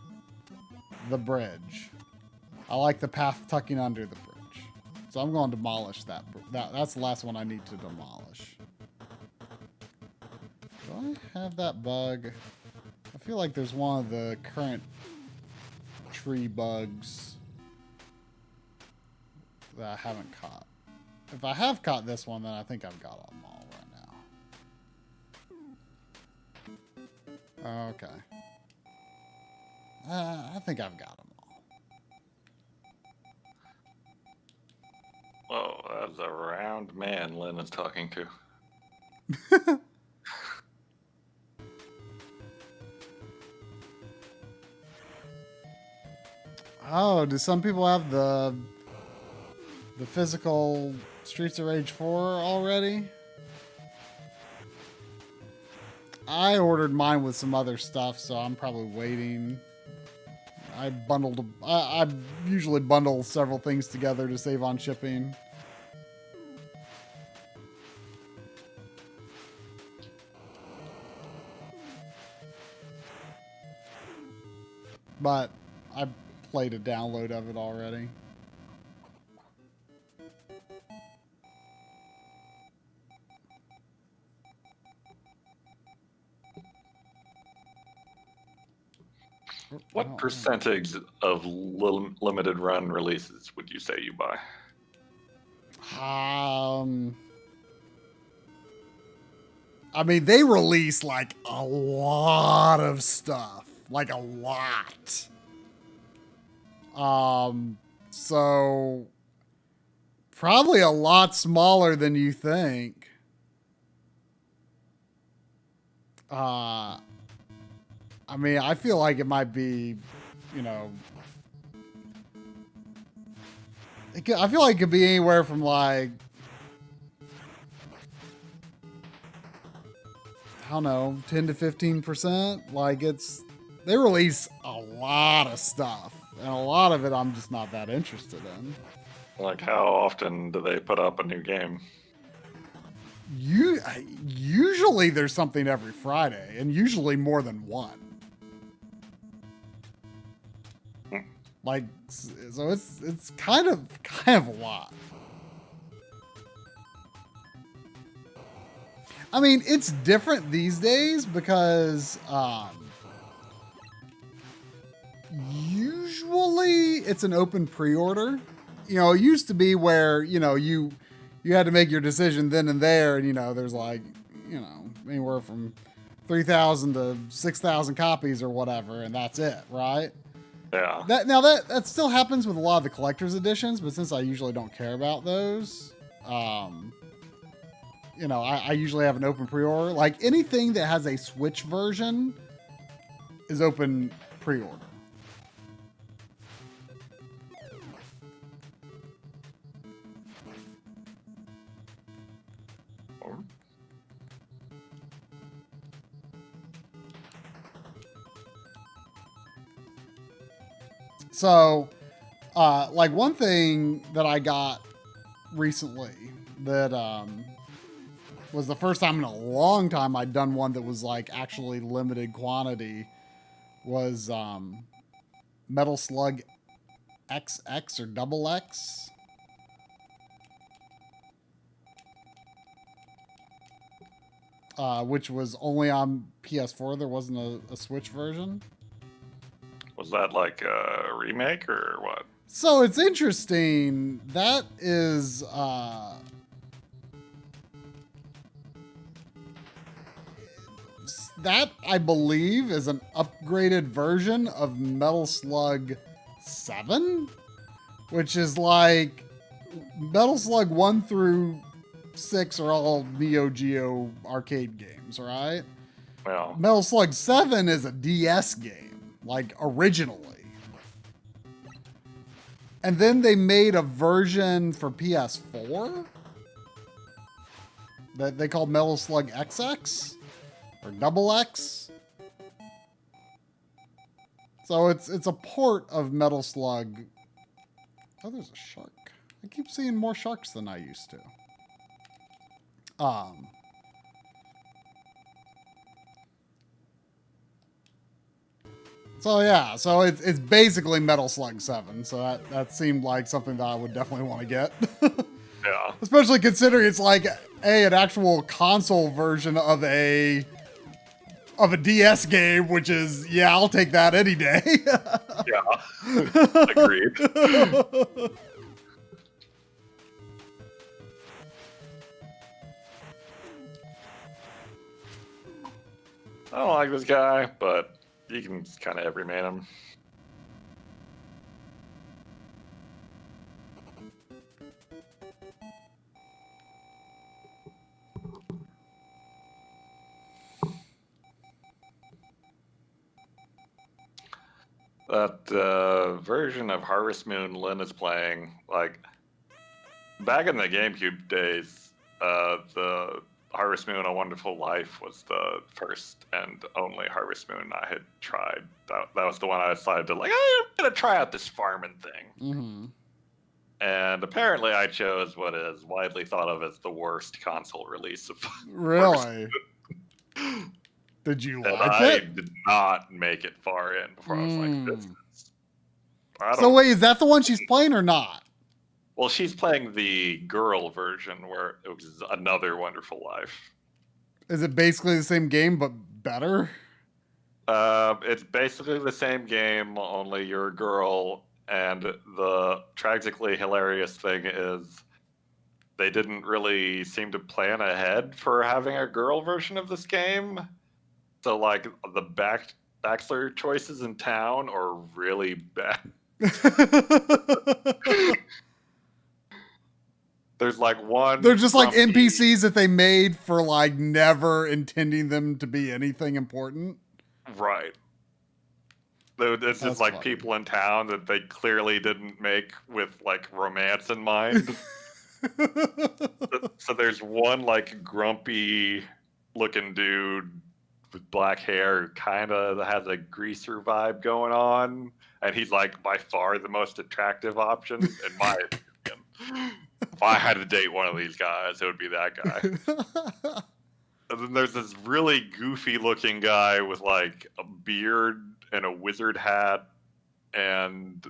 the bridge. I like the path tucking under the bridge. So I'm going to demolish that. That's the last one I need to demolish. Do I have that bug? I feel like there's one of the current tree bugs that I haven't caught. If I have caught this one, then I think I've got them all right now. Okay. I think I've got them all. Whoa, that's a round man Lynn is talking to. Oh, do some people have the physical Streets of Rage 4 already? I ordered mine with some other stuff, so I'm probably waiting. I usually bundle several things together to save on shipping. But I played a download of it already. What percentage of limited run releases would you say you buy? I mean, they release like a lot of stuff, like a lot. So probably a lot smaller than you think. I mean, I feel like it might be, you know, I feel like it could be anywhere from like, I don't know, 10 to 15%. Like they release a lot of stuff, and a lot of it I'm just not that interested in. Like, how often do they put up a new game? Usually there's something every Friday, and usually more than one. Like, so it's kind of a lot. I mean, it's different these days because usually it's an open pre-order. You know, it used to be where, you know, you had to make your decision then and there, and, you know, there's like, you know, anywhere from 3,000 to 6,000 copies or whatever, and that's it, right? Yeah. That still happens with a lot of the collector's editions, but since I usually don't care about those, you know, I usually have an open pre-order. Like anything that has a Switch version is open pre-order. So, like one thing that I got recently that was the first time in a long time I'd done one that was like actually limited quantity was Metal Slug XX or Double X. Which was only on PS4. There wasn't a Switch version. Was that like a remake or what? So it's interesting. That is that I believe is an upgraded version of Metal Slug 7, which is like Metal Slug 1 through 6 are all Neo Geo arcade games, right? Well, Metal Slug 7 is a DS game, like originally. And then they made a version for PS4 that they called Metal Slug XX or Double X. So it's a port of Metal Slug. Oh, there's a shark. I keep seeing more sharks than I used to. So yeah, so it's basically Metal Slug 7. So that seemed like something that I would definitely want to get. yeah. Especially considering it's like an actual console version of a DS game, which is, yeah, I'll take that any day. Yeah. Agreed. I don't like this guy, but you can kind of everyman him. That version of Harvest Moon Lynn is playing, like, back in the GameCube days, the Harvest Moon: A Wonderful Life was the first and only Harvest Moon I had tried. That was the one I decided to, like, I'm gonna try out this farming thing. Mm-hmm. And apparently I chose what is widely thought of as the worst console release of Really? Did you and like I it? did not make it far in before I was like, this is... So wait, is that the one she's playing or not? Well, she's playing the girl version where it was Another Wonderful Life. Is it basically the same game but better? It's basically the same game, only you're a girl, and the tragically hilarious thing is they didn't really seem to plan ahead for having a girl version of this game. So, like, the backstory choices in town are really bad. There's like one. They're just like NPCs that they made for like never intending them to be anything important. Right. It's just like funny. People in town that they clearly didn't make with like romance in mind. So there's one like grumpy looking dude with black hair who kind of has a greaser vibe going on. And he's like by far the most attractive option in my opinion. If I had to date one of these guys, it would be that guy. And then there's this really goofy looking guy with like a beard and a wizard hat, and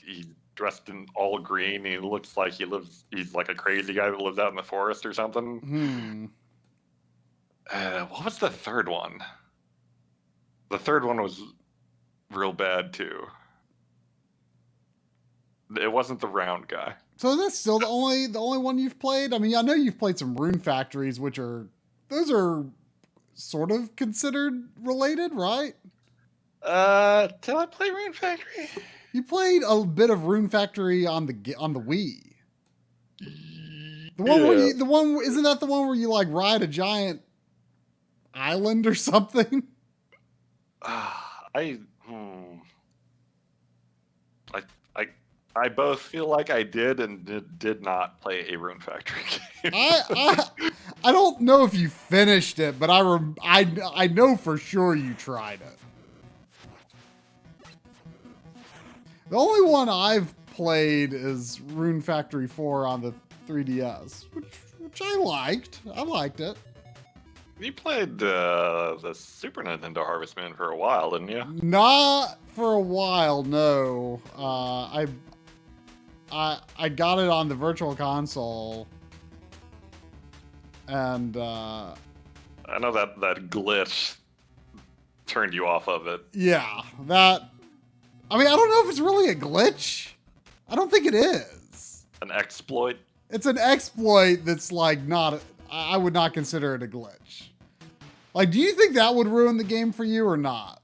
he's dressed in all green. He looks like he's like a crazy guy that lives out in the forest or something. What was the third one? The third one was real bad too. It wasn't the round guy. So that's still the only one you've played? I mean, I know you've played some Rune Factories, those are sort of considered related, right? Did I play Rune Factory? You played a bit of Rune Factory on the Wii. The one isn't that the one where you like ride a giant island or something? I both feel like I did and did not play a Rune Factory game. I don't know if you finished it, but I know for sure you tried it. The only one I've played is Rune Factory 4 on the 3DS, which I liked. I liked it. You played the Super Nintendo Harvest Moon for a while, didn't you? Not for a while, no. I got it on the Virtual Console, and I know that glitch turned you off of it. Yeah, that. I mean, I don't know if it's really a glitch. I don't think it is. An exploit? It's an exploit that's like not. I would not consider it a glitch. Like, do you think that would ruin the game for you or not?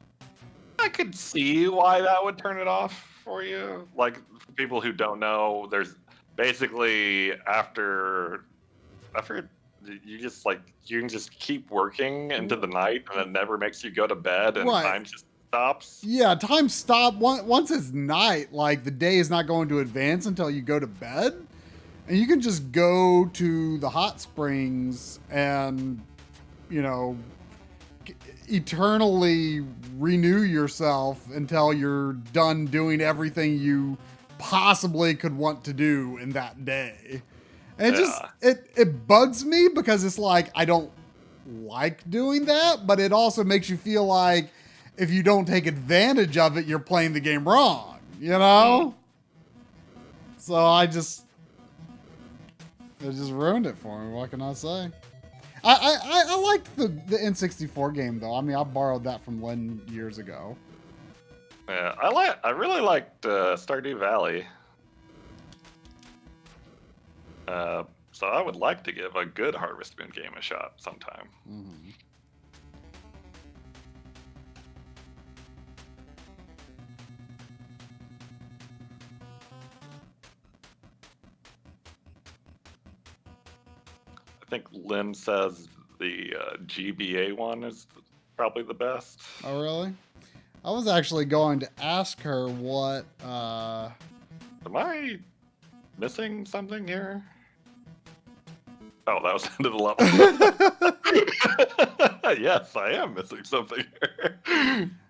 I could see why that would turn it off for you. Like, for people who don't know, there's basically after you just like you can just keep working into the night and it never makes you go to bed and time just stops. Yeah, time stop once it's night. Like the day is not going to advance until you go to bed, and you can just go to the hot springs and eternally renew yourself until you're done doing everything you possibly could want to do in that day. And it bugs me because it's like I don't like doing that, but it also makes you feel like if you don't take advantage of it, you're playing the game wrong, So it just ruined it for me. What can I say? I liked the N64 game though. I mean, I borrowed that from Len years ago. Yeah, I really liked Stardew Valley. So I would like to give a good Harvest Moon game a shot sometime. Mm-hmm. I think Lynn says the GBA one is probably the best. Oh, really? I was actually going to ask her what. Am I missing something here? Oh, that was the end of the level. Yes, I am missing something here.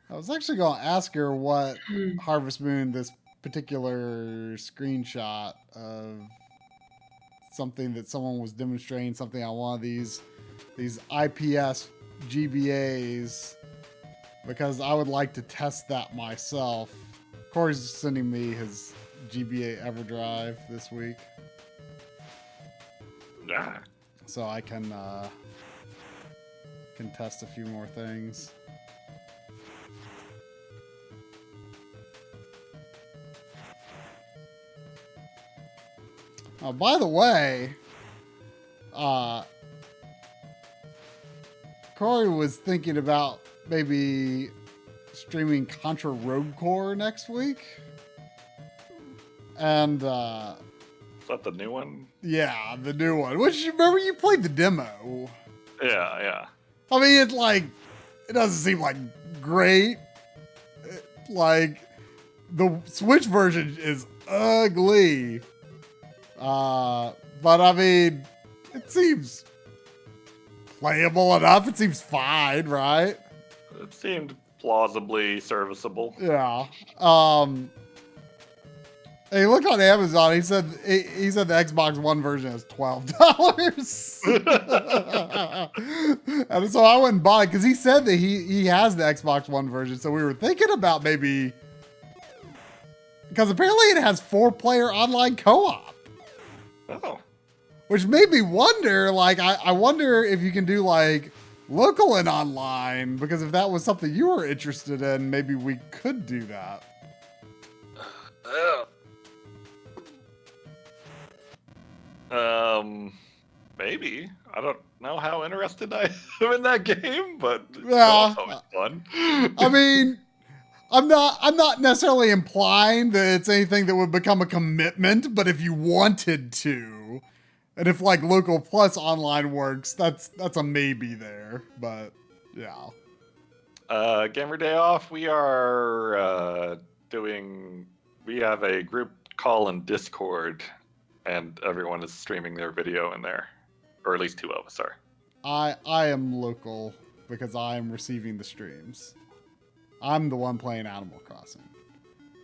I was actually going to ask her what Harvest Moon, this particular screenshot of something that someone was demonstrating something on one of these IPS GBAs, because I would like to test that myself. Corey's sending me his GBA EverDrive this week, so I can test a few more things. By the way, Corey was thinking about maybe streaming Contra Rogue Core next week. And, Is that the new one? yeah, the new one. Which, you remember you played the demo. Yeah. I mean, it's like, it doesn't seem like great. Like, the Switch version is ugly. But I mean, it seems playable enough. It seems fine, right? It seemed plausibly serviceable. Yeah. He looked on Amazon. He said the Xbox One version is $12. And so I went and bought it because he said that he has the Xbox One version. So we were thinking about maybe, because apparently it has 4-player online co-op. Oh. Which made me wonder, like, I wonder if you can do, like, local and online, because if that was something you were interested in, maybe we could do that. Maybe. I don't know how interested I am in that game, but Yeah. it's always fun. I mean, I'm not necessarily implying that it's anything that would become a commitment, but if you wanted to, and if like local plus online works, that's a maybe there. But yeah. Gamer Day Off, we are we have a group call in Discord, and everyone is streaming their video in there. Or at least 2 of us are. I am local because I am receiving the streams. I'm the one playing Animal Crossing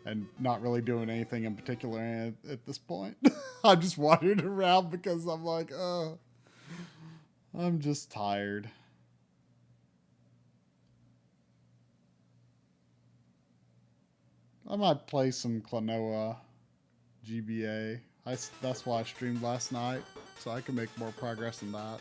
and not really doing anything in particular at this point. I'm just wandering around because I'm like, I'm just tired. I might play some Klonoa GBA. That's why I streamed last night, so I can make more progress in that.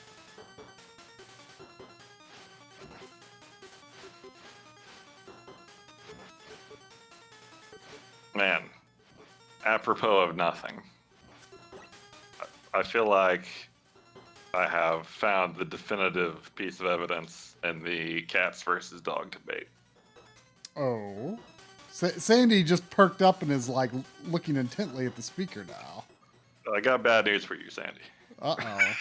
Man, apropos of nothing, I feel like I have found the definitive piece of evidence in the cats versus dog debate. Oh. Sandy just perked up and is like looking intently at the speaker now. I got bad news for you, Sandy. Uh-oh.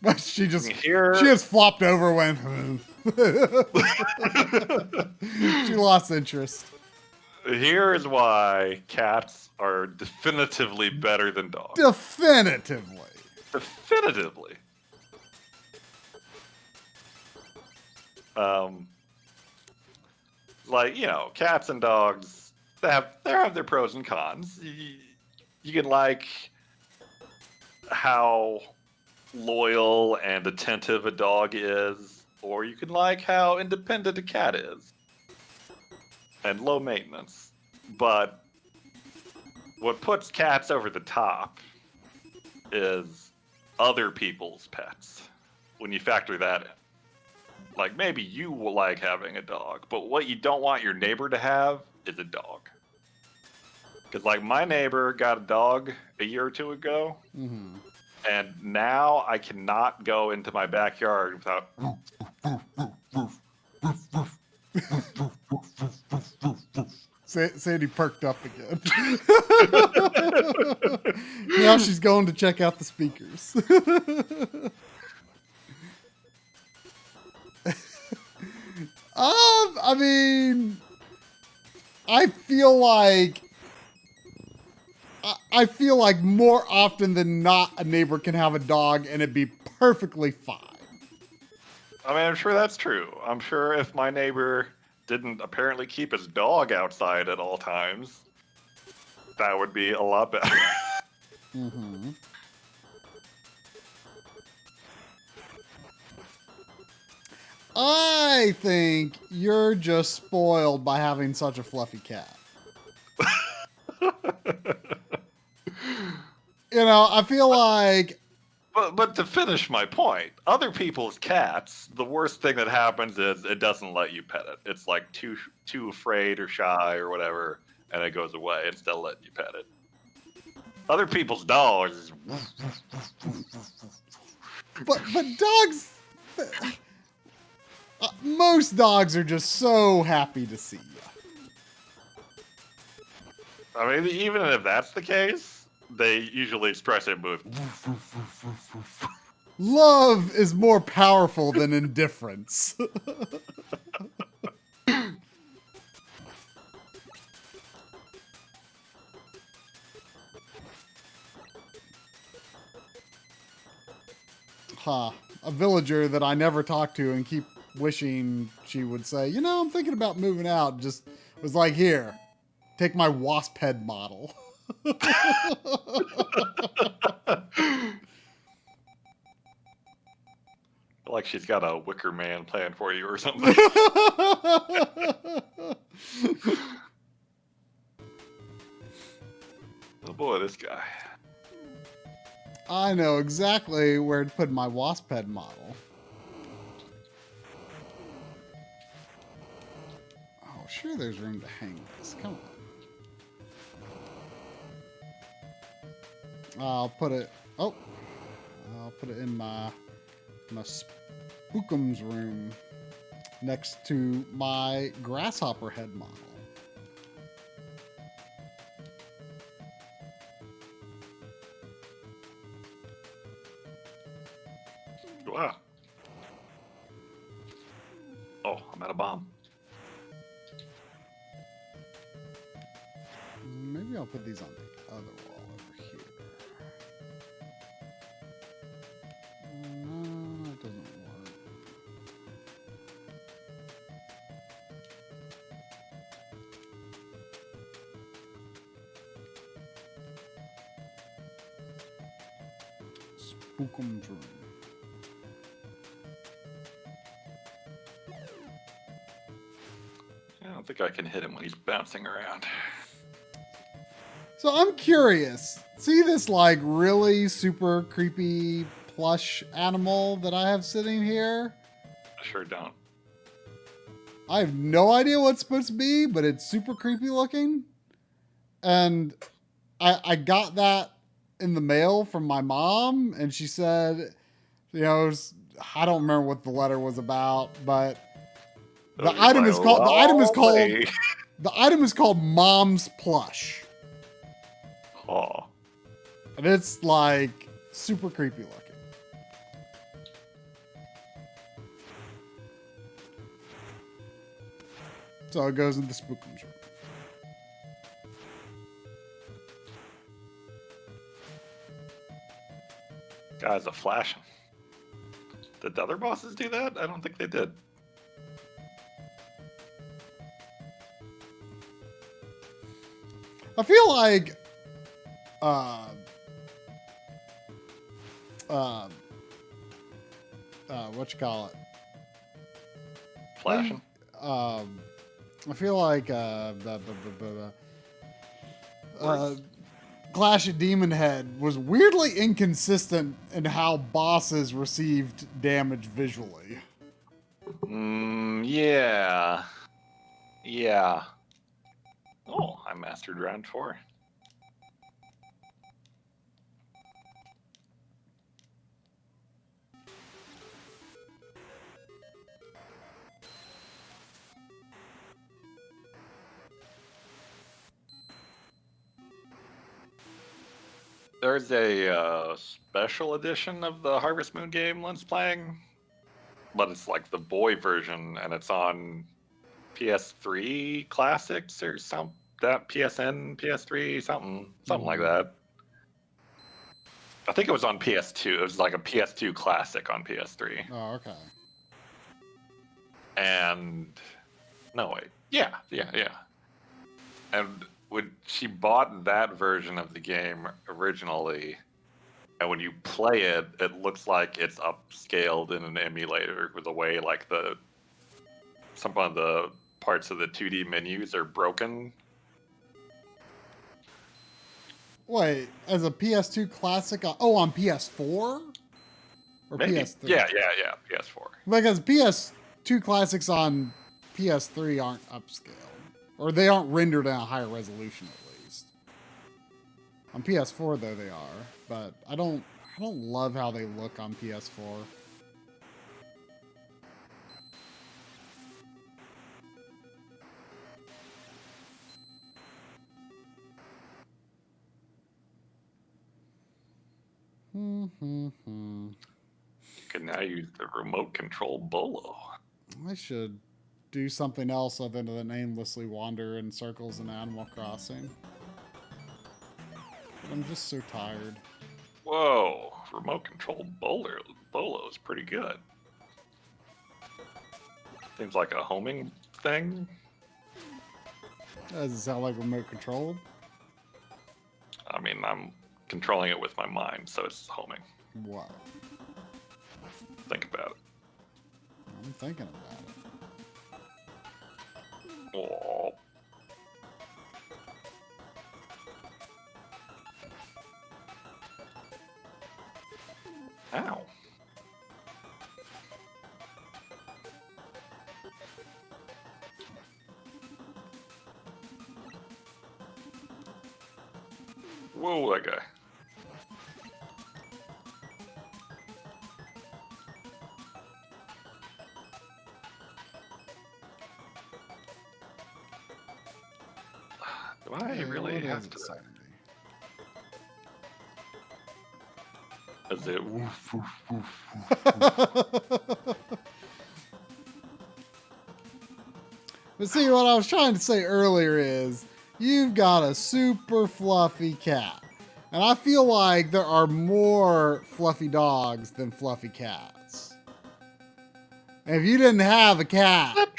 But she just flopped over when she lost interest. Here is why cats are definitively better than dogs. Definitively. Like, you know, cats and dogs, they have their pros and cons. You can like how loyal and attentive a dog is, or you can like how independent a cat is and low maintenance. But what puts cats over the top is other people's pets when you factor that in. Like, maybe you will like having a dog, but what you don't want your neighbor to have is a dog. Because, like, my neighbor got a dog a year or 2 ago, and now I cannot go into my backyard without... Sandy perked up again. Now she's going to check out the speakers. I mean, I feel like more often than not, a neighbor can have a dog and it'd be perfectly fine. I mean, I'm sure that's true. I'm sure if my neighbor didn't apparently keep his dog outside at all times, that would be a lot better. Mm-hmm. I think you're just spoiled by having such a fluffy cat. I feel like... But to finish my point, other people's cats, the worst thing that happens is it doesn't let you pet it. It's like too afraid or shy or whatever, and it goes away instead of letting you pet it. Other people's dogs. But dogs... most dogs are just so happy to see you. I mean, even if that's the case, they usually express it with. Love is more powerful than indifference. Huh. A villager that I never talked to and keep wishing she would say, I'm thinking about moving out, just was like, here, take my wasp head model. Like she's got a Wicker Man plan for you or something. Oh boy, this guy. I know exactly where to put my wasp head model. Oh, sure there's room to hang this. Come on. I'll put it in my spookums room next to my grasshopper head model. Wow. Oh, I'm at a bomb. Maybe I'll put these on the other wall over here. No, it doesn't work. Spookums room. I don't think I can hit him when he's bouncing around. So I'm curious. See this like really super creepy plush animal that I have sitting here? I sure don't. I have no idea what it's supposed to be, but it's super creepy looking. And I got that in the mail from my mom, and she said, I don't remember what the letter was about, but the item is called Mom's Plush. Oh. And it's like super creepy looking. So it goes in the spookums room. Guys are flashing. Did the other bosses do that? I don't think they did. I feel like what you call it? Flashing? I feel like Clash of Demon Head was weirdly inconsistent in how bosses received damage visually. Yeah. Yeah. Oh, I mastered round 4. There's a special edition of the Harvest Moon game Lynn's playing but it's like the boy version, and it's on PS3 classics or some that PSN, PS3, something like that. I think it was on PS2. It was like a PS2 classic on PS3. Oh, okay. And no wait, yeah. And when she bought that version of the game originally, and when you play it, it looks like it's upscaled in an emulator with the way like some of the parts of the 2D menus are broken. Wait, as a PS2 classic? On PS4 or Maybe. PS3? Yeah, PS4. Because PS2 classics on PS3 aren't upscaled, or they aren't rendered in a higher resolution at least. On PS4 though they are, but I don't love how they look on PS4. You can now use the remote control bolo. I should do something else other than aimlessly wander in circles in Animal Crossing. But I'm just so tired. Whoa, remote control bolo is pretty good. Seems like a homing thing. Does it sound like remote controlled? I mean, I'm controlling it with my mind, so it's homing. What? Think about it. I'm thinking about it. Oh. Ow. Whoa, that guy. Do I really have to? Is it woof, woof, woof? But see, what I was trying to say earlier is, you've got a super fluffy cat. And I feel like there are more fluffy dogs than fluffy cats. And if you didn't have a cat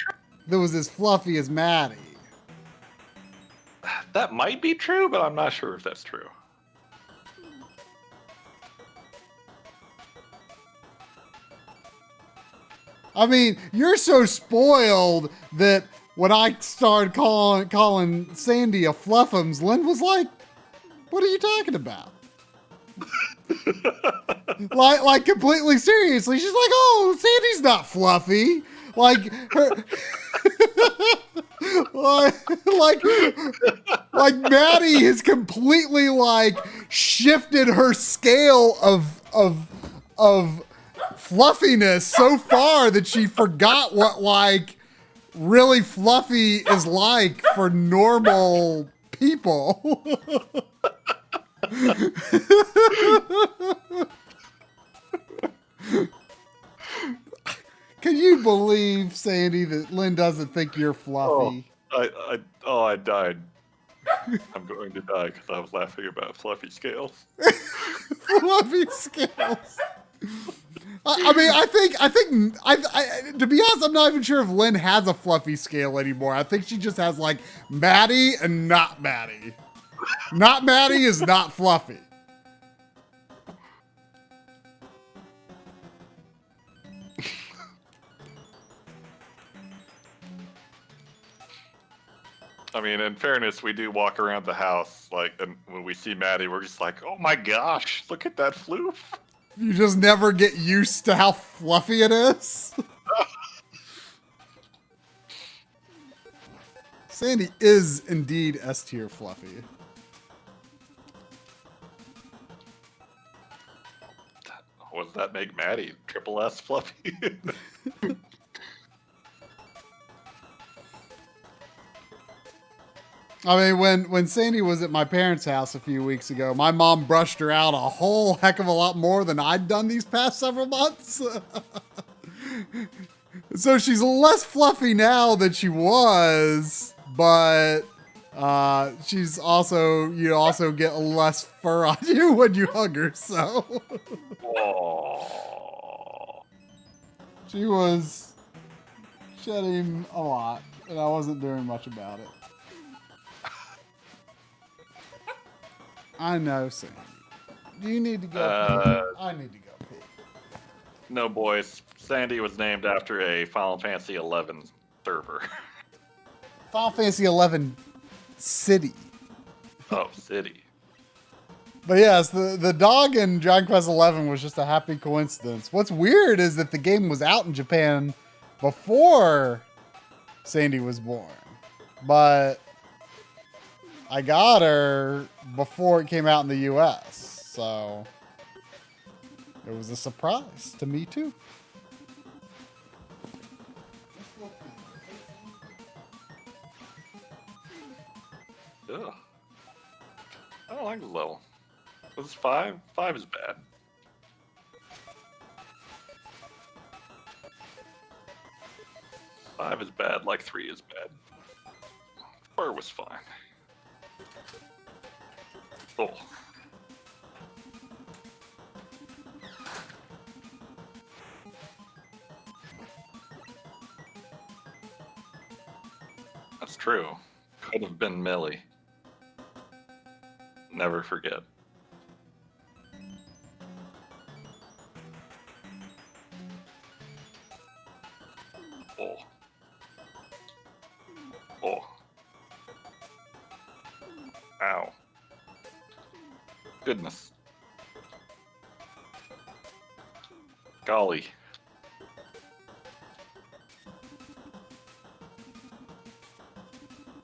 that was as fluffy as Maddie. That might be true, but I'm not sure if that's true. I mean, you're so spoiled that when I started calling Sandy a Fluffums, Lynn was like, "What are you talking about?" like completely seriously. She's like, "Oh, Sandy's not fluffy." Like her, like Maddie has completely like shifted her scale of fluffiness so far that she forgot what like really fluffy is like for normal people. Can you believe, Sandy, that Lynn doesn't think you're fluffy? I died. I'm going to die because I was laughing about fluffy scales. Fluffy scales. I mean, I think, to be honest, I'm not even sure if Lynn has a fluffy scale anymore. I think she just has like Maddie and not Maddie. Not Maddie is not fluffy. I mean, in fairness, we do walk around the house, like, and when we see Maddie, we're just like, oh my gosh, look at that floof. You just never get used to how fluffy it is. Sandy is indeed S tier fluffy. What does that make Maddie? Triple S fluffy? I mean, when Sandy was at my parents' house a few weeks ago, my mom brushed her out a whole heck of a lot more than I'd done these past several months. So she's less fluffy now than she was, but she's also, you also get less fur on you when you hug her, so. Oh. She was shedding a lot, and I wasn't doing much about it. I know, Sandy. Do you need to go pee? I need to go pee. No, boys. Sandy was named after a Final Fantasy XI server. Final Fantasy XI City. Oh, city. But yes, the dog in Dragon Quest XI was just a happy coincidence. What's weird is that the game was out in Japan before Sandy was born. But I got her before it came out in the US. So it was a surprise to me too. Ugh. I don't like this level. This is 5. 5 is bad. Five is bad, like 3 is bad. 4 was fine. Oh. That's true. Could have been Millie. Never forget. Oh. Oh. Ow. Goodness. Golly.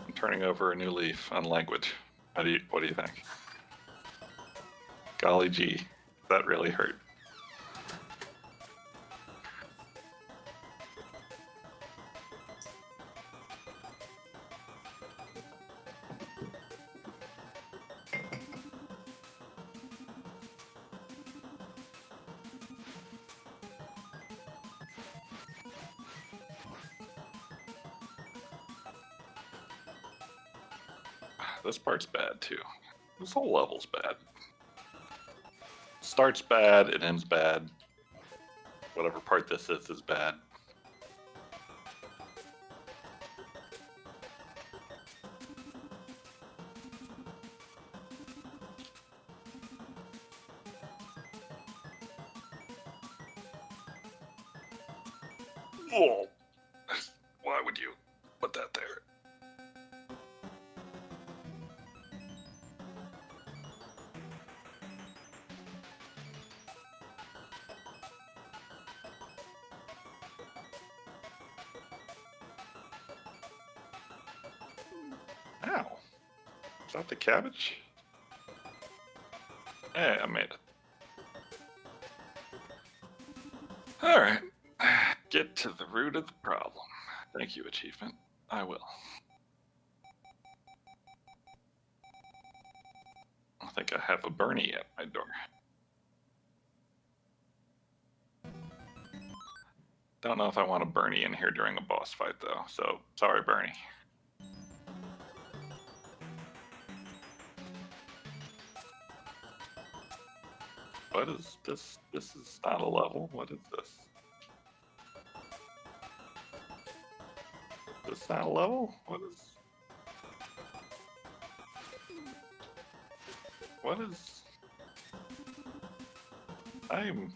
I'm turning over a new leaf on language. What do you think? Golly gee, that really hurt. This part's bad too. This whole level's bad. Starts bad, it ends bad. Whatever part this is bad. Oh, why would you put that there? Ow. Is that the cabbage? Hey, I made it. Alright. Get to the root of the problem. Thank you, achievement. I will. I think I have a Bernie at my door. Don't know if I want a Bernie in here during a boss fight, though, so sorry, Bernie. What is this? This is not a level. What is this? This not a level? What is... What is... I'm...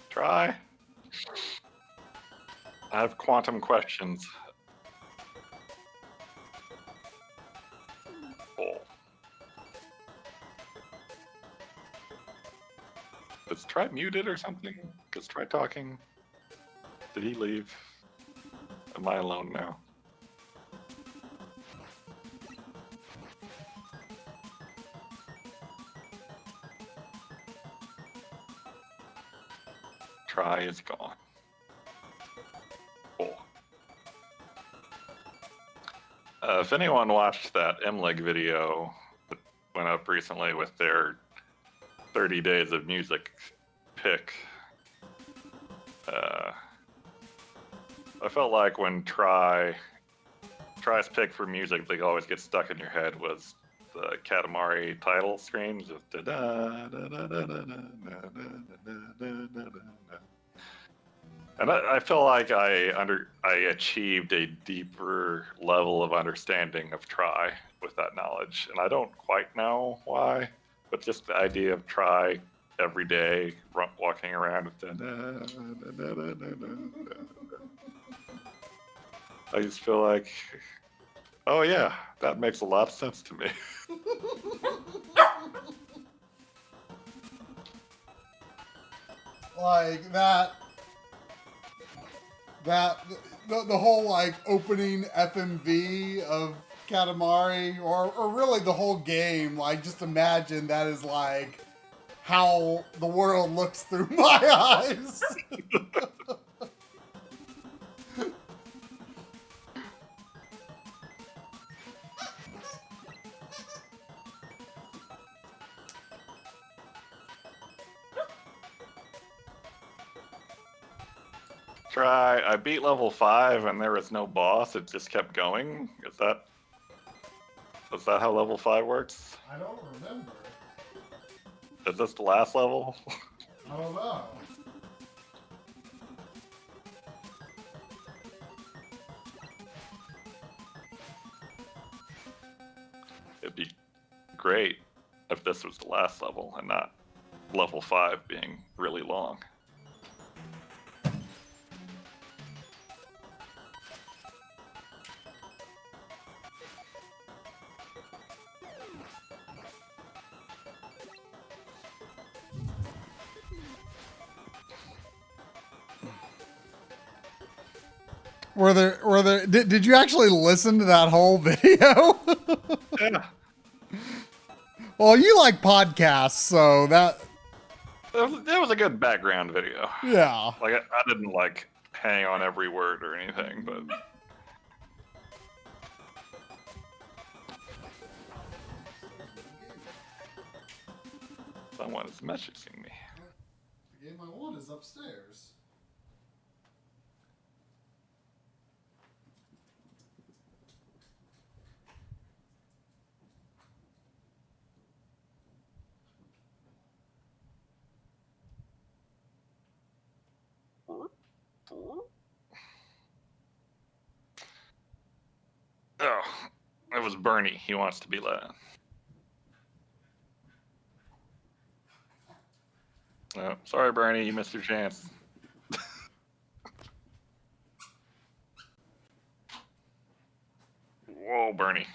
Try. I have quantum questions. Oh. Is Try muted or something? Is Try talking? Did he leave? Am I alone now? Try is gone. Oh. If anyone watched that MLeg video that went up recently with their 30 days of music pick, I felt like when Try's pick for music that always gets stuck in your head was the Katamari title screen. Just and I feel like I achieved a deeper level of understanding of Try with that knowledge, and I don't quite know why, but just the idea of Try every day walking around with I just feel like, oh yeah, that makes a lot of sense to me. Like the whole like opening FMV of Katamari, or really the whole game, like just imagine that is like how the world looks through my eyes. Try, I beat level 5 and there was no boss, it just kept going. Is that how level 5 works? I don't remember. Is this the last level? I don't know. It'd be great if this was the last level and not level 5 being really long. Did you actually listen to that whole video? Yeah. Well, you like podcasts, so that was a good background video. yeah. Like I didn't like hang on every word or anything, but someone is messaging me. The game I want is upstairs. Oh, it was Bernie. He wants to be led. Oh, sorry, Bernie. You missed your chance. Whoa, Bernie.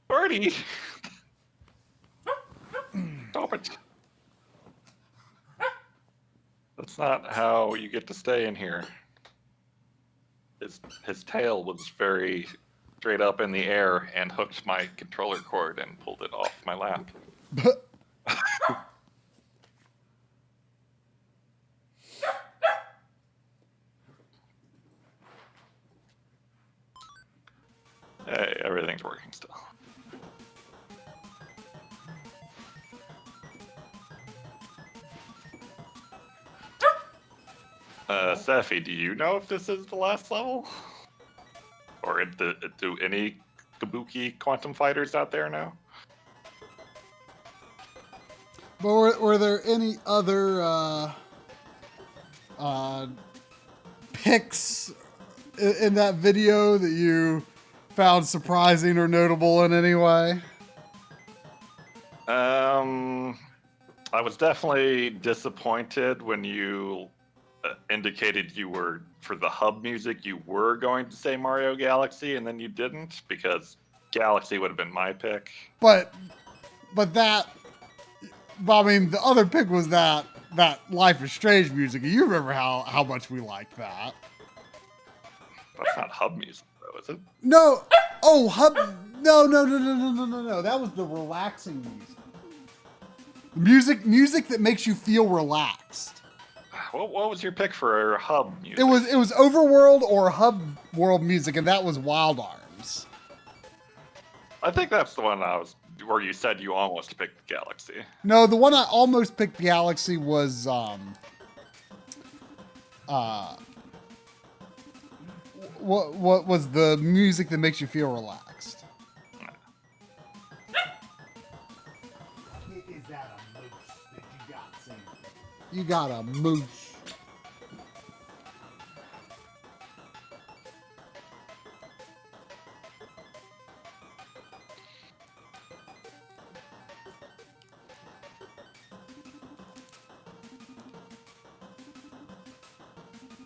Bernie! Stop it. That's not how you get to stay in here. His tail was very straight up in the air and hooked my controller cord and pulled it off my lap. Hey, everything's working still. Sephi, do you know if this is the last level? Or do any Kabuki quantum fighters out there know? But were there any other picks in that video that you found surprising or notable in any way? I was definitely disappointed when you indicated you were, for the hub music, you were going to say Mario Galaxy, and then you didn't, because Galaxy would have been my pick. But I mean, the other pick was that Life is Strange music. You remember how much we liked that. That's not hub music, though, is it? No. Oh, hub. No. That was the relaxing music. Music that makes you feel relaxed. What was your pick for hub music? It was Overworld or Hub World music, and that was Wild Arms. I think that's the one I was Or you said you almost picked Galaxy. No, the one I almost picked Galaxy was what was the music that makes you feel relaxed? Is that a moose that you got, Sam? You got a moose.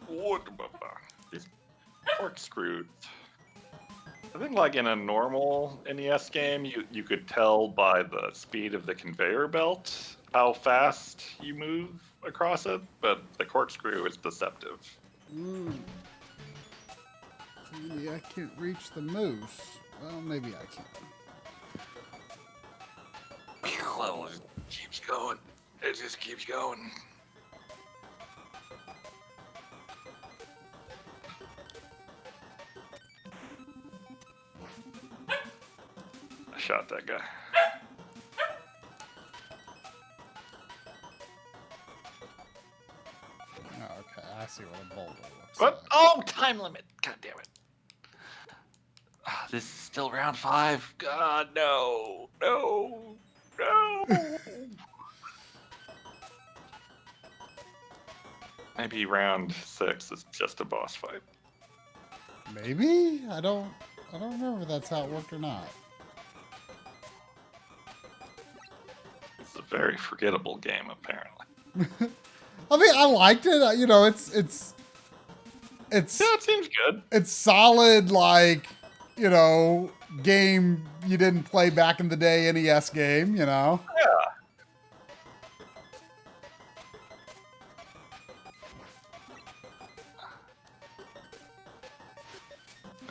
What about these corkscrews? I think like in a normal NES game, you could tell by the speed of the conveyor belt how fast you move across it, but the corkscrew is deceptive. Maybe I can't reach the moose. Well, maybe I can. Well, it keeps going. It just keeps going. I shot that guy. Oh, okay, I see what a boulder looks What? like. Oh, time limit. God damn it. Ah, this is still round 5. God, no. No. No. Maybe round 6 is just a boss fight. Maybe? I don't remember if that's how it worked or not. It's a very forgettable game, apparently. I mean, I liked it. You know, it's Yeah, it seems good. it's solid, like, you know, game you didn't play back in the day, NES game, you know?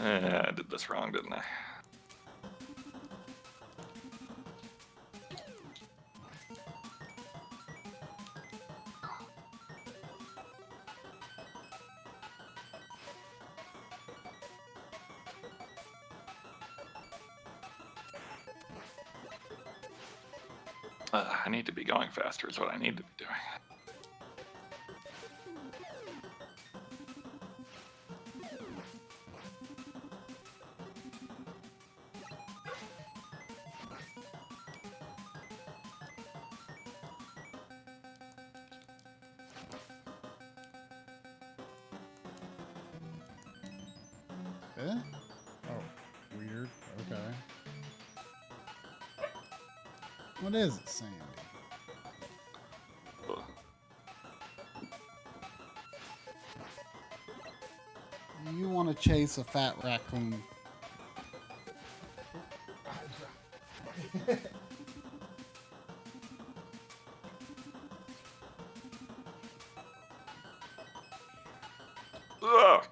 Yeah, I did this wrong, didn't I? I need to be going faster is what I need to be doing. Eh? Oh, weird. Okay. What is it, Sandy? Ugh. You want to chase a fat raccoon. Ugh.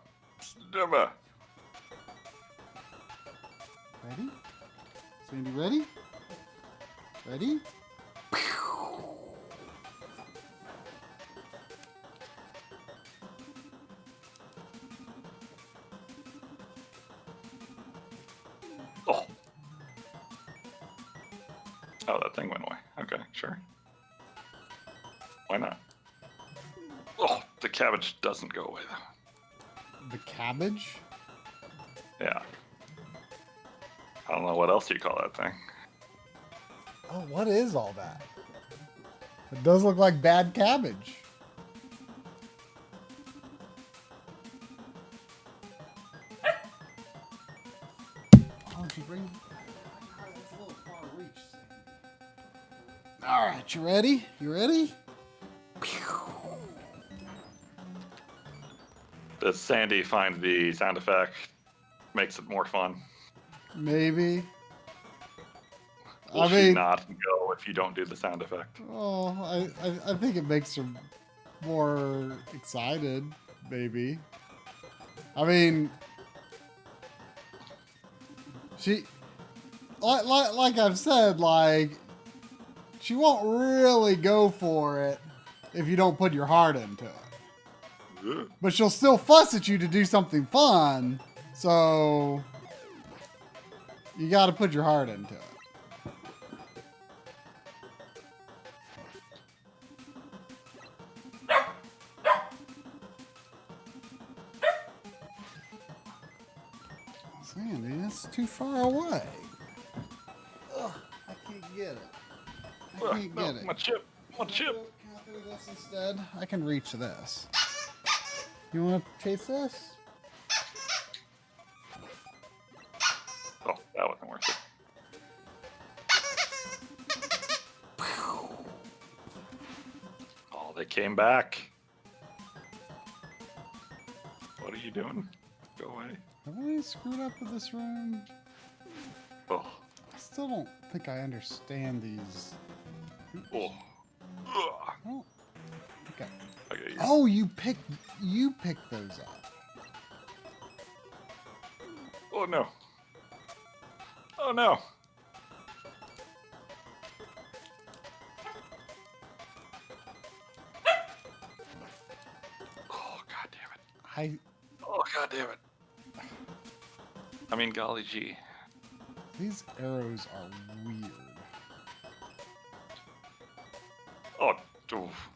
Never. Ready? Sandy, ready? Ready? Oh. Oh, that thing went away. Okay, sure. Why not? Oh, the cabbage doesn't go away, though. The cabbage? Yeah. I don't know what else you call that thing. Oh, what is all that? It does look like bad cabbage. Oh, did you bring... That's a little far reach, Sandy. All right, you ready? You ready? Does Sandy find the sound effect makes it more fun? Maybe. Will she not go if you don't do the sound effect? Oh, I think it makes her more excited, maybe. I mean, she, like I've said, like, she won't really go for it if you don't put your heart into it. Ugh. But she'll still fuss at you to do something fun, so you got to put your heart into it. too far away. Ugh, I can't get it. I can't get it. My chip. My chip. Can I throw this instead? I can reach this. You want to chase this? Oh, that wasn't worth it. Oh, they came back. What are you doing? Go away. Have I screwed up with this room? Oh. I still don't think I understand these. Oh. Ugh. I don't think Okay, Oh, you picked those up. Oh no. Oh no. Oh god damn it. Oh god damn it. I mean golly gee. These arrows are weird. Oh, oof.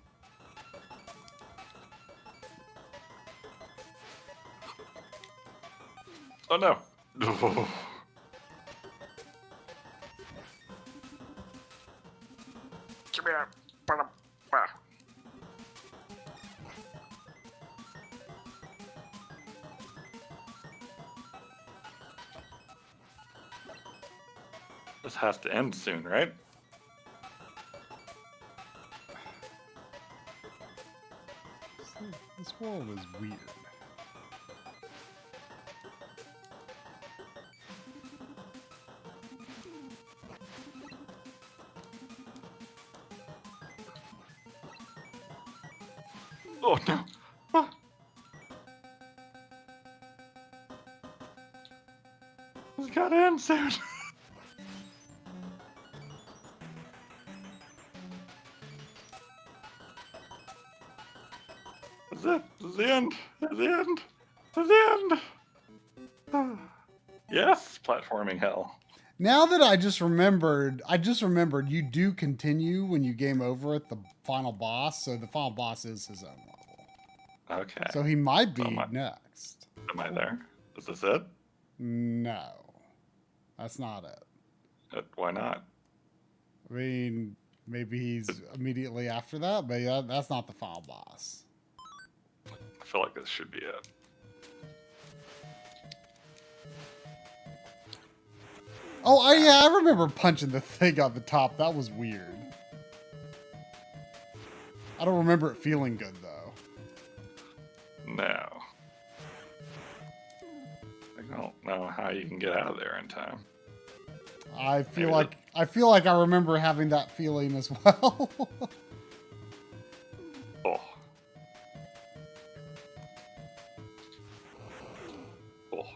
Oh no. Come here. This has to end soon, right? This world is weird. Oh no. Ah. This gotta end soon. That's it. This is the end. This is the end. This is the end. Yes, platforming hell. Now that I just remembered you do continue when you game over at the final boss, so the final boss is his own level. Okay. So he might be So next. Am I there? Is this it? No. That's not it. Why not? I mean, maybe he's immediately after that, but yeah, that's not the final boss. I feel like this should be it. Oh, I remember punching the thing on the top. That was weird. I don't remember it feeling good, though. No. I don't know how you can get out of there in time. I feel like I remember having that feeling as well. Oh. Oh.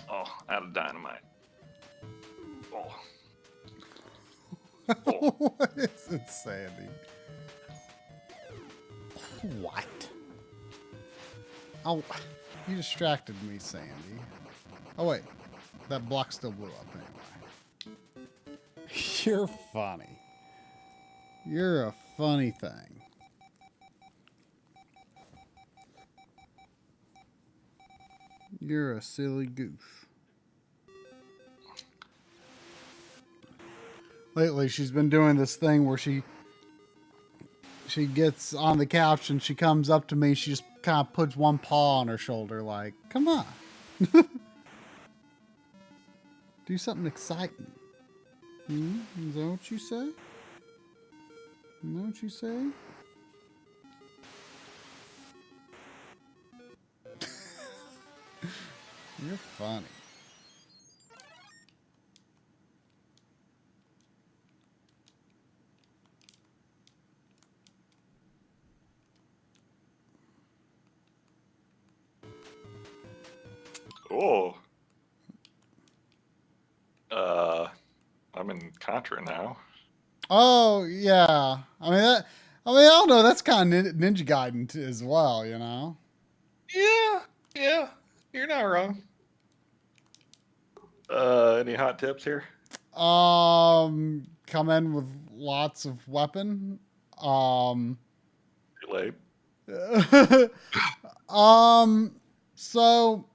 Oh, out of dynamite. Oh. Oh. What is it, Sandy? What? Oh, you distracted me, Sandy. Oh, wait. That block still blew up anyway. You're funny. You're a funny thing. You're a silly goof. Lately, she's been doing this thing where she gets on the couch and she comes up to me. She just kind of puts one paw on her shoulder, like, "Come on, do something exciting." Is that what you say? Is that what you say? You're funny. Oh. I'm in Contra now. Oh yeah. I don't know. That's kind of Ninja Gaiden as well, you know. Yeah. You're not wrong. Any hot tips here? Come in with lots of weapon. Relate. So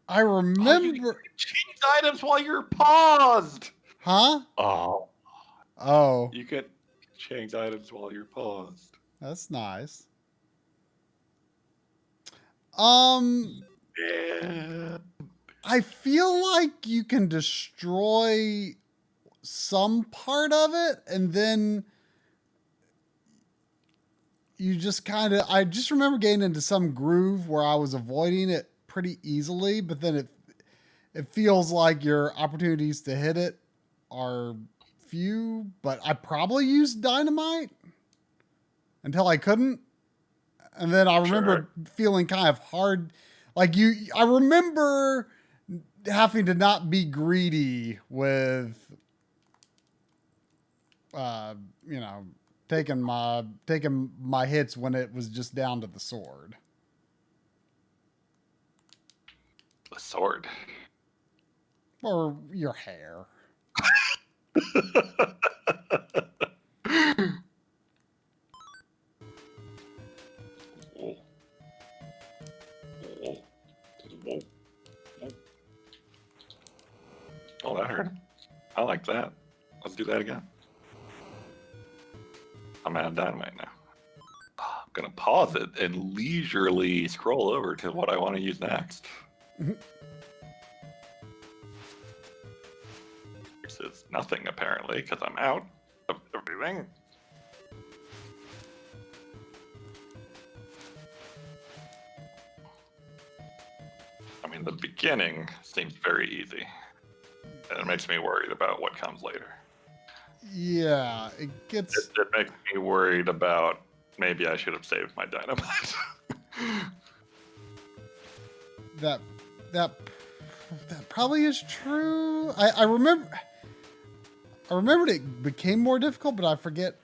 I Oh, you remember. can change items while you're paused. Huh? Oh, Oh, you can change items while you're paused. that's nice. Yeah. I feel like you can destroy some part of it, and then you just kind of. I just remember getting into some groove where I was avoiding it pretty easily, but then it feels like your opportunities to hit it are few. But I probably used dynamite until I couldn't, and then I remember feeling kind of hard. Like you, I remember having to not be greedy with, uh, you know, taking my hits when it was just down to the sword. The sword. Or your hair. Oh, that hurt. I like that. Let's do that again. I'm out of dynamite now. I'm gonna pause it and leisurely scroll over to what I want to use next. This is nothing apparently because I'm out of everything. I mean, the beginning seems very easy, and it makes me worried about what comes later. Yeah, it gets. It makes me worried about maybe I should have saved my dynamite. that that that probably is true. I remembered it became more difficult, but I forget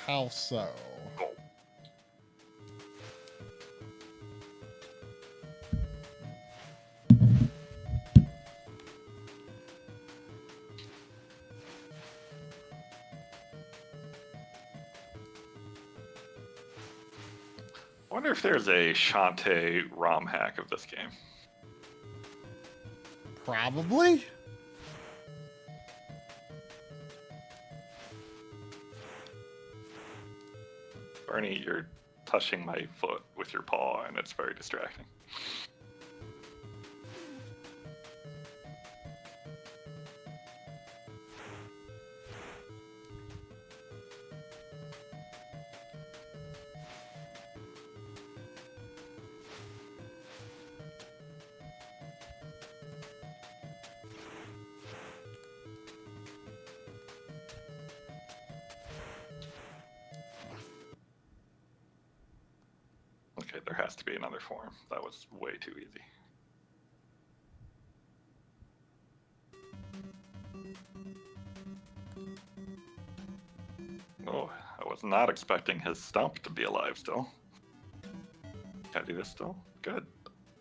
how so. I wonder if there's a Shantae ROM hack of this game. Probably. Bernie, you're touching my foot with your paw, and it's very distracting. Okay, there has to be another form. That was way too easy. Oh, I was not expecting his stump to be alive still. Can I do this still? Good.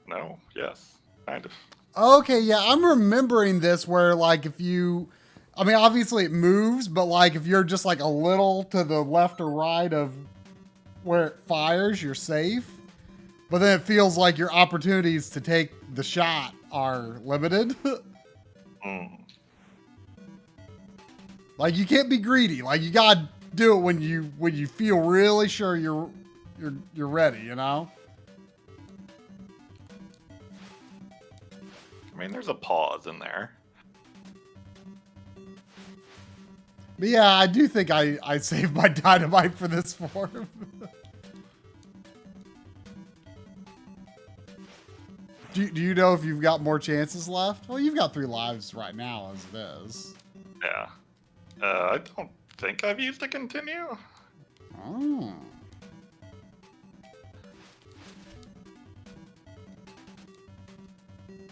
No, yes, kind of. Okay, yeah, I'm remembering this where like if you, I mean, obviously it moves, but like if you're just like a little to the left or right of where it fires, you're safe. But then it feels like your opportunities to take the shot are limited. Like you can't be greedy. Like you gotta do it when you feel really sure you're ready. You know. I mean, there's a pause in there. But yeah, I do think I saved my dynamite for this form. Do you know if you've got more chances left? Well, you've got 3 lives right now as it is. Yeah. I don't think I've used a continue. Oh.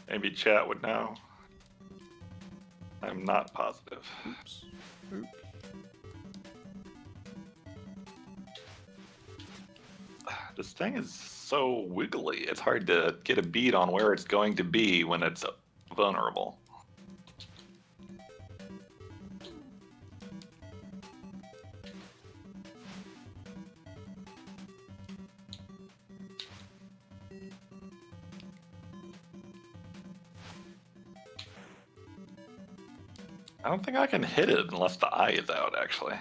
Maybe chat would know. I'm not positive. Oops. Oops. This thing is so wiggly. It's hard to get a beat on where it's going to be when it's vulnerable. I don't think I can hit it unless the eye is out, actually.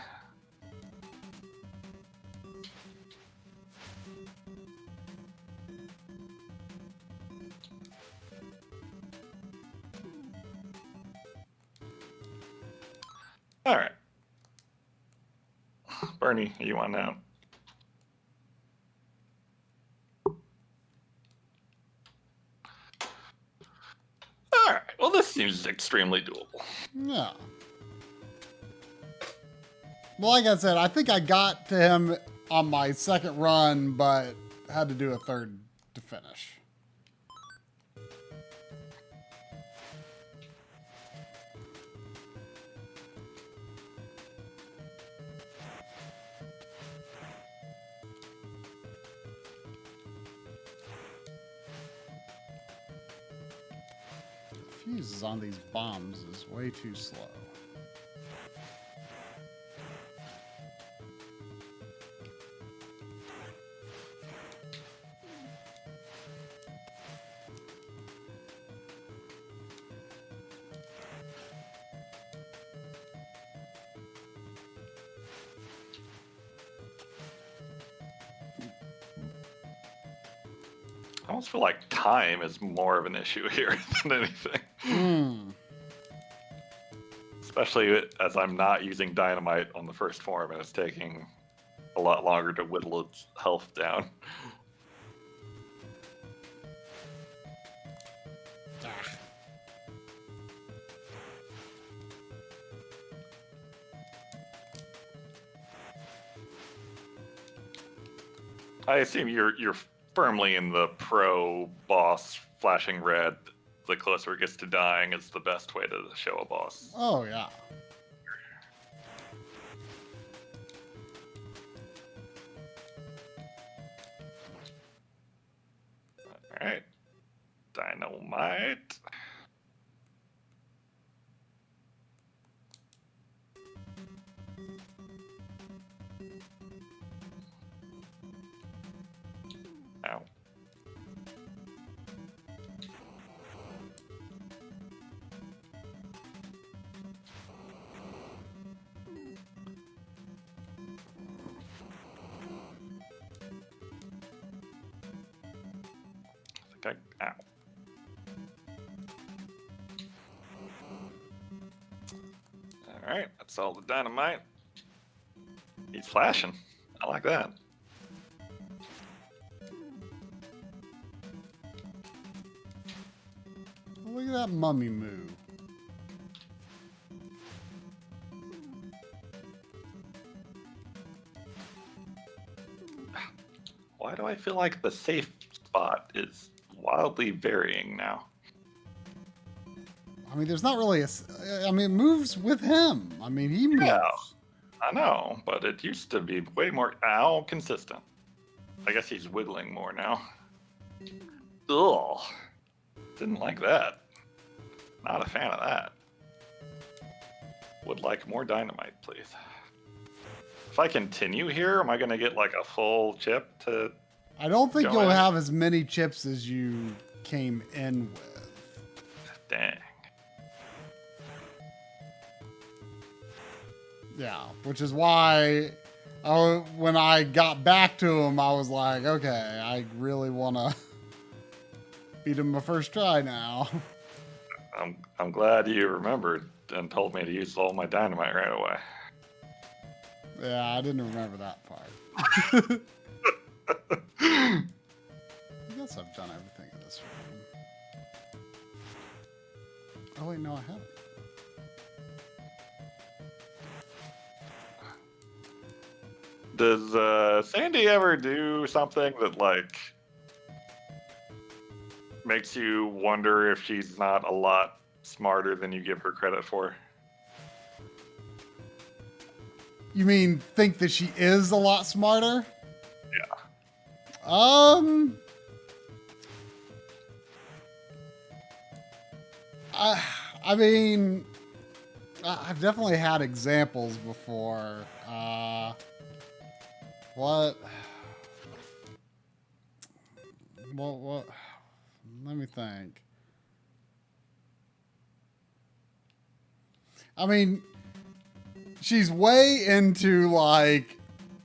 All right. Bernie, you want out? All right. Well, this seems extremely doable. Yeah. Well, like I said, I think I got to him on my second run, but had to do a third to finish. The fuses on these bombs is way too slow. I almost feel like time is more of an issue here than anything. Hmm. Especially as I'm not using dynamite on the first form and it's taking a lot longer to whittle its health down. I assume you're firmly in the pro boss flashing red. The closer it gets to dying is the best way to show a boss. Oh, yeah. Alright. Dynamite. Ow. Ow. Alright, that's all the dynamite. He's flashing. I like that. Look at that mummy move. Why do I feel like the safe spot is wildly varying now? I mean, there's not really I mean, it moves with him. I mean, he moves. Yeah. I know, but it used to be way more consistent. I guess he's wiggling more now. Ugh. Didn't like that. Not a fan of that. Would like more dynamite, please. If I continue here, am I going to get like a full chip to... I don't think Go you'll ahead. have as many chips as you came in with. Dang. Yeah, which is why when I got back to him, I was like, okay, I really want to beat him my first try now. I'm glad you remembered and told me to use all my dynamite right away. Yeah, I didn't remember that part. I guess I've done everything in this room. Oh, wait, no, I haven't. Does Sandy ever do something that, like, makes you wonder if she's not a lot smarter than you give her credit for? You mean think that she is a lot smarter? Yeah. I mean, I've definitely had examples before. What? What? Let me think. I mean, she's way into like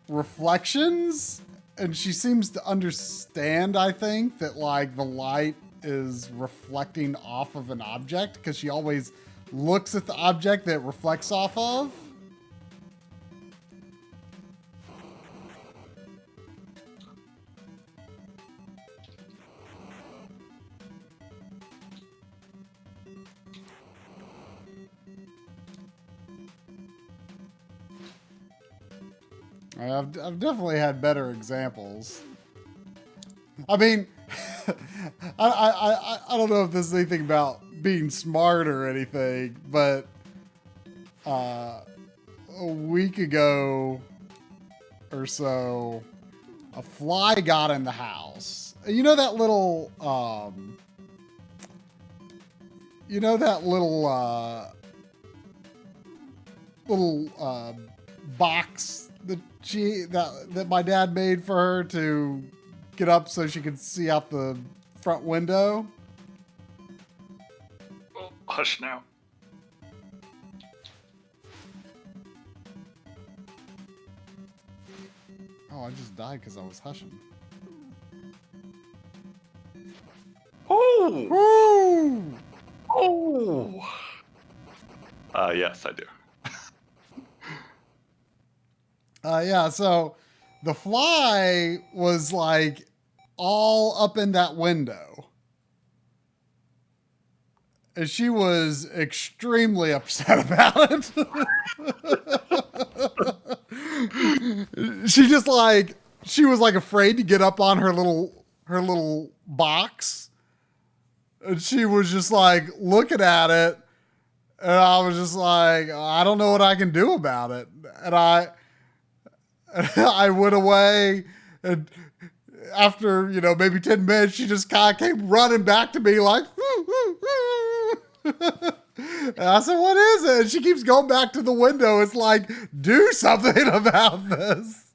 reflections, and she seems to understand, I think, that like the light is reflecting off of an object because she always looks at the object that it reflects off of. I've definitely had better examples. I mean, I don't know if this is anything about being smart or anything, but a week ago or so, a fly got in the house. You know that little, box that my dad made for her to get up so she could see out the front window? Oh, hush now. Oh, I just died because I was hushing. Oh! Woo! Oh! Yes, I do. Yeah, so the fly was like all up in that window. And she was extremely upset about it. She was like afraid to get up on her little box. And she was just like looking at it. And I was just like, I don't know what I can do about it. And I went away, and after, maybe 10 minutes, she just kind of came running back to me like, and I said, what is it? And she keeps going back to the window. It's like, do something about this.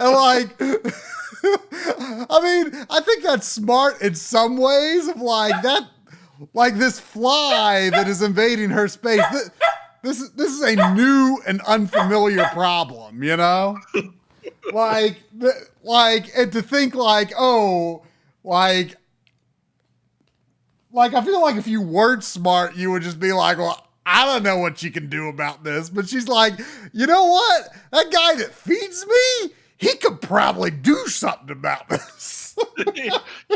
And like, I mean, I think that's smart in some ways of like that, like this fly that is invading her space. This is a new and unfamiliar problem, Like, and to think like, oh, like I feel like if you weren't smart, you would just be like, well, I don't know what you can do about this. But she's like, you know what? That guy that feeds me, he could probably do something about this.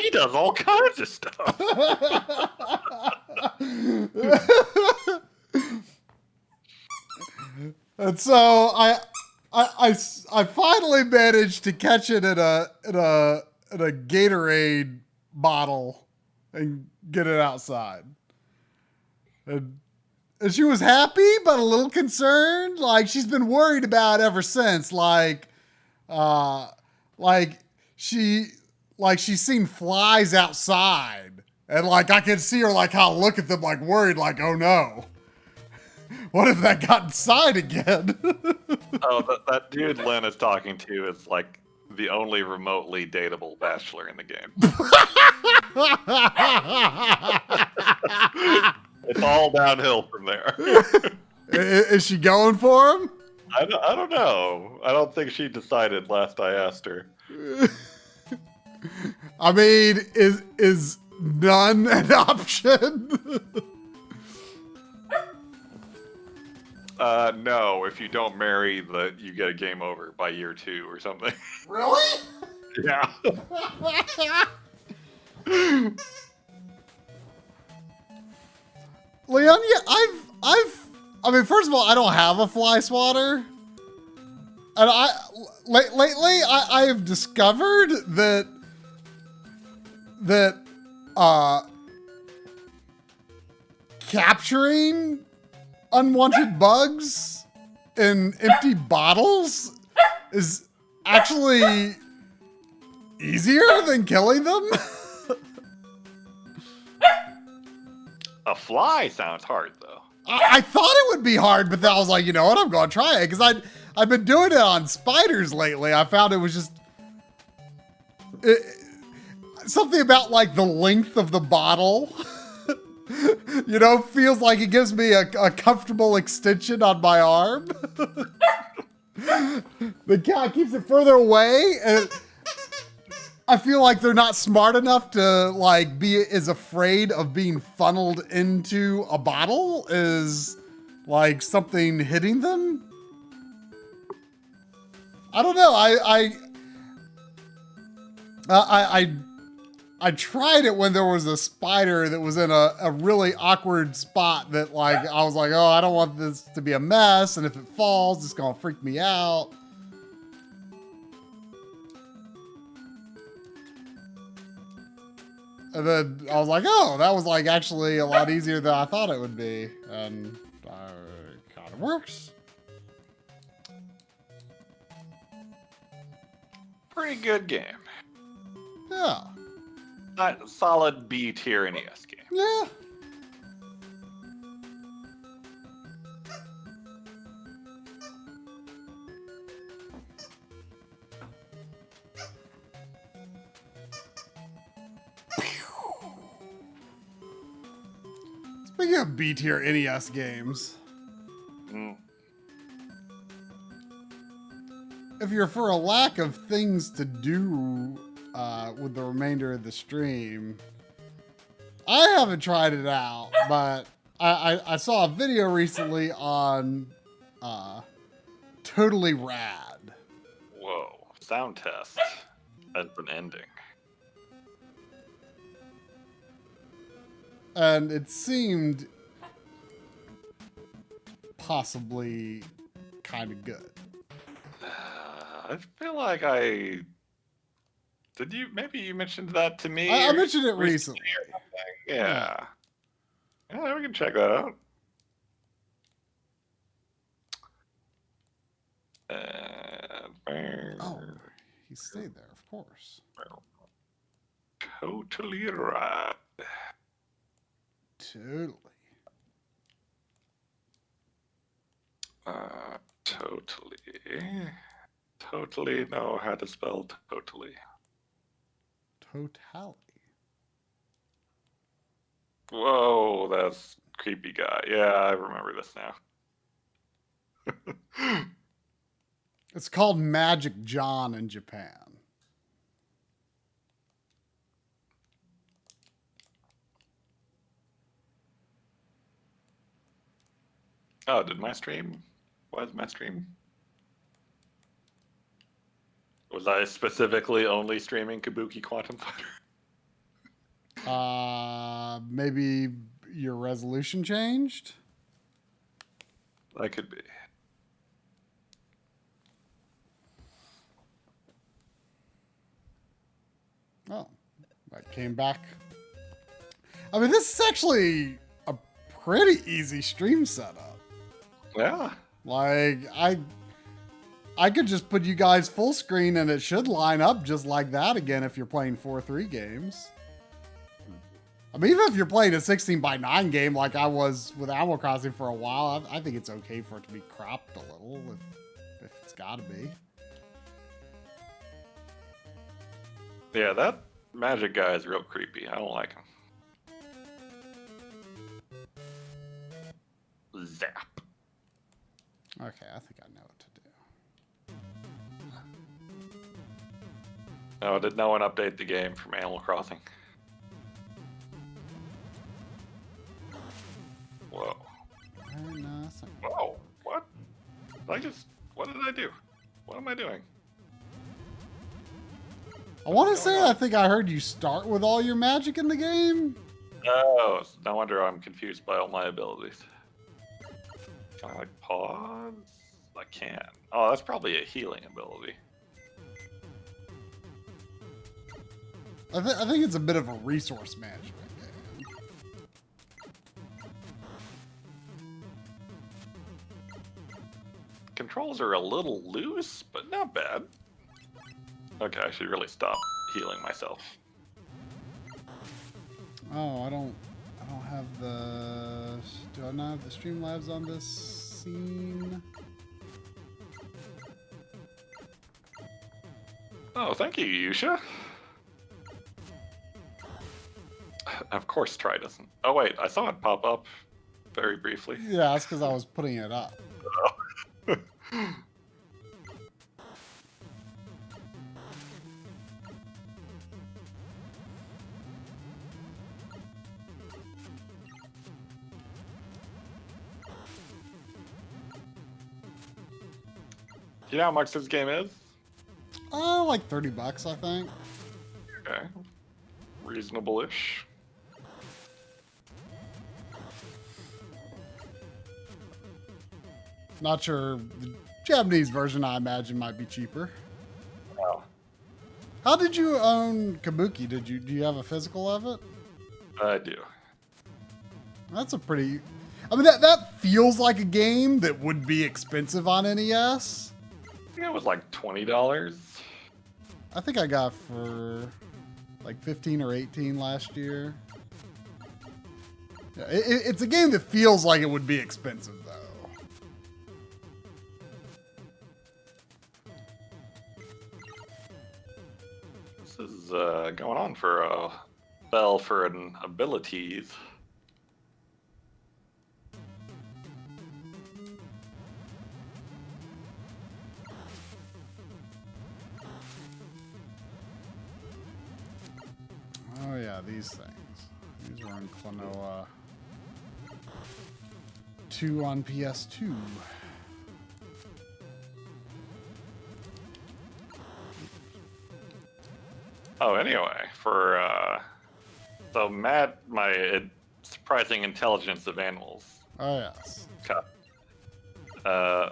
He does all kinds of stuff. And so I finally managed to catch it in a Gatorade bottle and get it outside. And she was happy, but a little concerned. Like she's been worried about ever since. She's seen flies outside, and like I can see her like how look at them like worried, like oh no. What if that got inside again? Oh, that dude Lynn is talking to is like the only remotely dateable bachelor in the game. It's all downhill from there. Is she going for him? I don't know. I don't think she decided last I asked her. I mean, is none an option? No, if you don't marry, you get a game over by year 2 or something. Really? Yeah. Leon, yeah, I mean, first of all, I don't have a fly swatter. And lately, I've discovered that capturing unwanted bugs in empty bottles is actually easier than killing them. A fly sounds hard, though. I thought it would be hard, but then I was like, you know what? I'm going to try it because I've been doing it on spiders lately. I found it was just something about like the length of the bottle You know, feels like it gives me a comfortable extension on my arm. The cat keeps it further away, and I feel like they're not smart enough to like be as afraid of being funneled into a bottle as like something hitting them. I don't know. I tried it when there was a spider that was in a really awkward spot that like I was like, oh, I don't want this to be a mess, and if it falls, it's gonna freak me out. And then I was like, oh, that was like actually a lot easier than I thought it would be, and it kind of works. Pretty good game. Yeah. Not solid B tier NES game. Yeah. Speaking of B tier NES games, if you're for a lack of things to do with the remainder of the stream, I haven't tried it out, but I saw a video recently on Totally Rad. Whoa. Sound test has been ending. And it seemed possibly kind of good. I feel like did you, maybe you mentioned that to me? I mentioned it recently. Or something. Yeah. Yeah, we can check that out. Oh, he stayed there, of course. Totally right. Totally. Totally know how to spell totally. Totality. Whoa, that's creepy guy. Yeah, I remember this now. It's called Magic John in Japan. Oh, did my stream? Was my stream? Was I specifically only streaming Kabuki Quantum Fighter? Maybe your resolution changed? That could be. Oh, that came back. I mean, this is actually a pretty easy stream setup. Yeah. Like, I could just put you guys full screen and it should line up just like that again if you're playing 4-3 games. I mean, even if you're playing a 16:9 game like I was with Animal Crossing for a while, I think it's okay for it to be cropped a little if it's got to be. Yeah, that magic guy is real creepy. I don't like him. Zap. Okay, I think I know what to do. Oh, did no one update the game from Animal Crossing? Whoa. Whoa, what? What did I do? What am I doing? I want to say I think I heard you start with all your magic in the game. Oh, no wonder I'm confused by all my abilities. Can I like pause? I can. Oh, that's probably a healing ability. I think it's a bit of a resource management game. Controls are a little loose, but not bad. Okay, I should really stop healing myself. Oh, I don't have the... Do I not have the Streamlabs on this scene? Oh, thank you, Yusha. Of course, try doesn't. Oh wait, I saw it pop up very briefly. Yeah, that's because I was putting it up. Do you know how much this game is? Oh, like $30, I think. Okay. Reasonable-ish. Not sure. The Japanese version, I imagine, might be cheaper. Oh, How did you own Kabuki? Do you have a physical of it? I do. That's a pretty. I mean, that feels like a game that would be expensive on NES. I think it was like $20. I think I got for like 15 or 18 last year. Yeah, it's a game that feels like it would be expensive, though. This is going on for a bell for an abilities. Oh yeah, these things. These were in Klonoa 2 on PS2. Oh, anyway, for so my surprising intelligence of animals. Oh yes.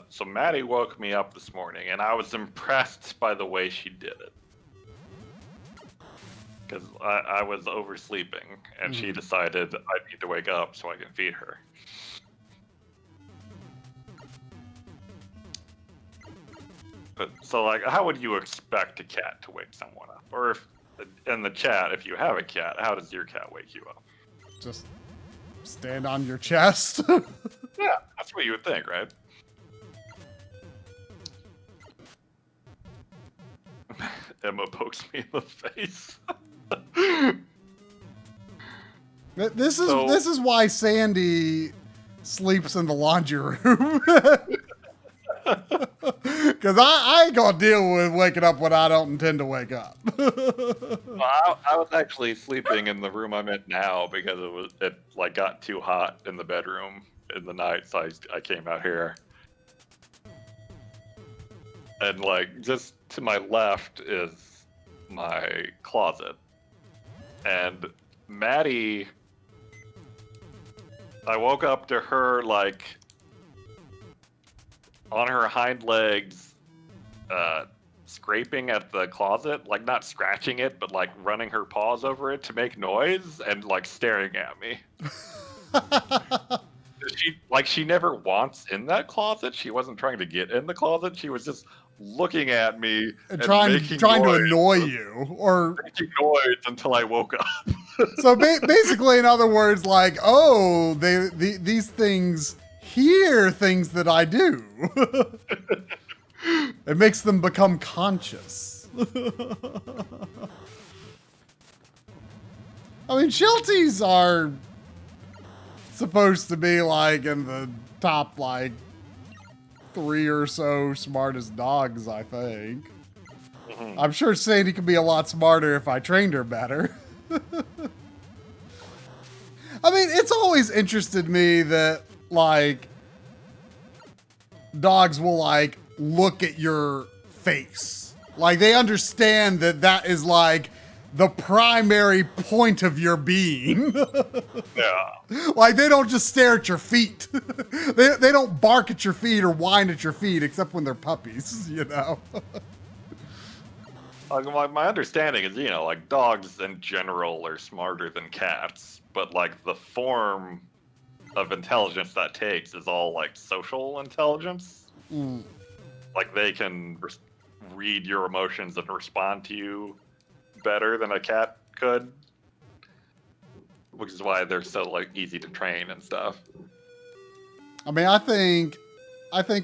So Maddie woke me up this morning, and I was impressed by the way she did it. Because I was oversleeping, and she decided I need to wake up so I can feed her. But, so, like, how would you expect a cat to wake someone up? Or if, in the chat, if you have a cat, how does your cat wake you up? Just stand on your chest. Yeah, that's what you would think, right? Emma pokes me in the face. This is why Sandy sleeps in the laundry room. Because I ain't gonna deal with waking up when I don't intend to wake up. Well, I was actually sleeping in the room I'm in now because it like got too hot in the bedroom in the night, so I came out here. And like just to my left is my closet. And Maddie, I woke up to her like on her hind legs, scraping at the closet, like not scratching it, but like running her paws over it to make noise and like staring at me. She never wants in that closet. She wasn't trying to get in the closet. She was just looking at me and trying to annoy you or making noise until I woke up. So basically, in other words, like, oh, these things hear things that I do. It makes them become conscious. I mean, Shelties are supposed to be like in the top like 3 or so smartest dogs, I think. Mm-hmm. I'm sure Sadie could be a lot smarter if I trained her better. I mean, it's always interested me that, like, dogs will, like, look at your face. Like, they understand that that is, like, the primary point of your being. Yeah. Like, they don't just stare at your feet. They don't bark at your feet or whine at your feet, except when they're puppies, you know? Like, my understanding is, like dogs in general are smarter than cats, but like the form of intelligence that takes is all like social intelligence. Mm. Like they can read your emotions and respond to you better than a cat could, which is why they're so like easy to train and stuff. I mean, I think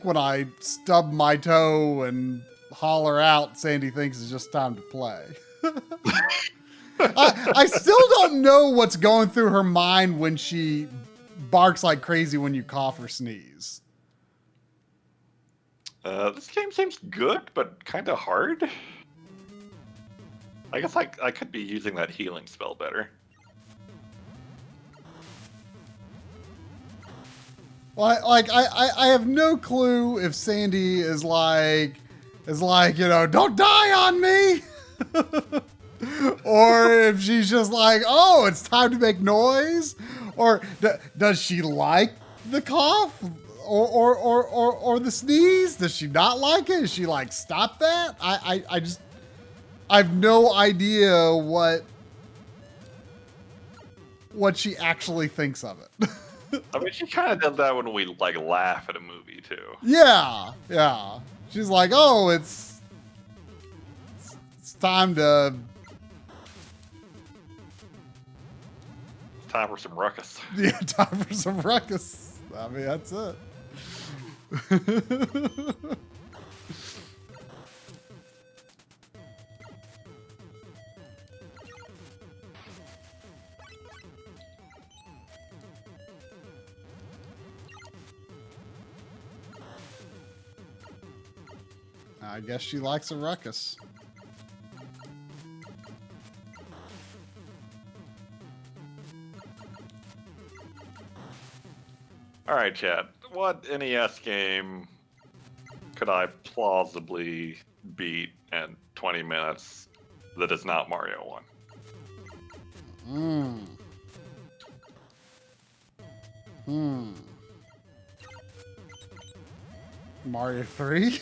when I stub my toe and holler out, Sandy thinks it's just time to play. I still don't know what's going through her mind when she barks like crazy when you cough or sneeze. This game seems good, but kind of hard. I guess I could be using that healing spell better. Like I have no clue if Sandy is like, you know, don't die on me. Or if she's just like, oh, it's time to make noise. Or does she like the cough or the sneeze? Does she not like it? Is she like, stop that? I have no idea what she actually thinks of it. I mean, she kind of does that when we like laugh at a movie too. Yeah. She's like, oh, it's time to. Time for some ruckus. Yeah, time for some ruckus. I mean, that's it. I guess she likes a ruckus. All right, chat. What NES game could I plausibly beat in 20 minutes that is not Mario 1? Mario 3?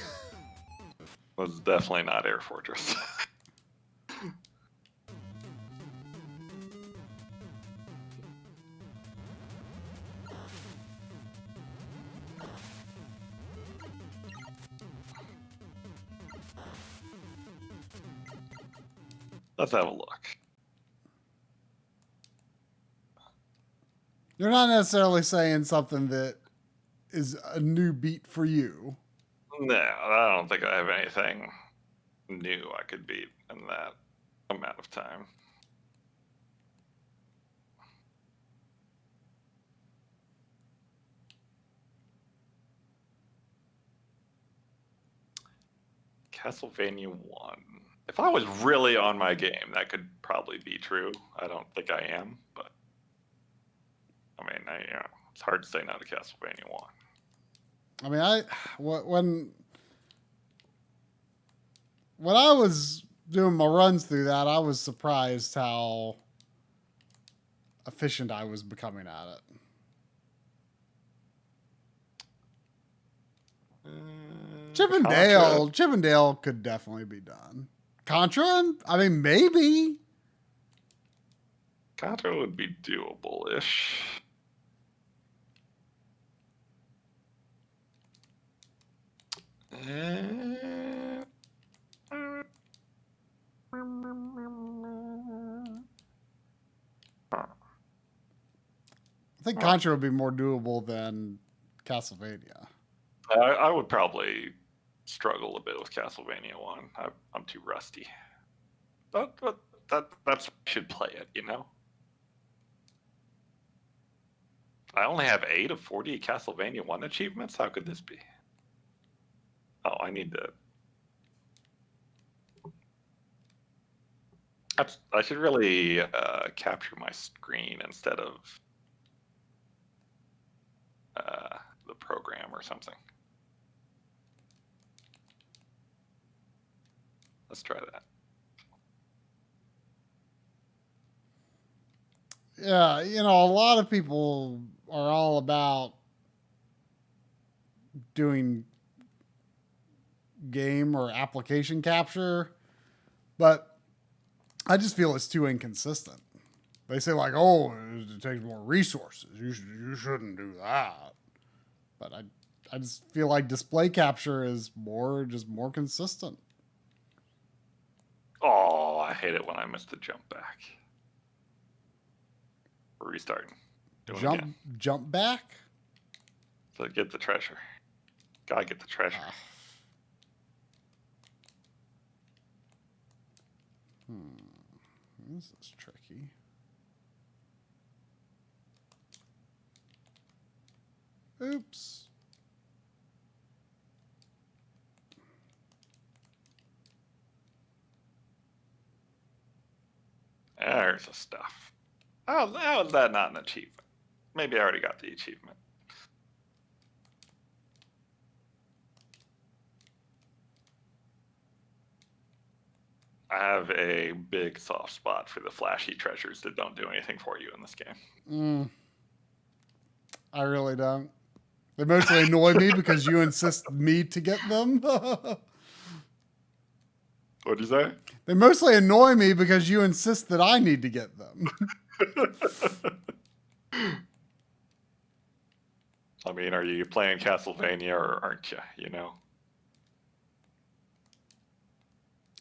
Was definitely not Air Fortress. Let's have a look. You're not necessarily saying something that is a new beat for you. No, I don't think I have anything new I could beat in that amount of time. Castlevania 1. If I was really on my game, that could probably be true. I don't think I am, but I mean, it's hard to say no to Castlevania 1. I mean, when I was doing my runs through that, I was surprised how efficient I was becoming at it. Chippendale could definitely be done. Contra? I mean, maybe. Contra would be doable-ish. I think Contra would be more doable than Castlevania. I would probably struggle a bit with Castlevania 1. I'm too rusty. But that's I should play it, you know? I only have 8 of 40 Castlevania 1 achievements? How could this be? Oh, I need to... I should really capture my screen instead of the program or something. Let's try that. Yeah, you know, a lot of people are all about doing game or application capture, but I just feel it's too inconsistent. They say like, "Oh, it takes more resources. You shouldn't do that." But I just feel like display capture is more consistent. Oh, I hate it when I miss the jump back. We're restarting. Jump back? So get the treasure. Gotta get the treasure. This is tricky. Oops. There's the stuff. Oh, how is that not an achievement? Maybe I already got the achievement. I have a big soft spot for the flashy treasures that don't do anything for you in this game. I really don't. They mostly annoy me because you insist me to get them. What'd you say? They mostly annoy me because you insist that I need to get them. I mean, are you playing Castlevania or aren't you? You know?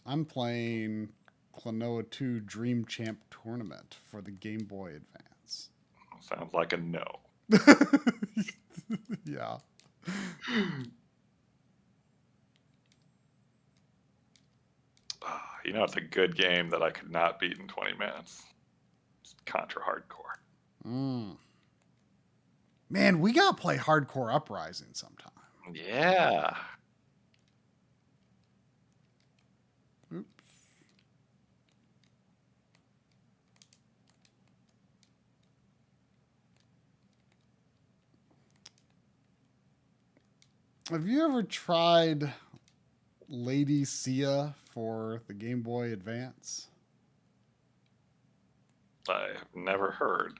I'm playing Klonoa 2 Dream Champ Tournament for the Game Boy Advance. Sounds like a no. Yeah. You know, it's a good game that I could not beat in 20 minutes. It's Contra Hardcore. Man, we gotta play Hardcore Uprising sometime. Yeah. Oops. Have you ever tried Lady Sia for the Game Boy Advance? I've never heard.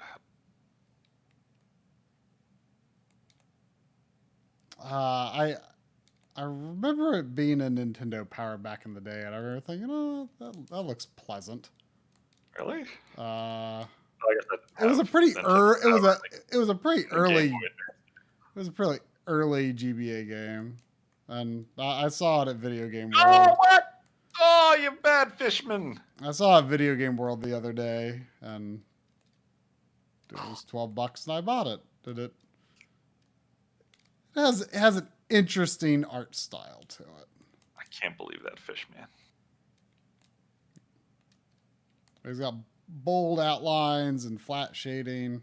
I remember it being a Nintendo Power back in the day, and I remember thinking, "Oh, that looks pleasant." Really? Uh, I guess it was a pretty early GBA game, and I saw it at Video Game World. Oh, what? Oh, you bad fishman. I saw it at Video Game World the other day, and it was $12, and I bought it. It has an interesting art style to it. I can't believe that fishman. It's got bold outlines and flat shading.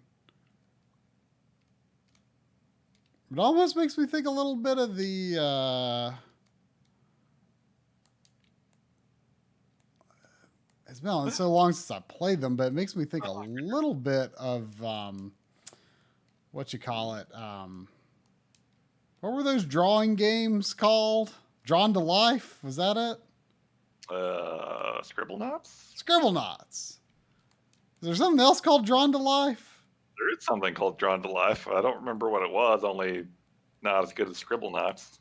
It almost makes me think a little bit of the it's been so long since I played them, but it makes me think a little bit of what you call it. What were those drawing games called? Drawn to Life? Was that it? Scribblenauts? Scribblenauts. Is there something else called Drawn to Life? There is something called Drawn to Life. I don't remember what it was, only not as good as Scribblenauts.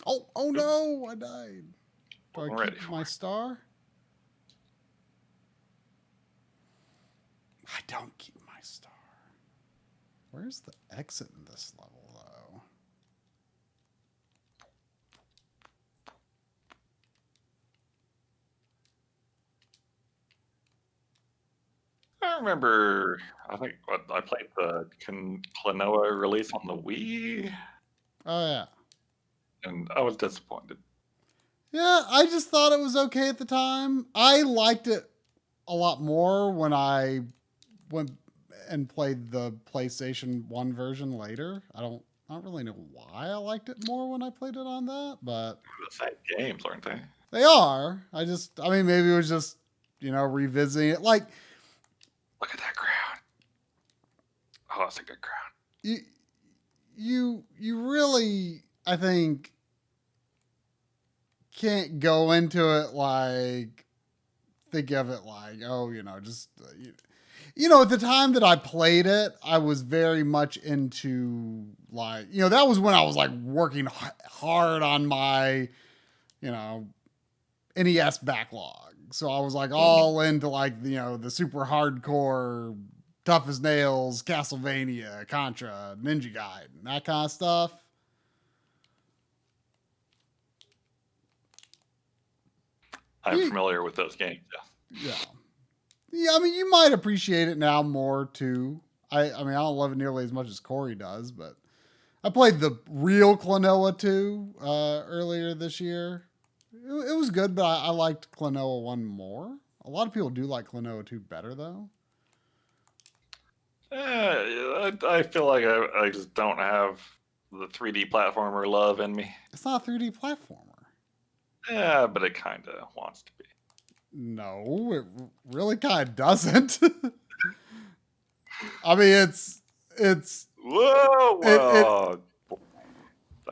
Oh no, I died. Do I'm I ready keep for my it. star? I don't keep my star. Where's the exit in this level, though? I remember, I think I played the Klonoa release on the Wii, Oh, yeah. and I was disappointed. Yeah, I just thought it was okay at the time. I liked it a lot more when I went and played the PlayStation 1 version later. I don't really know why I liked it more when I played it on that, but They're the same games, aren't they? they are. I mean, maybe it was just, revisiting it. Like, Look at that crown. Oh, that's a good crown. you really, I think, can't go into it like, think of it like, just, at the time that I played it, I was very much into like, that was when I was like working hard on my, NES backlog. So I was like all into like, the super hardcore, tough as nails, Castlevania, Contra, Ninja Gaiden, that kind of stuff. I'm familiar with those games, yeah. Yeah. Yeah, I mean, you might appreciate it now more too. I mean, I don't love it nearly as much as Corey does, but I played the real Klonoa 2 earlier this year. It was good, but I liked Klonoa 1 more. A lot of people do like Klonoa 2 better, though. I feel like I just don't have the 3D platformer love in me. It's not a 3D platformer. Yeah, but it kind of wants to be. No, it really kind of doesn't. I mean, it's whoa. That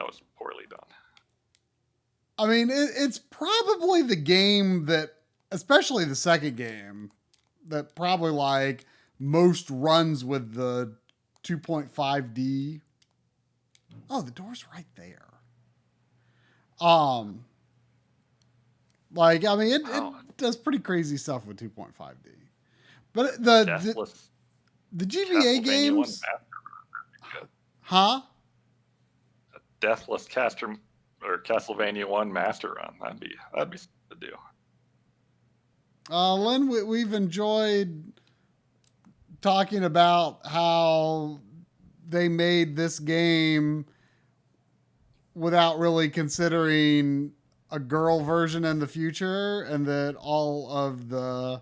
was poorly done. I mean, it's probably the game that, especially the second game, that probably like most runs with the 2.5D. Oh, the door's right there. Like, I mean, it does pretty crazy stuff with 2.5D. But the GBA games, huh? Deathless Castlevania 1 Master Run. That'd be something to do. Lynn, we've enjoyed talking about how they made this game without really considering a girl version in the future, and that all of the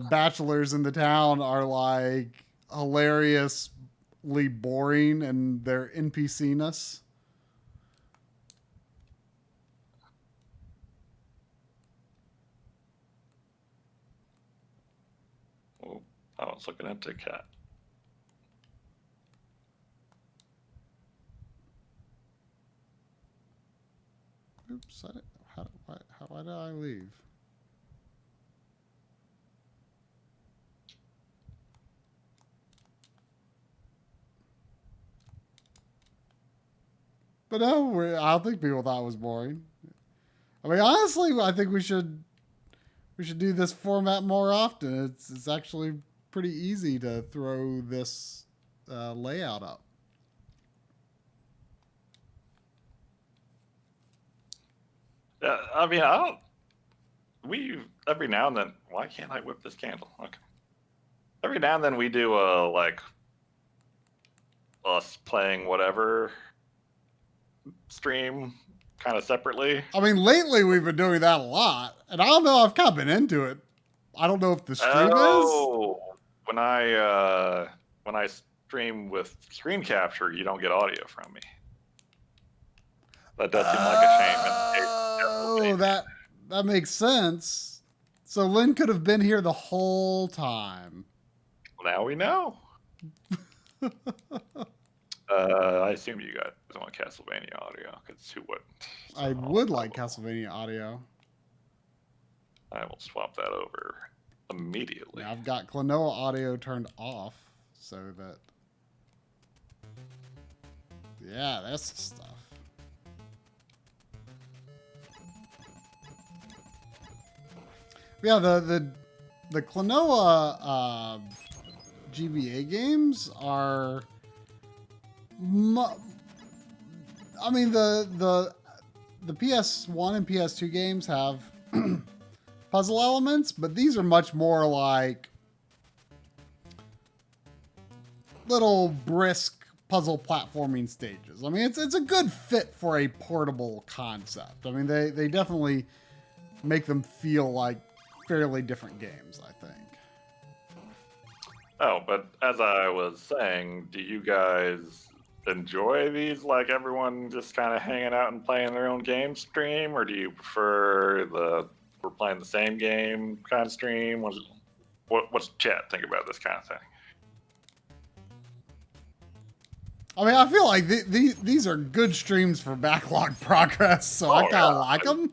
bachelors in the town are like hilariously boring and their NPC-ness. Oh, I was looking at the cat. Oops, why did I leave? But no, I don't think people thought it was boring. I mean, honestly, I think we should do this format more often. It's actually pretty easy to throw this layout up. I mean, every now and then, why can't I whip this candle? Okay. Every now and then we do like us playing whatever stream kind of separately. I mean, lately we've been doing that a lot, and I don't know, I've kind of been into it. I don't know if the stream is. When I stream with screen capture, you don't get audio from me. That does seem like a shame. Oh, that makes sense. So Lynn could have been here the whole time. Now we know. I assume you guys want Castlevania audio, because who wouldn't? So I would like Castlevania audio. I will swap that over immediately. Yeah, I've got Klonoa audio turned off, so that... Yeah, that's the stuff. Yeah, the Klonoa GBA games are... I mean, the PS1 and PS2 games have puzzle elements, but these are much more like little brisk puzzle platforming stages. I mean, it's a good fit for a portable concept. I mean, they definitely make them feel like fairly different games, I think. Oh, but as I was saying, do you guys enjoy these, like everyone just kind of hanging out and playing their own game stream, or do you prefer we're playing the same game kind of stream? What's chat think about this kind of thing? I mean, I feel like these are good streams for backlog progress, so I kind of like them.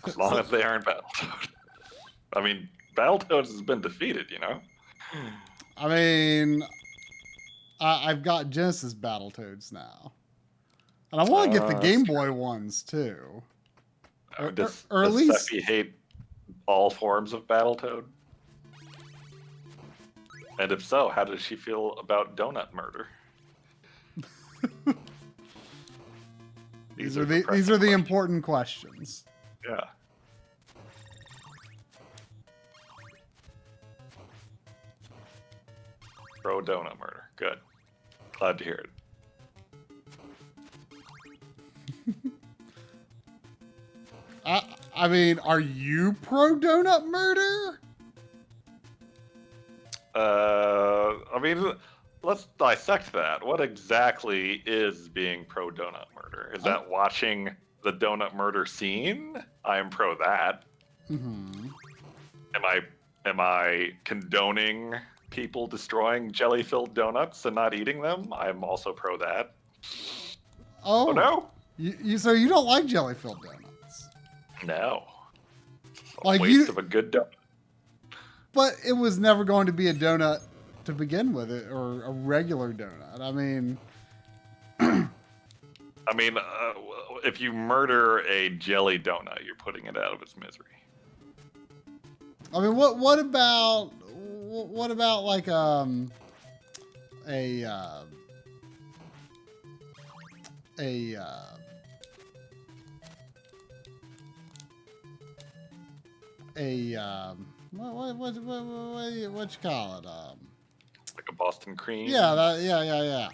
As long as they aren't Battletoads. I mean, Battletoads has been defeated, you know? I mean, I've got Genesis Battletoads now. And I want to get the Game Boy ones, too. Does at least... Steffi hate all forms of Battletoad? And if so, how does she feel about donut murder? These are the important questions. Yeah. Pro donut murder. Good. Glad to hear it. I mean, are you pro donut murder? I mean, let's dissect that. What exactly is being pro donut murder? Is that watching the donut murder scene? I am pro that. Mm-hmm. Am I condoning people destroying jelly-filled donuts and not eating them? I'm also pro that. Oh no? So you don't like jelly-filled donuts? No. A Like waste of a good donut. But it was never going to be a donut to begin with, or a regular donut. I mean, if you murder a jelly donut, you're putting it out of its misery. I mean, what about like a what you call it? Like a Boston cream? Yeah, yeah.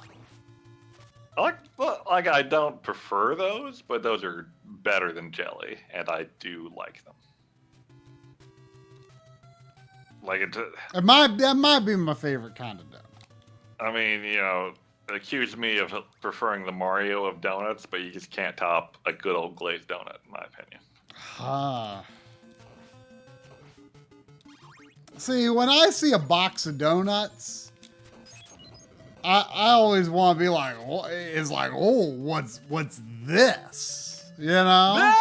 I don't prefer those, but those are better than jelly, and I do like them. That might be my favorite kind of donut. I mean, accuse me of preferring the Mario of donuts, but you just can't top a good old glazed donut, in my opinion. See, when I see a box of donuts, I always want to be like, what's this? You know?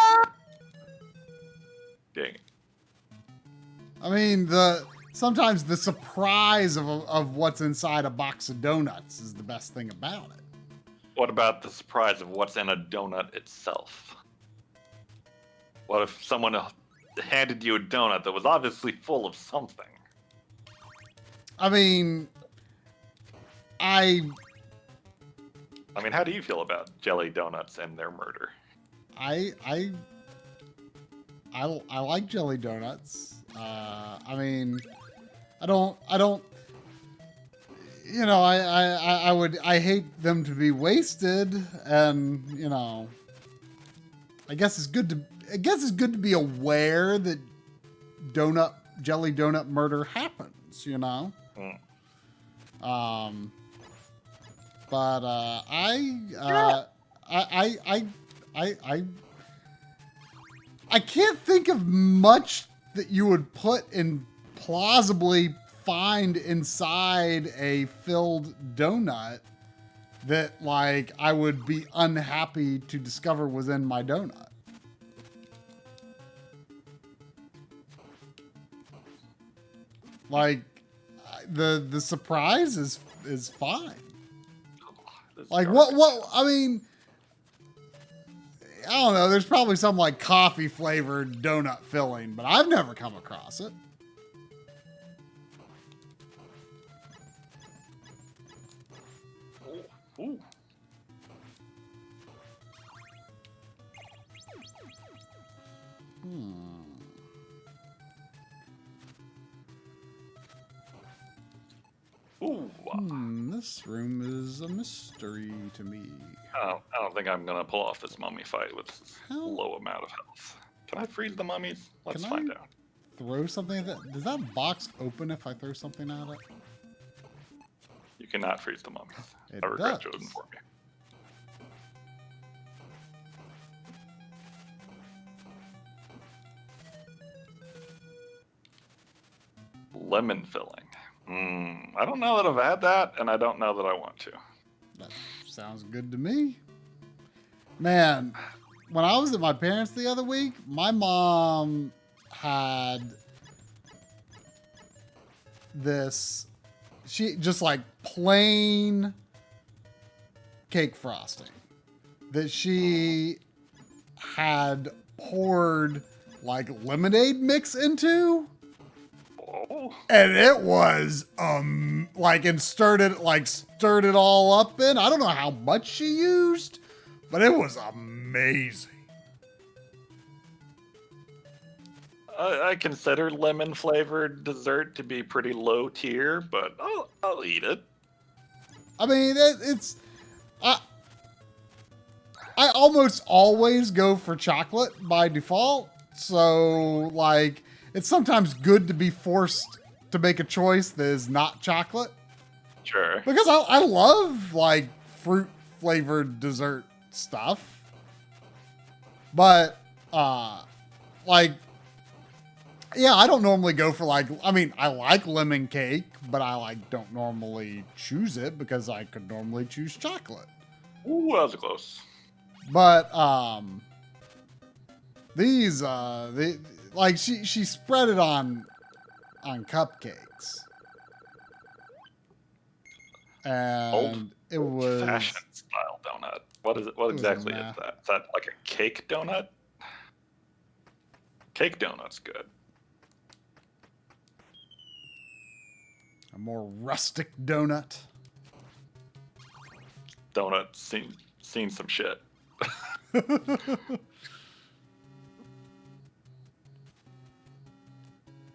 Dang it. I mean, sometimes the surprise of what's inside a box of donuts is the best thing about it. What about the surprise of what's in a donut itself? What if someone handed you a donut that was obviously full of something? I mean, how do you feel about jelly donuts and their murder? I like jelly donuts. I mean, I don't, I hate them to be wasted, and, I guess it's good to be aware that jelly donut murder happens, But, I can't think of much that you would put and plausibly find inside a filled donut that, like, I would be unhappy to discover was in my donut. Like, the surprise is fine. Like, I mean, I don't know. There's probably some like coffee flavored donut filling, but I've never come across it. Ooh. This room is a mystery to me. I don't think I'm gonna pull off this mummy fight with low amount of health. Can I freeze the mummies? Let's find out. Throw something at that? Does that box open if I throw something at it? You cannot freeze the mummies. It I regret does. to inform you. Lemon filling. I don't know that I've had that, and I don't know that I want to. That sounds good to me. Man, when I was at my parents' the other week, my mom had this, just like plain cake frosting that she had poured like lemonade mix into. And it was stirred it all up in. I don't know how much she used, but it was amazing. amazing. I consider lemon flavored dessert to be pretty low tier, but I'll eat it. I mean, it's I almost always go for chocolate by default. So like, it's sometimes good to be forced to make a choice that is not chocolate. Sure. Because I love like fruit flavored dessert stuff. But like, yeah, I don't normally go for like, I mean, I like lemon cake, but I like don't normally choose it because I could normally choose chocolate. Ooh, that was close. But these like she spread it on cupcakes. And it was Fashion style donut. What is it? What exactly is that? Is that like a cake donut? Cake donut's good. a more rustic donut. Donut seen some shit. The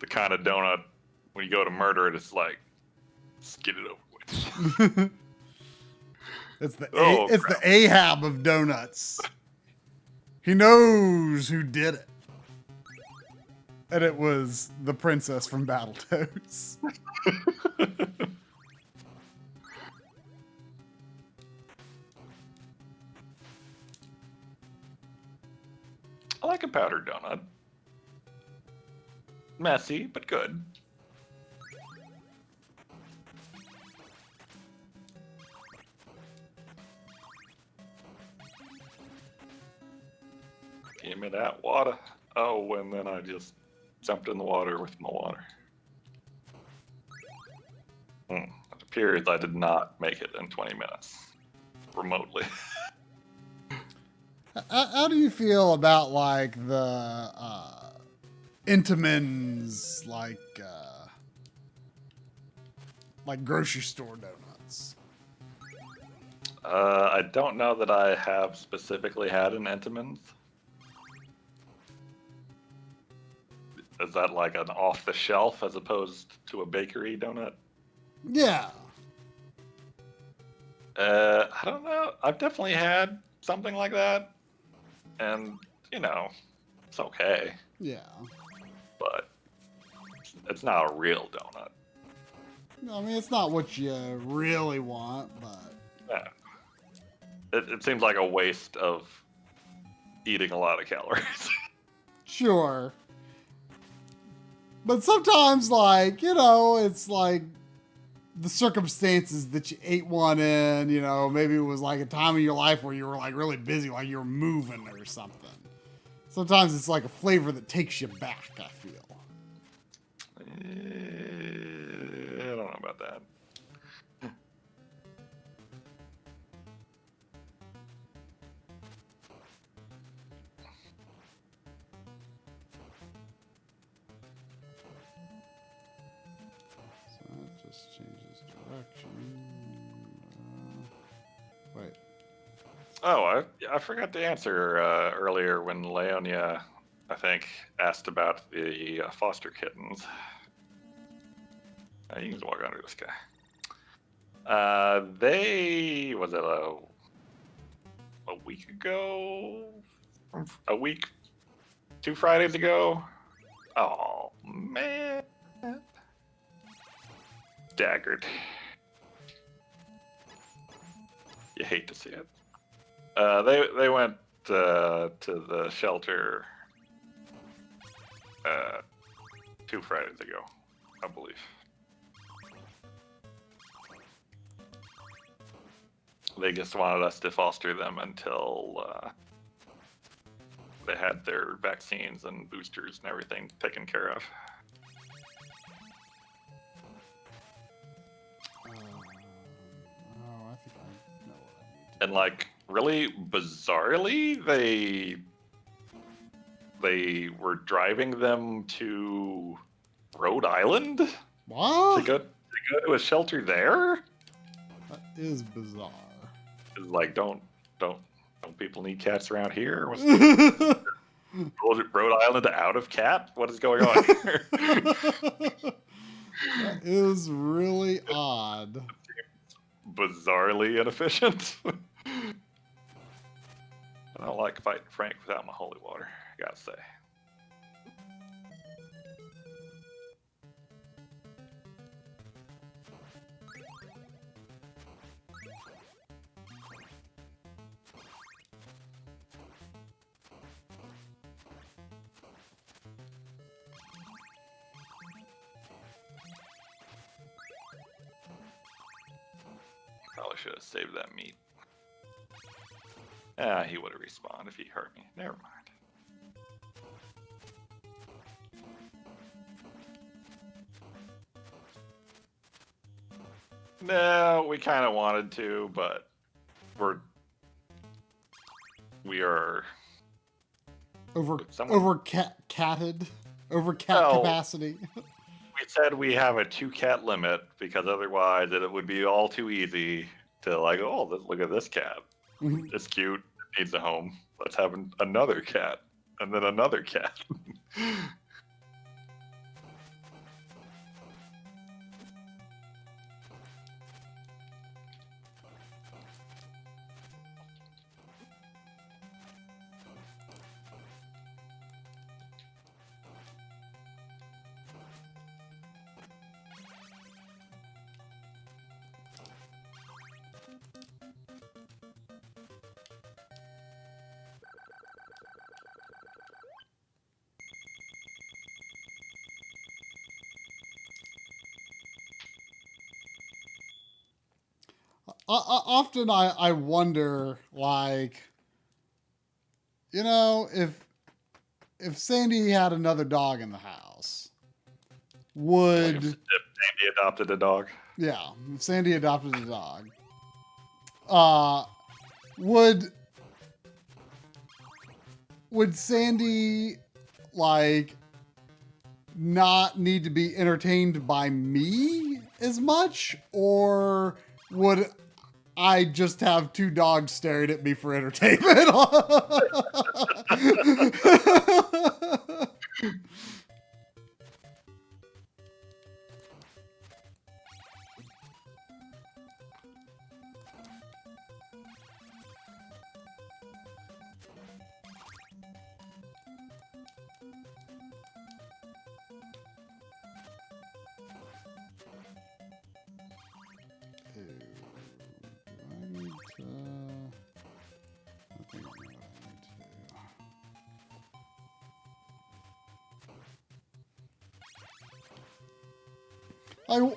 kind of donut when you go to murder it, it's like, let's get it over with. It's the Oh, it's crap. the Ahab of donuts. He knows who did it. And it was the princess from Battletoads. I like a powdered donut. Messy, but good. Give me that water. Oh, and then I just jumped in the water with my water. It appears I did not make it in 20 minutes. Remotely. How do you feel about like the Intamin's like grocery store donuts? I don't know that I have specifically had an Entenmann's. Is that like an off the shelf as opposed to a bakery donut? Yeah. I don't know. I've definitely had something like that. And, you know, it's okay. Yeah. But it's not a real donut. I mean, it's not what you really want, but... Yeah. It seems like a waste of eating a lot of calories. Sure. But sometimes, like, you know, it's like the circumstances that you ate one in, you know, maybe it was like a time in your life where you were like really busy, like you were moving or something. Sometimes it's like a flavor that takes you back, I feel. I don't know about that. So that just changes direction. Wait. Oh, I forgot to answer earlier when Leonia, I think, asked about the foster kittens. You can just walk under this guy. Was it a week ago? A week? 2 Fridays ago? Oh, man. Daggered. You hate to see it. They went to the shelter 2 Fridays ago, I believe. They just wanted us to foster them until they had their vaccines and boosters and everything taken care of. I think I know what I need to And like really bizarrely, they were driving them to Rhode Island What? to go to a shelter there. That is bizarre. It's like don't Don't people need cats around here? Was Rhode Island out of cat? What is going on here? That is really odd. Bizarrely inefficient. I don't like fighting Frank without my holy water, I gotta say. Probably should have saved that meat. Ah, he would have respawned if he hurt me. Never mind. No, we kind of wanted to, but we are Over someone- catted. Over cat No. capacity. We said we have a 2-cat limit because otherwise it would be all too easy to like, oh, look at this cat. It's cute. It needs a home. Let's have another cat, and then another cat. Often I wonder, like, you know, if Sandy had another dog in the house, Like would if Sandy adopted a dog. yeah, if Sandy adopted a dog, would Sandy like not need to be entertained by me as much, or would I just have two dogs staring at me for entertainment?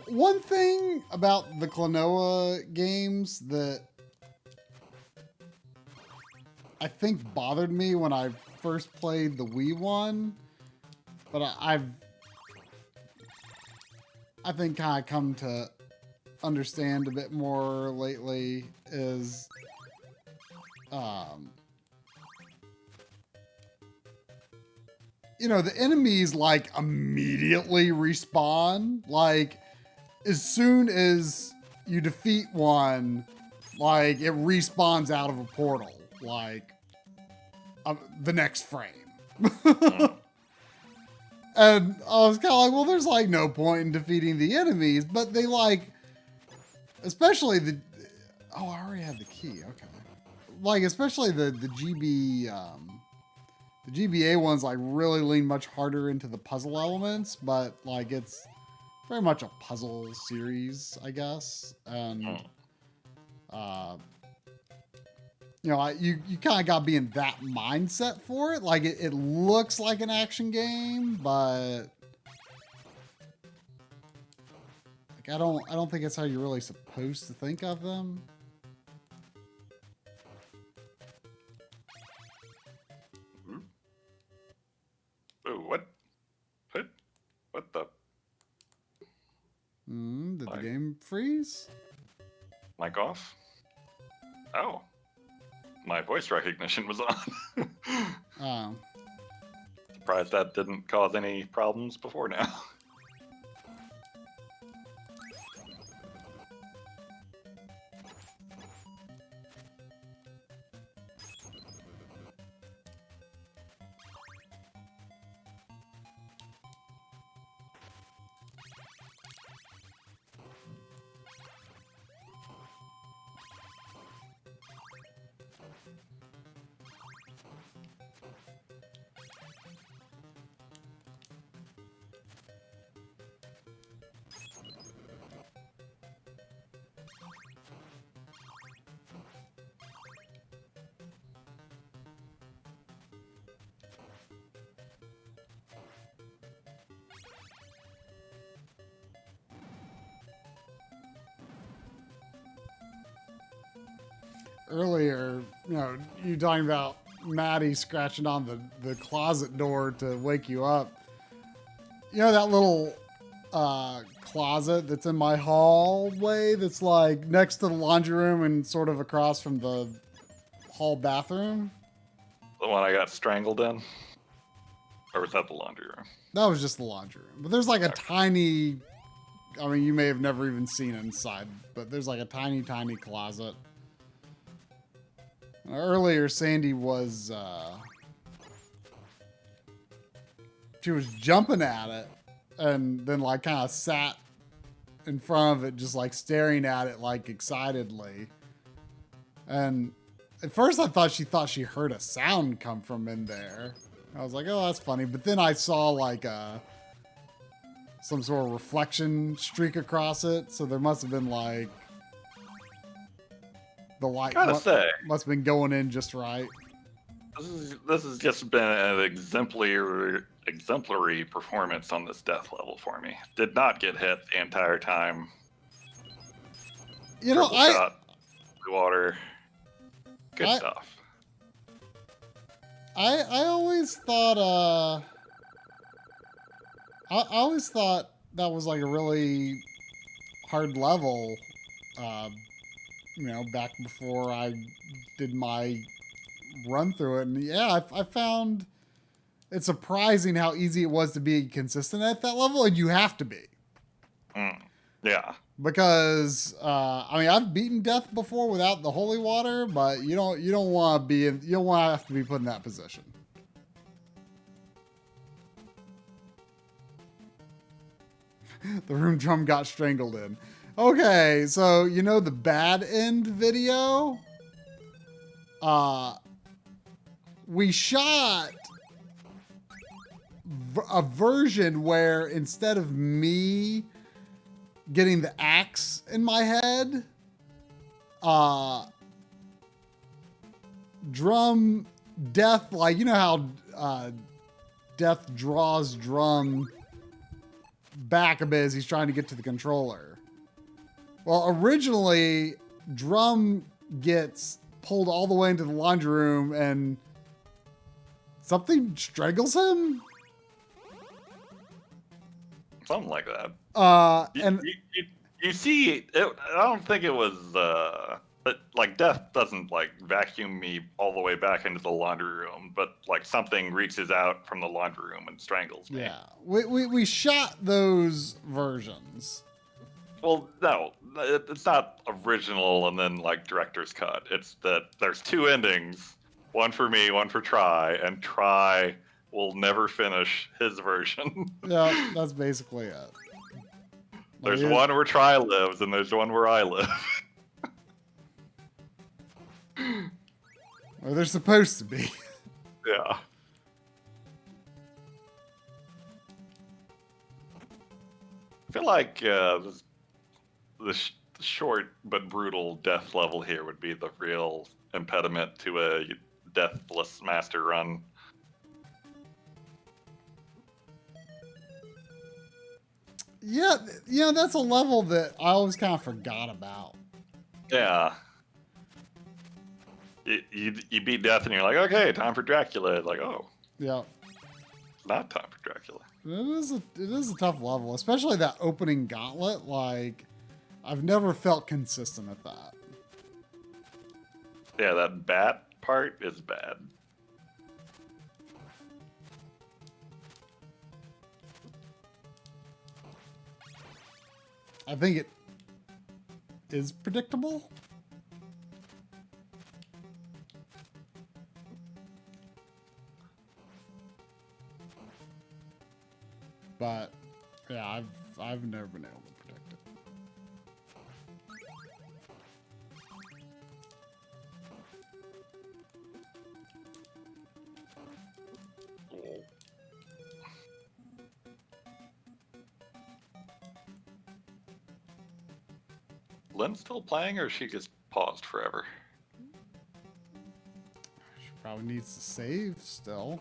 One thing about the Klonoa games that I think bothered me when I first played the Wii one, but I think kind of come to understand a bit more lately is you know, the enemies like immediately respawn. Like as soon as you defeat one, like it respawns out of a portal, like the next frame. And I was kind of like, well, there's like no point in defeating the enemies, but they like, especially the, oh, I already have the key. Okay. Like, especially the GBA ones like really lean much harder into the puzzle elements, but like it's very much a puzzle series, I guess. And, you know, you kind of got to be in that mindset for it. Like it looks like an action game, but like I don't think that's how you're really supposed to think of them. Ooh, what the? Did the game freeze? Mic off? Oh. My voice recognition was on. Oh. Surprised that didn't cause any problems before now. earlier, you talking about Maddie scratching on the closet door to wake you up. You know that little closet that's in my hallway that's like next to the laundry room and sort of across from the hall bathroom? The one I got strangled in? Or was that the laundry room? That was just the laundry room. But there's like a tiny, I mean, you may have never even seen it inside, but there's like a tiny, tiny closet. Earlier, Sandy was, she was jumping at it and then like kind of sat in front of it, just like staring at it like excitedly. And at first I thought she heard a sound come from in there. I was like, oh, that's funny. But then I saw like some sort of reflection streak across it. So there must have been like the light must have been going in just right. This has just been an exemplary performance on this death level for me. Did not get hit the entire time. You know, water. Good stuff. I always thought I always thought that was like a really hard level, back before I did my run through it. And yeah, I found it surprising how easy it was to be consistent at that level, and you have to be. Yeah. Because I mean, I've beaten death before without the holy water, but you don't want to have to be put in that position. The room drum got strangled in. Okay, so the bad end video? We shot a version where instead of me getting the axe in my head, drum death, like, how death draws drum back a bit as he's trying to get to the controller. Well, originally drum gets pulled all the way into the laundry room and something strangles him. Something like that. And you see, I don't think it was, but like death doesn't like vacuum me all the way back into the laundry room, but like something reaches out from the laundry room and strangles me. Yeah, we shot those versions. Well, no, it's not original and then like director's cut. It's that there's two endings, one for me, one for Try, and Try will never finish his version. Yeah, that's basically it. There's one where Try lives, and there's one where I live. Or they're supposed to be. Yeah. I feel like the short but brutal death level here would be the real impediment to a deathless master run. Yeah, that's a level that I always kind of forgot about. Yeah. You beat death and you're like, okay, time for Dracula. Like, oh. Yeah. It's not time for Dracula. It is a tough level, especially that opening gauntlet. Like, I've never felt consistent at that. Yeah, that bat part is bad. I think it is predictable. But yeah, I've never been able to predict it. Lynn's still playing, or she just paused forever? She probably needs to save still.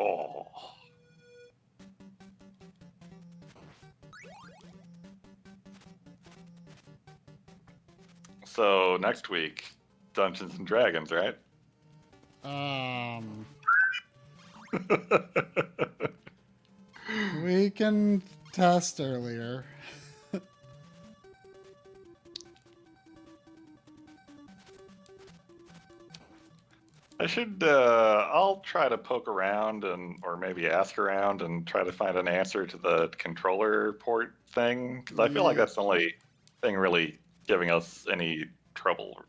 Oh. So next week, Dungeons and Dragons, right? We can test earlier. I should. I'll try to poke around or maybe ask around and try to find an answer to the controller port thing because I feel like that's the only thing really giving us any trouble.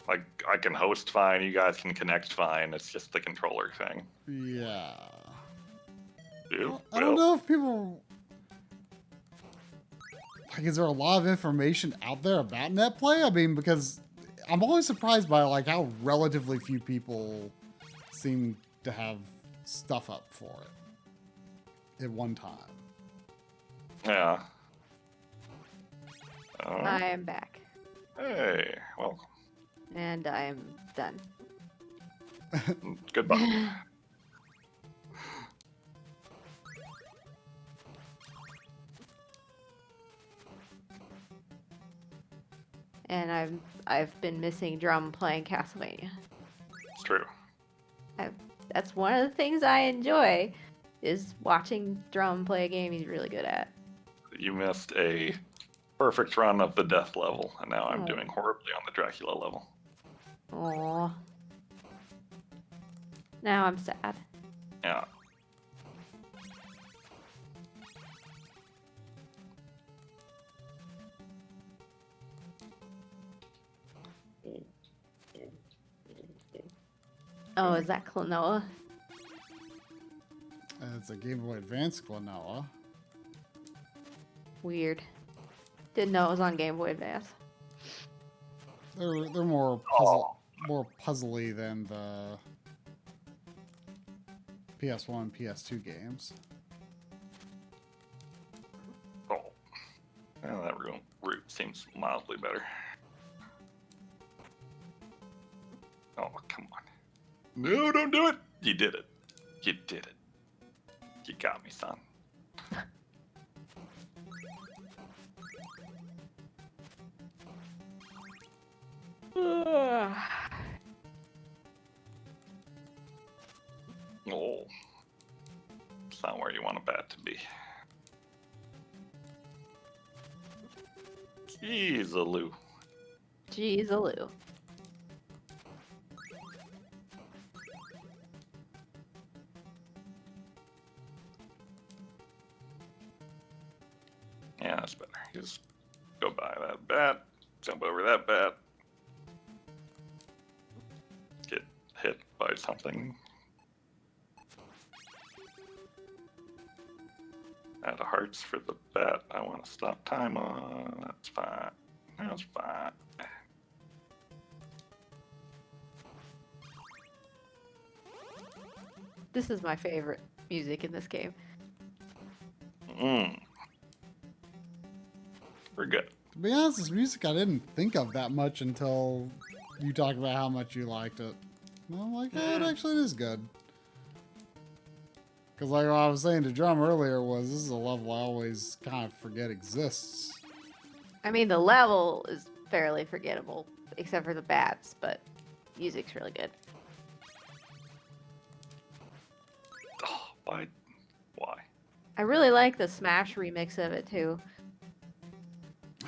Like I can host fine, you guys can connect fine. It's just the controller thing. Yeah. Well, I don't know if people. Like, is there a lot of information out there about NetPlay? I mean, because I'm always surprised by like how relatively few people seem to have stuff up for it at one time. Yeah. I am back. Hey, welcome. And I am done. Goodbye. And I've been missing Drum playing Castlevania. It's true. That's one of the things I enjoy, is watching Drum play a game he's really good at. You missed a perfect run of the death level, and now I'm Oh. doing horribly on the Dracula level. Aww. Now I'm sad. Yeah. Oh, is that Klonoa? It's a Game Boy Advance Klonoa. Weird. Didn't know it was on Game Boy Advance. They're more puzzly than the PS1 and PS2 games. Oh. Well, that route seems mildly better. Oh, come on. No, don't do it. You did it. You did it. You got me, son. Oh. It's not where you want a bat to be. Jeez, Aloo. Jeez, Aloo. Yeah, that's better. You just go by that bat, jump over that bat, get hit by something. Add hearts for the bat. I want to stop time on. That's fine. That's fine. This is my favorite music in this game. We're good. To be honest, this music I didn't think of that much until you talked about how much you liked it. And I'm like, oh, it actually is good. Because like what I was saying to Drum earlier was, this is a level I always kind of forget exists. I mean, the level is fairly forgettable, except for the bats, but music's really good. Oh, why? Why? I really like the Smash remix of it, too.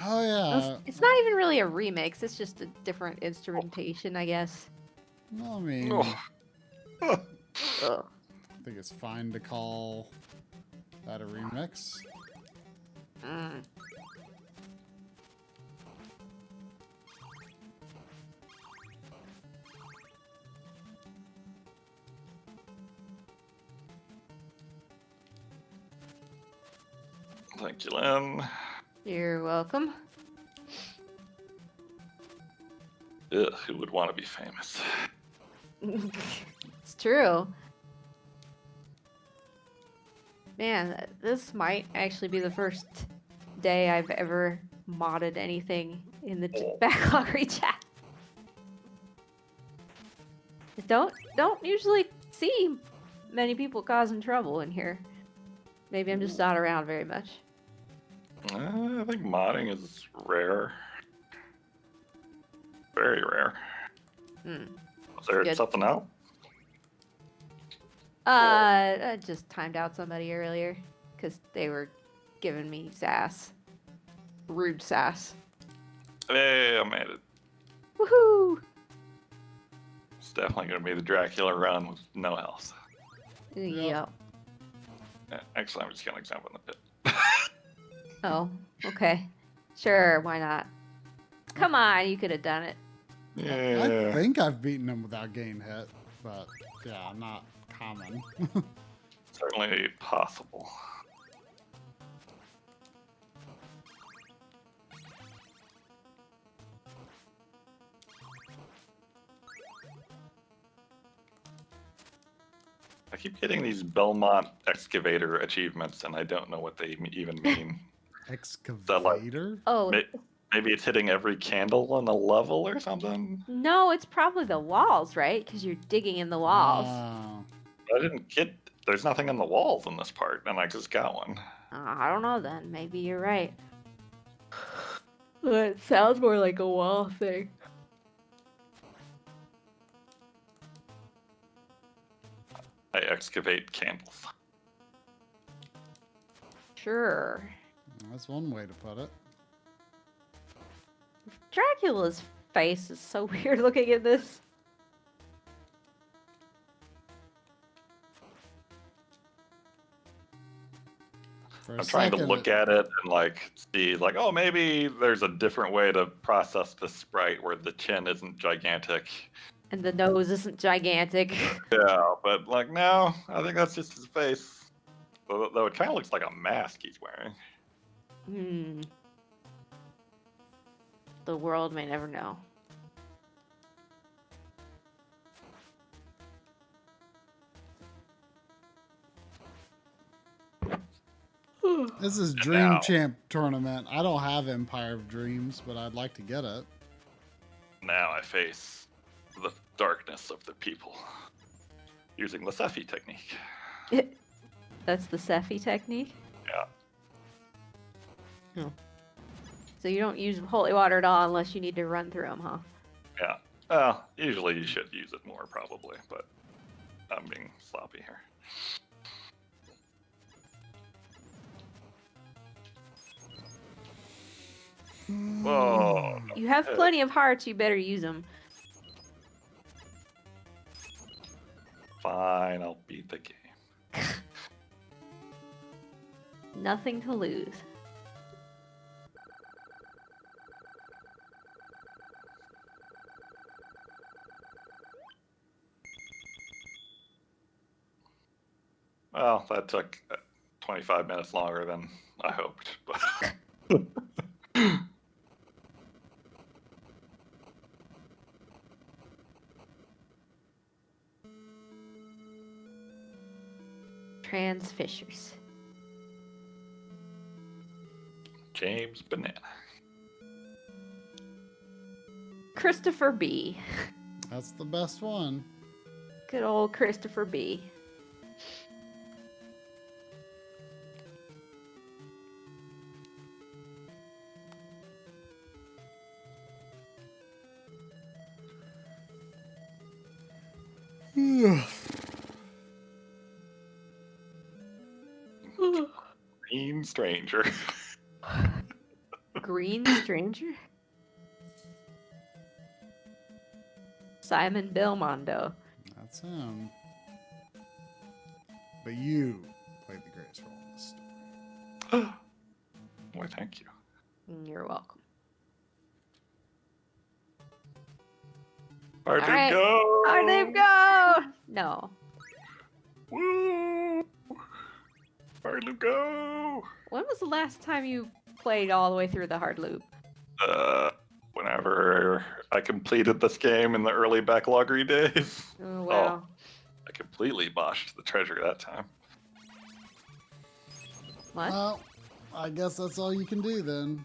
Oh yeah. It's not even really a remix, it's just a different instrumentation, I guess. No, I mean, Oh. Ugh. I think it's fine to call that a remix. Mm. Thank you, Lynn. You're welcome. Ugh, who would want to be famous? It's true. Man, this might actually be the first day I've ever modded anything in the Backloggery chat. Don't usually see many people causing trouble in here. Maybe I'm just not around very much. I think modding is rare. Very rare. Was there Good. something else? I just timed out somebody earlier because they were giving me sass. Rude sass. Hey, I made it. Woohoo! It's definitely going to be the Dracula run with no health. Yep. Yeah, actually, I'm just going to jump in the pit. Oh, okay. Sure, why not? Come on, you could have done it. Yeah. I think I've beaten him without getting hit, but yeah, not common. Certainly possible. I keep getting these Belmont excavator achievements, and I don't know what they even mean. Excavator? Oh, Maybe it's hitting every candle on a level or something? no, it's probably the walls, right? Because you're digging in the walls. Oh. I didn't get... There's nothing on the walls in this part, and I just got one. I don't know then. Maybe you're right. It sounds more like a wall thing. I excavate candles. Sure. That's one way to put it. Dracula's face is so weird looking at this. I'm trying to look at it and like see like, oh, maybe there's a different way to process the sprite where the chin isn't gigantic. And the nose isn't gigantic. Yeah, but like no, I think that's just his face. Though it kind of looks like a mask he's wearing. The world may never know. This is Dream Champ tournament. I don't have Empire of Dreams, but I'd like to get it. Now I face the darkness of the people using the Sephi technique. That's the Sephi technique? Yeah. So you don't use holy water at all unless you need to run through them, huh? Yeah. Well, usually you should use it more probably, but I'm being sloppy here. Whoa. You have plenty of hearts, you better use them. Fine, I'll beat the game. Nothing to lose. Well, that took 25 minutes longer than I hoped, but... Trans Fishers. James Banana. Christopher B. That's the best one. Good old Christopher B. Green Stranger. Green Stranger? Simon Belmondo. That's him. But you played the greatest role in this story. Why, thank you. You're welcome. Hard All to right. go. Hard to go. No. Woo! Hard to go. When was the last time you played all the way through the hard loop? Whenever I completed this game in the early Backloggery days. Oh, wow. I completely botched the treasure that time. What? Well, I guess that's all you can do then.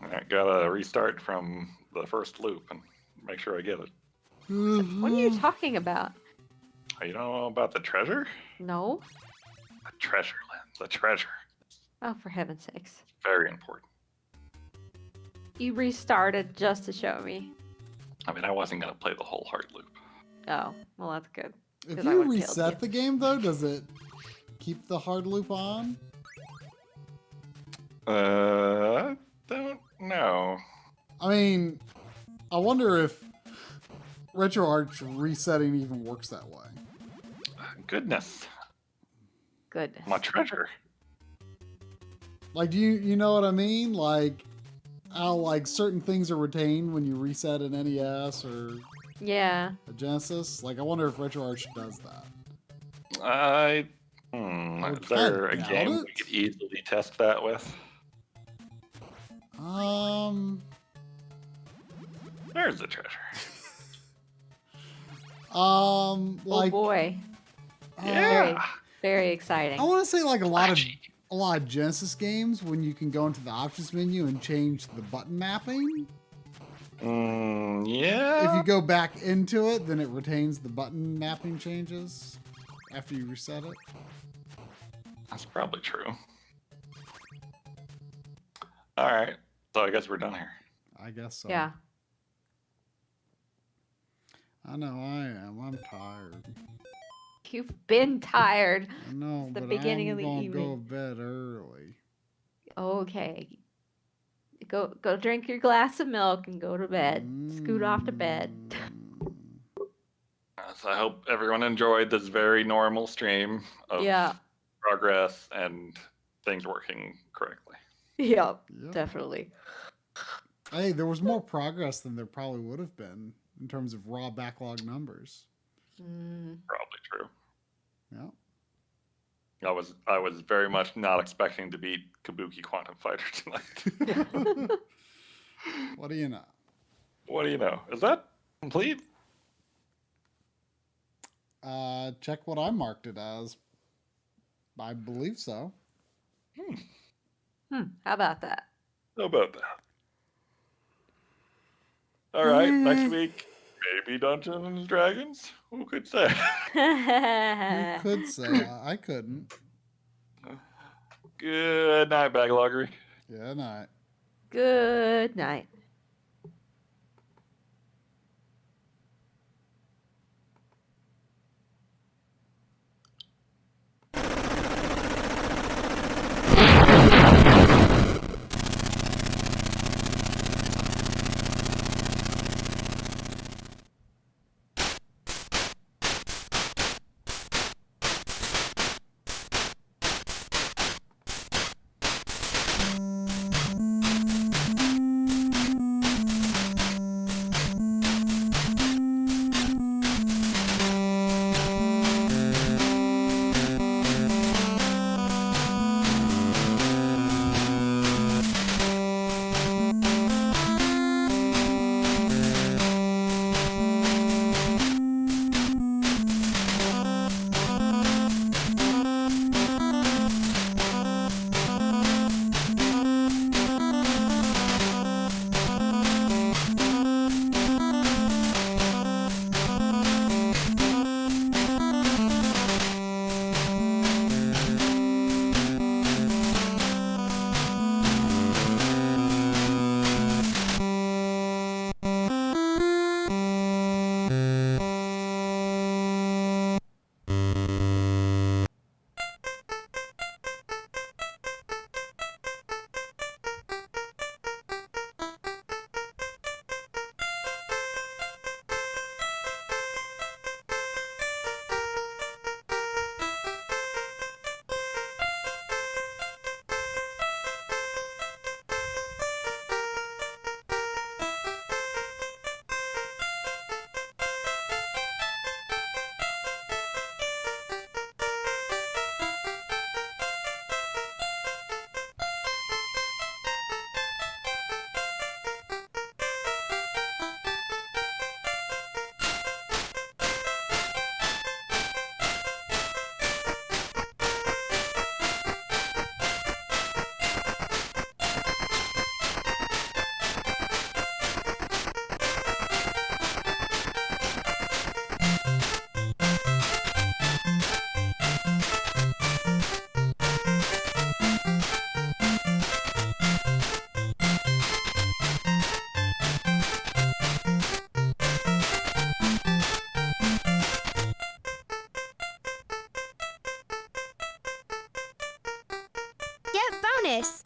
I gotta restart from the first loop and make sure I get it. What are you talking about? You don't know about the treasure? No? The treasure, Lynn. The treasure. Oh, for heaven's sakes. Very important. You restarted just to show me. I mean, I wasn't going to play the whole hard loop. Oh, well, that's good. If 'Cause I you would've killed reset you. the game, though, does it keep the hard loop on? Don't know. I mean, I wonder if RetroArch resetting even works that way. Goodness. Goodness. My treasure. Like, do you know what I mean? Like, how like certain things are retained when you reset an NES or Yeah. a Genesis? Like, I wonder if RetroArch does that. would Is there a kinda game doubt we it. could easily test that with? There's the treasure. Oh like, boy. Yeah. Very exciting. I want to say like a lot Flashy. of Genesis games when you can go into the options menu and change the button mapping. Yeah. If you go back into it, then it retains the button mapping changes after you reset it. That's probably true. All right. So I guess we're done here. I guess so. Yeah. I know I am. I'm tired. You've been tired. I know, It's the but beginning I'm of the gonna go to evening. bed early. Okay. Go drink your glass of milk and go to bed. Scoot off to bed. So I hope everyone enjoyed this very normal stream of Yeah. progress and things working correctly. Yep. Yep. Definitely. Hey, there was more progress than there probably would have been in terms of raw backlog numbers. Probably true. Yeah. I was very much not expecting to beat Kabuki Quantum Fighter tonight. What do you know? What do you know? Is that complete? Check what I marked it as. I believe so. How about that? How about that? All right, next week, maybe Dungeons and Dragons? Who could say? You could say I couldn't. Good night, Backloggery. Yeah, night. Good night. bonus.